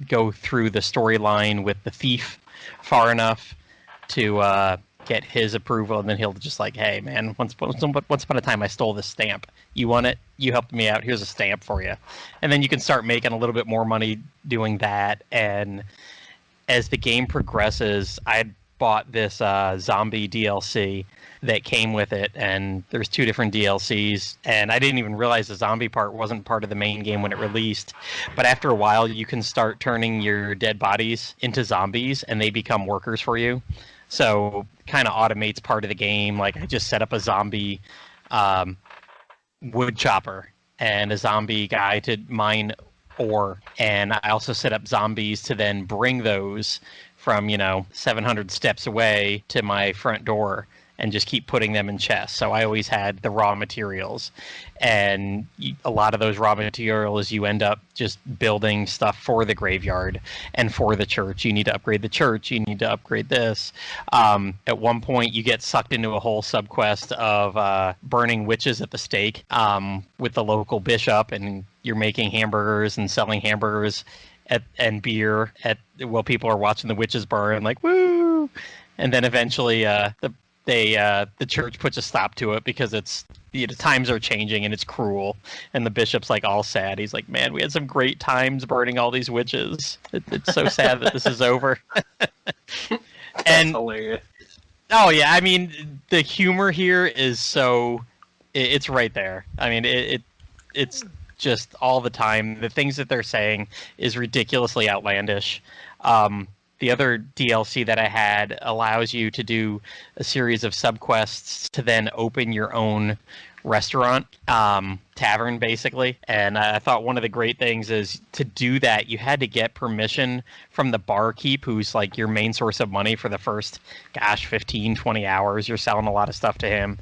go through the storyline with the thief far enough to get his approval, and then he'll just like, hey man, once upon a time I stole this stamp. You want it? You helped me out. Here's a stamp for you. And then you can start making a little bit more money doing that. And as the game progresses, I bought this zombie DLC that came with it, and there's 2 different DLCs, and I didn't even realize the zombie part wasn't part of the main game when it released. But after a while, you can start turning your dead bodies into zombies, and they become workers for you. So kind of automates part of the game. Like I just set up a zombie wood chopper and a zombie guy to mine ore, and I also set up zombies to then bring those from 700 steps away to my front door and just keep putting them in chests. So I always had the raw materials, and a lot of those raw materials you end up just building stuff for the graveyard and for the church. You need to upgrade the church, you need to upgrade this. At one point you get sucked into a whole subquest of burning witches at the stake with the local bishop, and you're making hamburgers and selling hamburgers and beer while people are watching the witches burn, like woo. And then eventually the church puts a stop to it, because it's times are changing and it's cruel, and the bishop's like all sad. He's like, man, we had some great times burning all these witches. It's so sad that this is over. And hilarious. Oh yeah, I mean the humor here is it's right there. I mean it's just all the time. The things that they're saying is ridiculously outlandish. The other DLC that I had allows you to do a series of subquests to then open your own restaurant, tavern, basically. And I thought one of the great things is to do that, you had to get permission from the barkeep, who's like your main source of money for the first, 15, 20 hours. You're selling a lot of stuff to him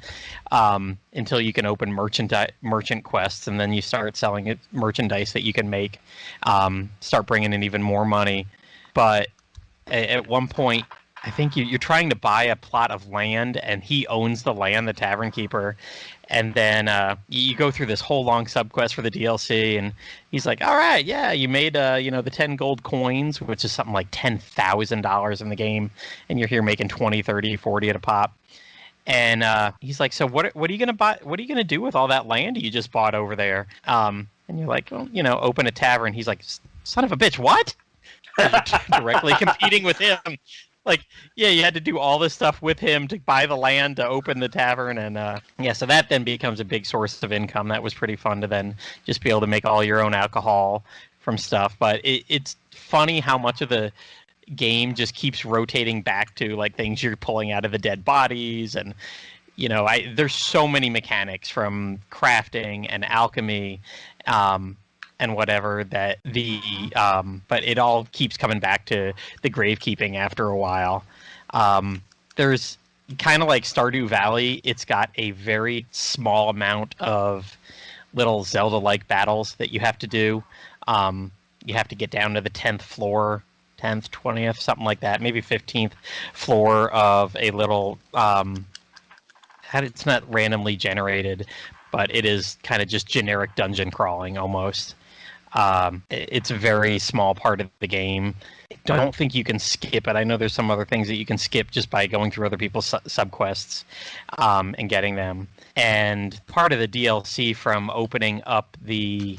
until you can open merchant quests, and then you start selling merchandise that you can make, start bringing in even more money. But at one point, I think you're trying to buy a plot of land, and he owns the land, the tavern keeper. And then you go through this whole long subquest for the DLC, and he's like, all right, yeah, you made the 10 gold coins, which is something like $10,000 in the game, and you're here making 20, 30, 40 at a pop. And he's like, so what are you going to buy? What are you going to do with all that land you just bought over there? And you're like, well, open a tavern. He's like, son of a bitch, what? You're directly competing with him. Like, yeah, you had to do all this stuff with him to buy the land to open the tavern, and so that then becomes a big source of income. That was pretty fun to then just be able to make all your own alcohol from stuff. But it's funny how much of the game just keeps rotating back to like things you're pulling out of the dead bodies, and there's so many mechanics from crafting and alchemy. And whatever that but it all keeps coming back to the gravekeeping after a while. There's kind of like Stardew Valley. It's got a very small amount of little Zelda-like battles that you have to do. You have to get down to the 10th floor, 10th, 20th, something like that, maybe 15th floor of a little. It's not randomly generated, but it is kind of just generic dungeon crawling almost. It's a very small part of the game. I don't think you can skip it. I know there's some other things that you can skip just by going through other people's subquests and getting them. And part of the DLC from opening up the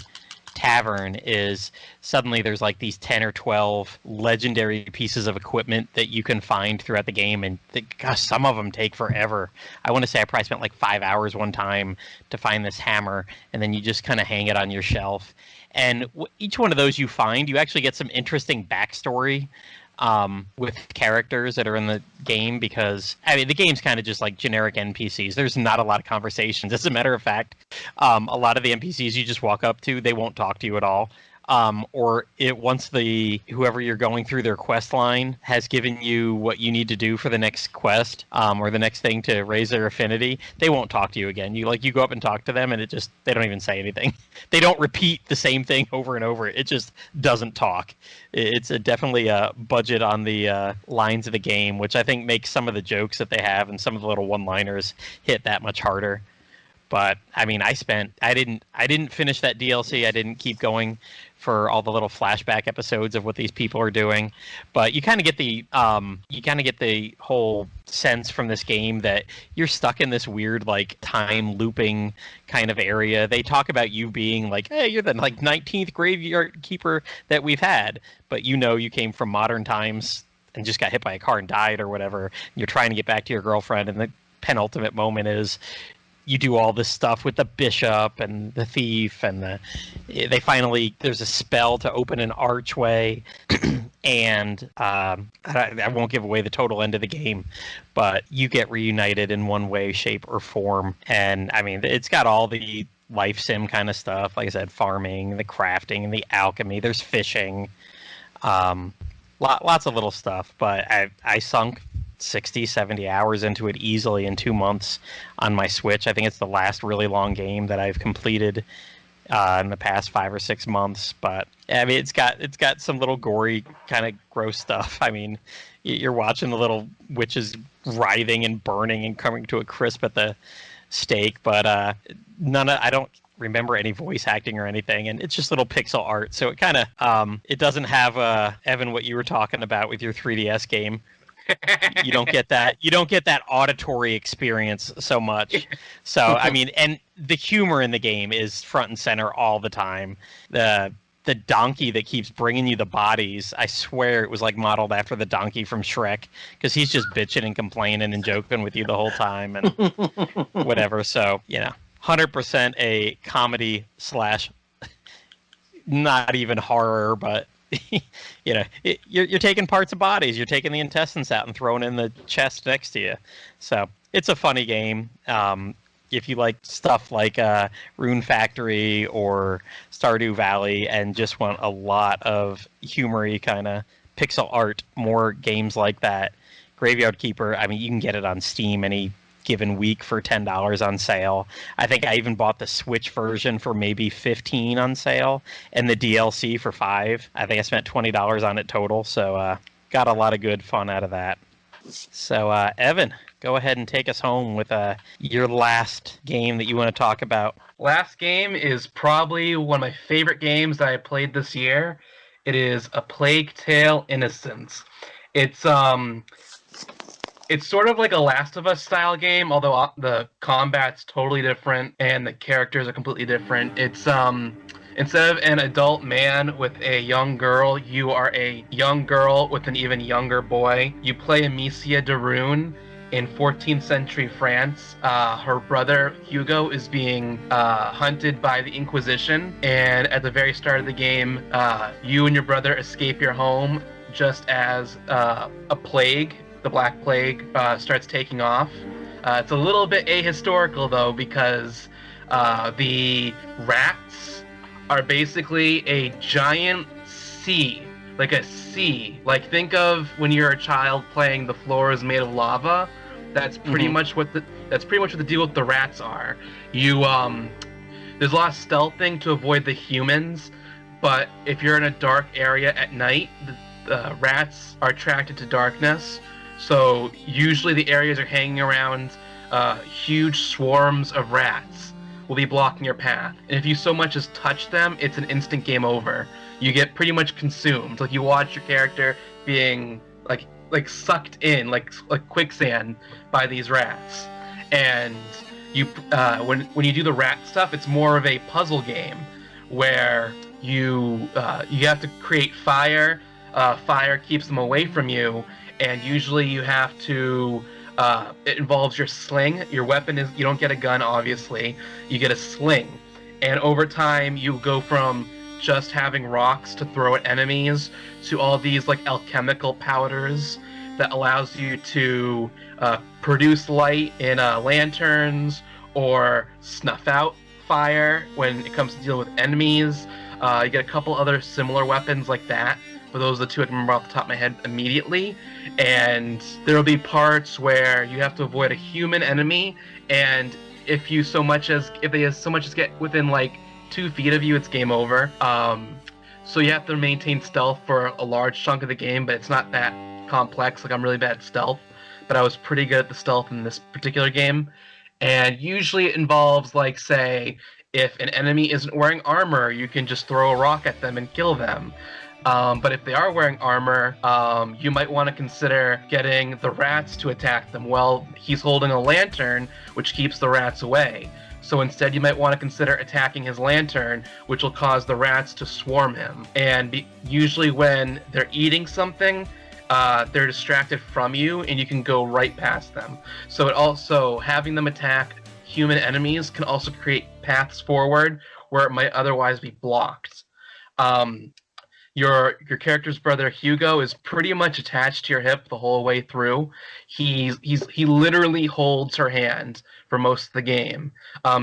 tavern is suddenly there's like these 10 or 12 legendary pieces of equipment that you can find throughout the game, and gosh, some of them take forever. I want to say I probably spent like 5 hours one time to find this hammer, and then you just kind of hang it on your shelf. And each one of those you find, you actually get some interesting backstory with characters that are in the game, because the game's kind of just like generic NPCs. There's not a lot of conversations. As a matter of fact, a lot of the NPCs you just walk up to, they won't talk to you at all. Once whoever you're going through their quest line has given you what you need to do for the next quest, or the next thing to raise their affinity, they won't talk to you again. You go up and talk to them, and they don't even say anything. They don't repeat the same thing over and over. It just doesn't talk. It's definitely a budget on the lines of the game, which I think makes some of the jokes that they have and some of the little one-liners hit that much harder. But I didn't finish that DLC. I didn't keep going for all the little flashback episodes of what these people are doing. But you kind of get the whole sense from this game that you're stuck in this weird like time looping kind of area. They talk about you being like, hey, you're the like 19th graveyard keeper that we've had, but you came from modern times and just got hit by a car and died or whatever. You're trying to get back to your girlfriend, and the penultimate moment is you do all this stuff with the bishop and the thief, and there's a spell to open an archway, and I won't give away the total end of the game, but you get reunited in one way, shape, or form. And it's got all the life sim kind of stuff, like I said, farming, the crafting, and the alchemy. There's fishing, lots of little stuff. But I sunk 60, 70 hours into it easily in 2 months on my Switch. I think it's the last really long game that I've completed in the past 5 or 6 months. But it's got some little gory kind of gross stuff. You're watching the little witches writhing and burning and coming to a crisp at the stake, but I don't remember any voice acting or anything, and it's just little pixel art. So it kind of it doesn't have Evan, what you were talking about with your 3DS game. You don't get that auditory experience so much. So and the humor in the game is front and center all the time. The donkey that keeps bringing you the bodies, I swear it was like modeled after the donkey from Shrek, because he's just bitching and complaining and joking with you the whole time and whatever. So 100% a comedy / not even horror, but you're taking parts of bodies, you're taking the intestines out and throwing in the chest next to you. So it's a funny game. If you like stuff like Rune Factory or Stardew Valley and just want a lot of humory kind of pixel art, more games like that, Graveyard Keeper, you can get it on Steam any given week for $10 on sale. I think I even bought the Switch version for maybe $15 on sale, and the DLC for $5. I think I spent $20 on it total, so got a lot of good fun out of that. So, Evan, go ahead and take us home with your last game that you want to talk about. Last game is probably one of my favorite games that I played this year. It is A Plague Tale: Innocence. It's sort of like a Last of Us style game, although the combat's totally different and the characters are completely different. It's instead of an adult man with a young girl, you are a young girl with an even younger boy. You play Amicia de Rune in 14th century France. Her brother Hugo is being hunted by the Inquisition, and at the very start of the game, you and your brother escape your home just as a plague, the Black Plague, starts taking off. It's a little bit ahistorical though, because the rats are basically a giant sea, like a sea. Like, think of when you're a child playing The Floor is Made of Lava. That's pretty much what the deal with the rats are. You there's a lot of stealthing to avoid the humans, but if you're in a dark area at night, the rats are attracted to darkness. So usually the areas are hanging around huge swarms of rats will be blocking your path. And if you so much as touch them, it's an instant game over. You get pretty much consumed. Like, you watch your character being like sucked in like quicksand by these rats. And you when you do the rat stuff, it's more of a puzzle game where you have to create fire. Fire keeps them away from you, and usually you have to it involves your sling. Your weapon is, you don't get a gun, obviously. You get a sling. And over time, you go from just having rocks to throw at enemies to all these like alchemical powders that allows you to produce light in lanterns or snuff out fire when it comes to deal with enemies. You get a couple other similar weapons like that. But those are the two I can remember off the top of my head immediately. And there will be parts where you have to avoid a human enemy, and if they so much as get within like 2 feet of you, it's game over. So you have to maintain stealth for a large chunk of the game, but it's not that complex. Like, I'm really bad at stealth, but I was pretty good at the stealth in this particular game. And usually it involves, like, say, if an enemy isn't wearing armor, you can just throw a rock at them and kill them. But if they are wearing armor, you might want to consider getting the rats to attack them. Well, he's holding a lantern, which keeps the rats away. So instead, you might want to consider attacking his lantern, which will cause the rats to swarm him. And usually when they're eating something, they're distracted from you, and you can go right past them. So it also, having them attack human enemies can also create paths forward where it might otherwise be blocked. Your character's brother Hugo is pretty much attached to your hip the whole way through. He literally holds her hand for most of the game.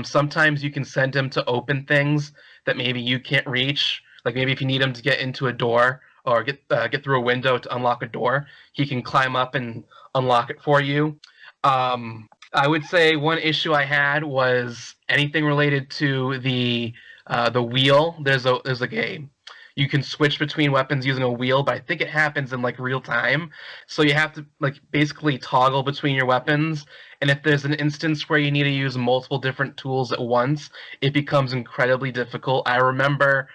Sometimes you can send him to open things that maybe you can't reach. Like, maybe if you need him to get into a door or get through a window to unlock a door, he can climb up and unlock it for you. I would say one issue I had was anything related to the wheel. There's a game. You can switch between weapons using a wheel, but I think it happens in like real time. So you have to like basically toggle between your weapons. And if there's an instance where you need to use multiple different tools at once, it becomes incredibly difficult. I remember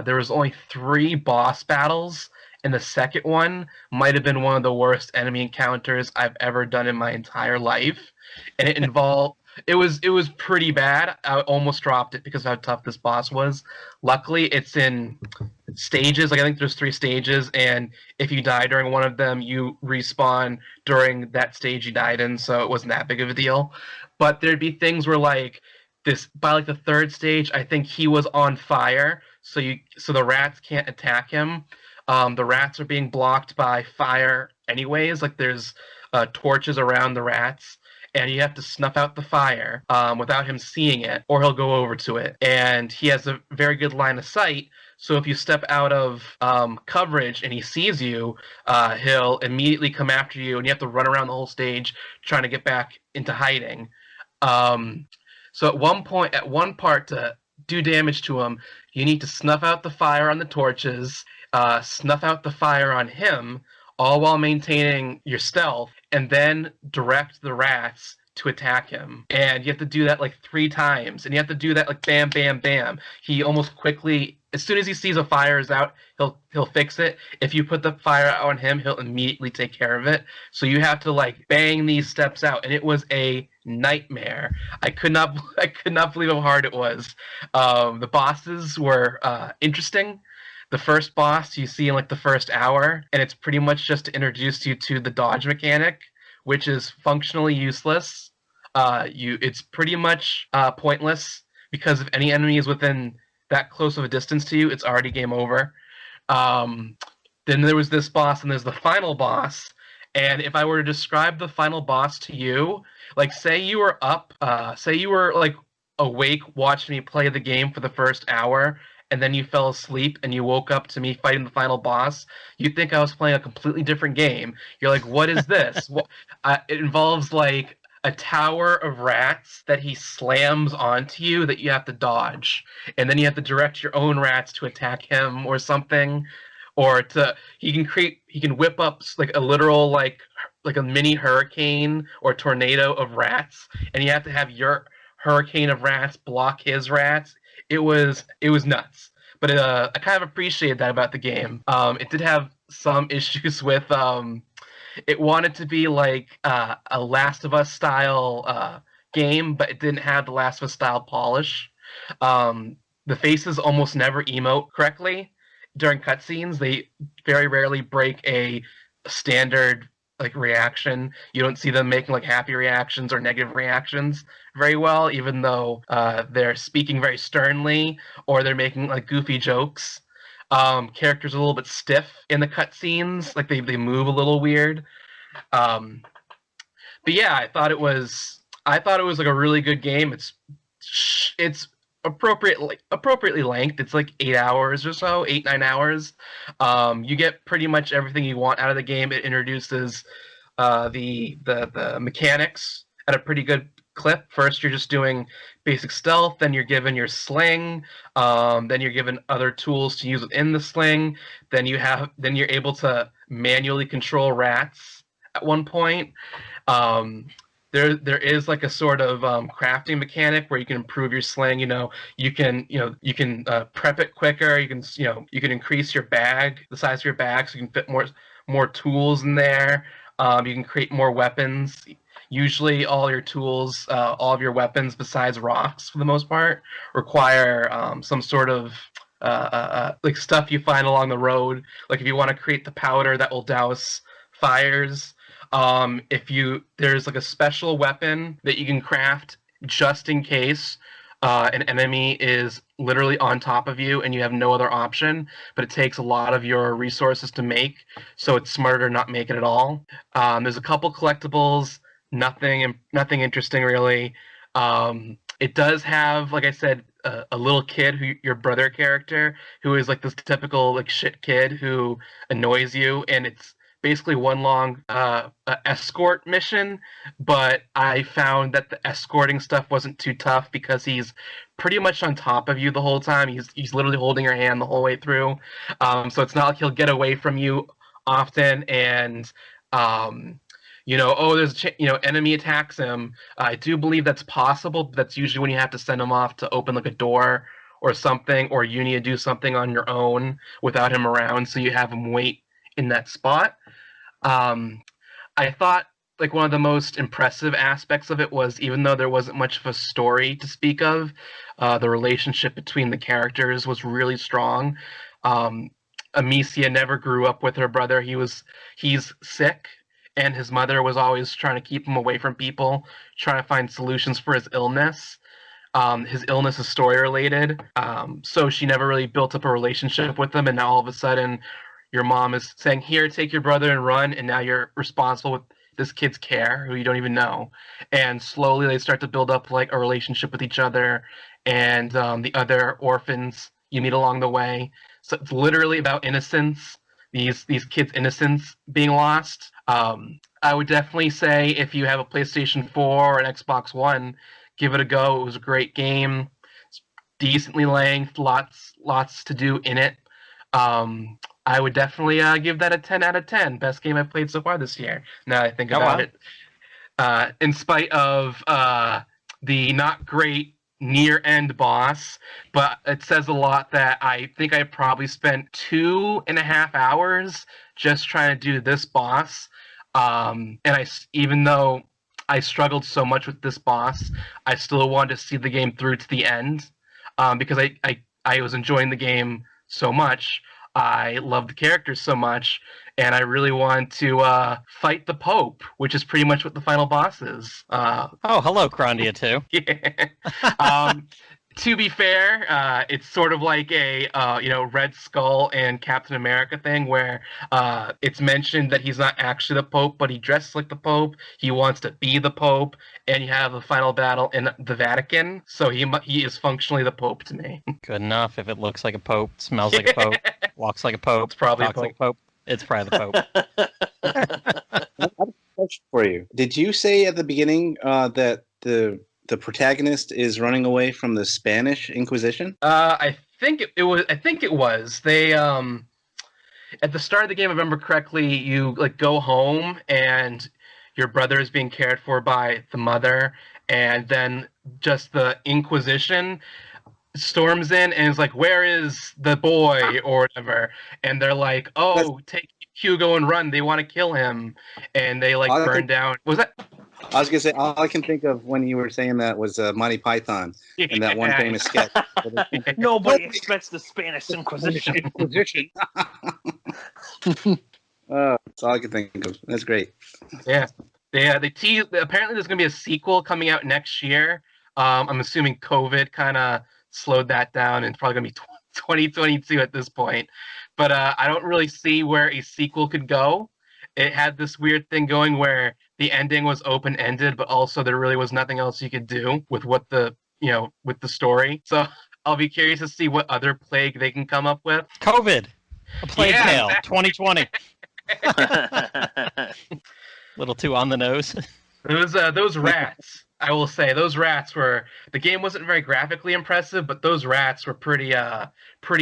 there was only 3 boss battles, and the second one might have been one of the worst enemy encounters I've ever done in my entire life. And it involved it was pretty bad. I almost dropped it because of how tough this boss was. Luckily, it's in stages. Like, I think there's 3 stages, and if you die during one of them, you respawn during that stage you died in, so it wasn't that big of a deal. But there'd be things where, like, by like the 3rd stage, I think he was on fire, so the rats can't attack him. The rats are being blocked by fire anyways. Like, there's torches around the rats, and you have to snuff out the fire without him seeing it, or he'll go over to it. And he has a very good line of sight, so if you step out of coverage and he sees you, he'll immediately come after you, and you have to run around the whole stage trying to get back into hiding. So at one part, to do damage to him, you need to snuff out the fire on the torches, snuff out the fire on him, all while maintaining your stealth, and then direct the rats to attack him. And you have to do that like 3 times, and you have to do that like bam, bam, bam. He almost quickly, as soon as he sees a fire is out, he'll fix it. If you put the fire out on him, he'll immediately take care of it. So you have to like bang these steps out, and it was a nightmare. I could not believe how hard it was. The bosses were interesting. The first boss you see in like the first hour, and it's pretty much just to introduce you to the dodge mechanic, which is functionally useless. It's pretty much pointless, because if any enemy is within that close of a distance to you, it's already game over. Then there was this boss, and there's the final boss. And if I were to describe the final boss to you, like say you were like awake watching me play the game for the first hour, and then you fell asleep and you woke up to me fighting the final boss, you'd think I was playing a completely different game. You're like, what is this? It involves like a tower of rats that he slams onto you that you have to dodge. And then you have to direct your own rats to attack him or something. Or he can whip up like a literal like a mini hurricane or tornado of rats, and you have to have your hurricane of rats block his rats. It was nuts, but I kind of appreciated that about the game. It did have some issues with it wanted to be like a Last of Us style game, but it didn't have the Last of Us style polish. The faces almost never emote correctly during cutscenes. They very rarely break a standard like reaction. You don't see them making like happy reactions or negative reactions very well, even though they're speaking very sternly or they're making like goofy jokes. Characters are a little bit stiff in the cutscenes, like they move a little weird. But yeah, I thought it was like a really good game. It's appropriately length. It's like 8 hours or so, 8-9 hours. You get pretty much everything you want out of the game. It introduces the mechanics at a pretty good clip. First, you're just doing basic stealth. Then you're given your sling. Then you're given other tools to use within the sling. Then you're able to manually control rats at one point. There is like a sort of crafting mechanic where you can improve your sling. You can prep it quicker. You can increase your bag, the size of your bag, so you can fit more tools in there. You can create more weapons. Usually, all of your weapons, besides rocks for the most part, require some sort of like stuff you find along the road. Like if you want to create the powder that will douse fires. There's like a special weapon that you can craft just in case an enemy is literally on top of you and you have no other option, but it takes a lot of your resources to make, so it's smarter to not make it at all. There's a couple collectibles, nothing interesting really. It does have, like I said, a little kid, your brother character, who is like this typical like shit kid who annoys you, and it's basically one long escort mission, but I found that the escorting stuff wasn't too tough because he's pretty much on top of you the whole time. He's literally holding your hand the whole way through. So it's not like he'll get away from you often, and there's enemy attacks him. I do believe that's possible, but that's usually when you have to send him off to open like a door or something, or you need to do something on your own without him around, so you have him wait in that spot. I thought like one of the most impressive aspects of it was, even though there wasn't much of a story to speak of, the relationship between the characters was really strong. Amicia never grew up with her brother. He's sick, and his mother was always trying to keep him away from people, trying to find solutions for his illness. His illness is story related, so she never really built up a relationship with him, and now all of a sudden your mom is saying, here, take your brother and run, and now you're responsible with this kid's care, who you don't even know. And slowly they start to build up like a relationship with each other and the other orphans you meet along the way. So it's literally about innocence, these kids' innocence being lost. I would definitely say if you have a PlayStation 4 or an Xbox One, give it a go. It was a great game. It's decently length, lots to do in it. I would definitely give that a 10 out of 10. Best game I've played so far this year. Now I think about it. In spite of the not great near-end boss, but it says a lot that I think I probably spent 2.5 hours just trying to do this boss. And even though I struggled so much with this boss, I still wanted to see the game through to the end because I was enjoying the game so much. I love the characters so much, and I really want to fight the Pope, which is pretty much what the final boss is. Oh, hello, Crondia, too. Yeah. To be fair, it's sort of like a Red Skull and Captain America thing where it's mentioned that he's not actually the Pope, but he dresses like the Pope. He wants to be the Pope, and you have a final battle in the Vatican, so he is functionally the Pope to me. Good enough. If it looks like a Pope, smells like a Pope, walks like a Pope, It's probably talks like a Pope, it's probably the Pope. I have a question for you. Did you say at the beginning that the protagonist is running away from the Spanish Inquisition? I think it was. I think it was. They at the start of the game, if I remember correctly, you go home and your brother is being cared for by the mother, and then just the Inquisition storms in and is like, "Where is the boy?" or whatever, and they're like, "Oh, take Hugo and run! They want to kill him," and they burn down. Was that? I was gonna say all I can think of when you were saying that was Monty Python and that one famous sketch. Nobody expects the Spanish Inquisition. That's all I can think of. That's great. Yeah. They tease. Apparently, there's gonna be a sequel coming out next year. I'm assuming COVID kind of slowed that down, and it's probably gonna be 2022 at this point. But I don't really see where a sequel could go. It had this weird thing going where the ending was open-ended, but also there really was nothing else you could do with with the story. So I'll be curious to see what other plague they can come up with. COVID, a plague tale, exactly. 2020. Little too on the nose. Those rats, I will say, those rats were. The game wasn't very graphically impressive, but those rats were pretty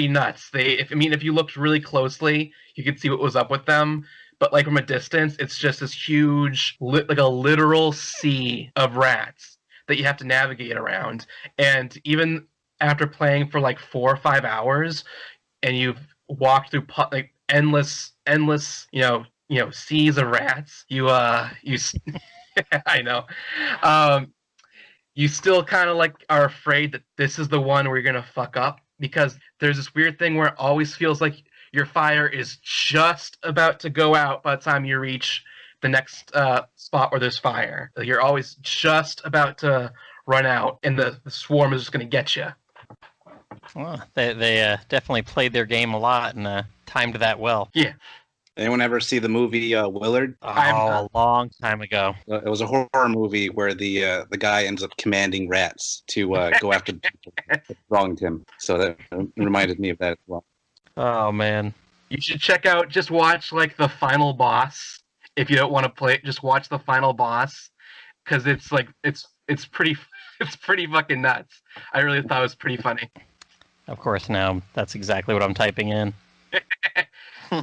nuts. If you looked really closely, you could see what was up with them. But from a distance, it's just this huge, a literal sea of rats that you have to navigate around. And even after playing for 4 or 5 hours, and you've walked through endless, seas of rats, you I know, you still kind of are afraid that this is the one where you're gonna fuck up, because there's this weird thing where it always feels like your fire is just about to go out by the time you reach the next spot where there's fire. You're always just about to run out, and the swarm is just going to get you. Well, they definitely played their game a lot and timed that well. Yeah. Anyone ever see the movie Willard? Oh, a long time ago. It was a horror movie where the guy ends up commanding rats to go after people that wronged him. So that reminded me of that as well. Oh man, you should just watch the final boss. If you don't want to play it, just watch the final boss, because it's pretty fucking nuts. I really thought it was pretty funny. Of course, now that's exactly what I'm typing in.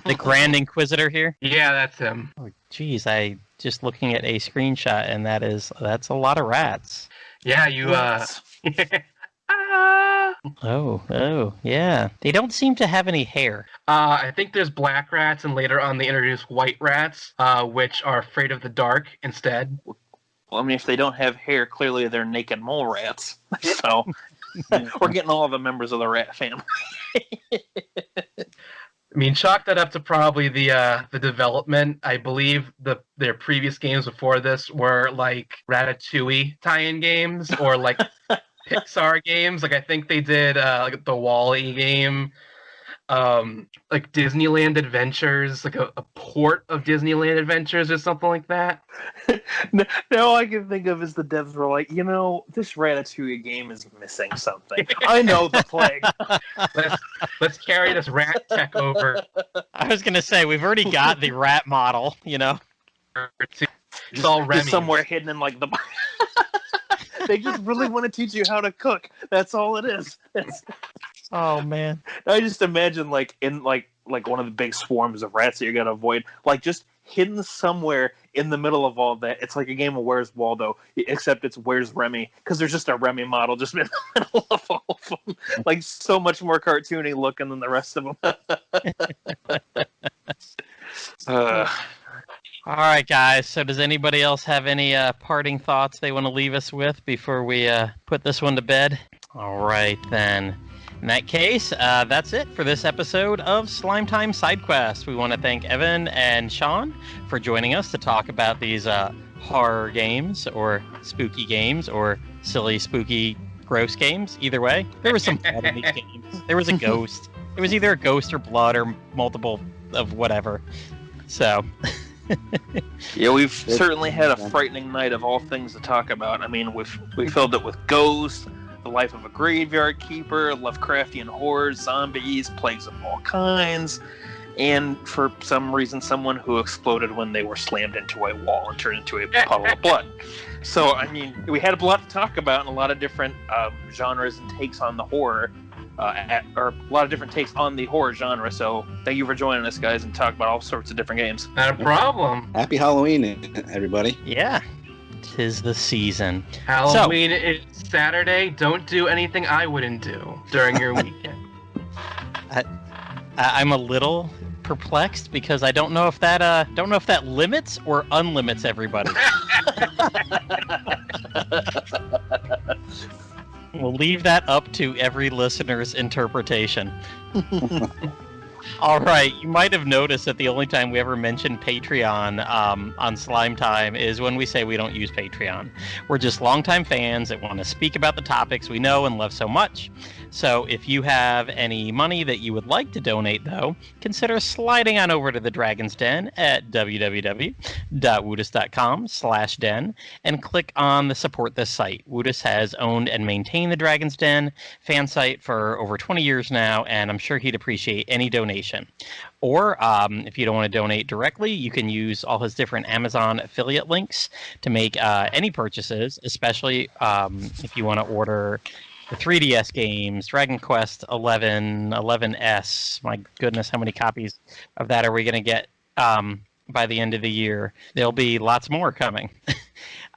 The Grand Inquisitor here? Yeah, that's him. Oh, geez, I just looking at a screenshot, and that's a lot of rats. Yeah, you Oh, yeah. They don't seem to have any hair. I think there's black rats, and later on they introduce white rats, which are afraid of the dark instead. Well, I mean, if they don't have hair, clearly they're naked mole rats. So we're getting all of the members of the rat family. I mean, chalk that up to probably the development. I believe their previous games before this were Ratatouille tie-in games, or Pixar games. I think they did the WALL-E game, Disneyland Adventures, a port of Disneyland Adventures or something like that. No, all I can think of is the devs were this Ratatouille game is missing something. I know the plague. Let's carry this rat tech over. I was gonna say we've already got the rat model, It's all Remy. Just somewhere hidden in the. They just really want to teach you how to cook. That's all it is. Oh man! I just imagine like one of the big swarms of rats that you gotta avoid. Like just hidden somewhere in the middle of all that. It's like a game of Where's Waldo, except it's Where's Remy, because there's just a Remy model just in the middle of all of them. Like so much more cartoony looking than the rest of them. All right, guys. So does anybody else have any parting thoughts they want to leave us with before we put this one to bed? All right, then. In that case, that's it for this episode of Slime Time Side Quest. We want to thank Evan and Shaun for joining us to talk about these horror games or spooky games or silly, spooky, gross games. Either way, there was some blood in these games. There was a ghost. It was either a ghost or blood or multiple of whatever. So... Yeah, we've certainly had a frightening night of all things to talk about. I mean, we filled it with ghosts, the life of a graveyard keeper, Lovecraftian horrors, zombies, plagues of all kinds, and for some reason, someone who exploded when they were slammed into a wall and turned into a puddle of blood. So, I mean, we had a lot to talk about and a lot of different genres and takes on the horror. Or a lot of different takes on the horror genre. So thank you for joining us, guys, and talk about all sorts of different games. Not a problem. Happy Halloween, everybody. Yeah, 'tis the season. Halloween is Saturday. Don't do anything I wouldn't do during your weekend. I'm a little perplexed because I don't know if that limits or unlimits everybody. We'll leave that up to every listener's interpretation. All right, you might have noticed that the only time we ever mention Patreon on Slime Time is when we say we don't use Patreon. We're just longtime fans that want to speak about the topics we know and love so much. So if you have any money that you would like to donate, though, consider sliding on over to the Dragon's Den at www.woodus.com/den and click on the support this site. Woodus has owned and maintained the Dragon's Den fan site for over 20 years now, and I'm sure he'd appreciate any donation. Or if you don't want to donate directly, you can use all his different Amazon affiliate links to make any purchases, especially if you want to order the 3DS games, Dragon Quest 11, 11S. My goodness, how many copies of that are we going to get by the end of the year? There'll be lots more coming.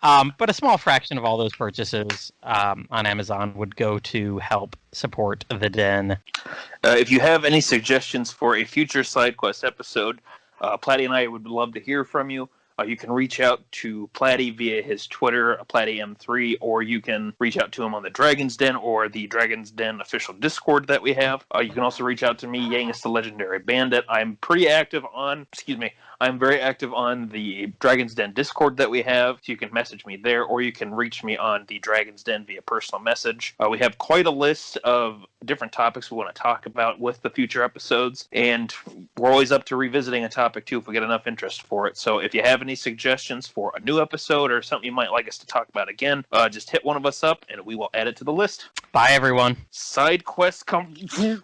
But a small fraction of all those purchases on Amazon would go to help support the Den. If you have any suggestions for a future SideQuest episode, Platy and I would love to hear from you. You can reach out to Platy via his Twitter, Plattym3, or you can reach out to him on the Dragon's Den or the Dragon's Den official Discord that we have. You can also reach out to me, YangustheLegendaryBandit. I'm very active on the Dragon's Den Discord that we have, so you can message me there, or you can reach me on the Dragon's Den via personal message. We have quite a list of different topics we want to talk about with the future episodes, and we're always up to revisiting a topic too if we get enough interest for it. So if you have any suggestions for a new episode or something you might like us to talk about again, just hit one of us up and we will add it to the list. Bye, everyone. Side quest complete.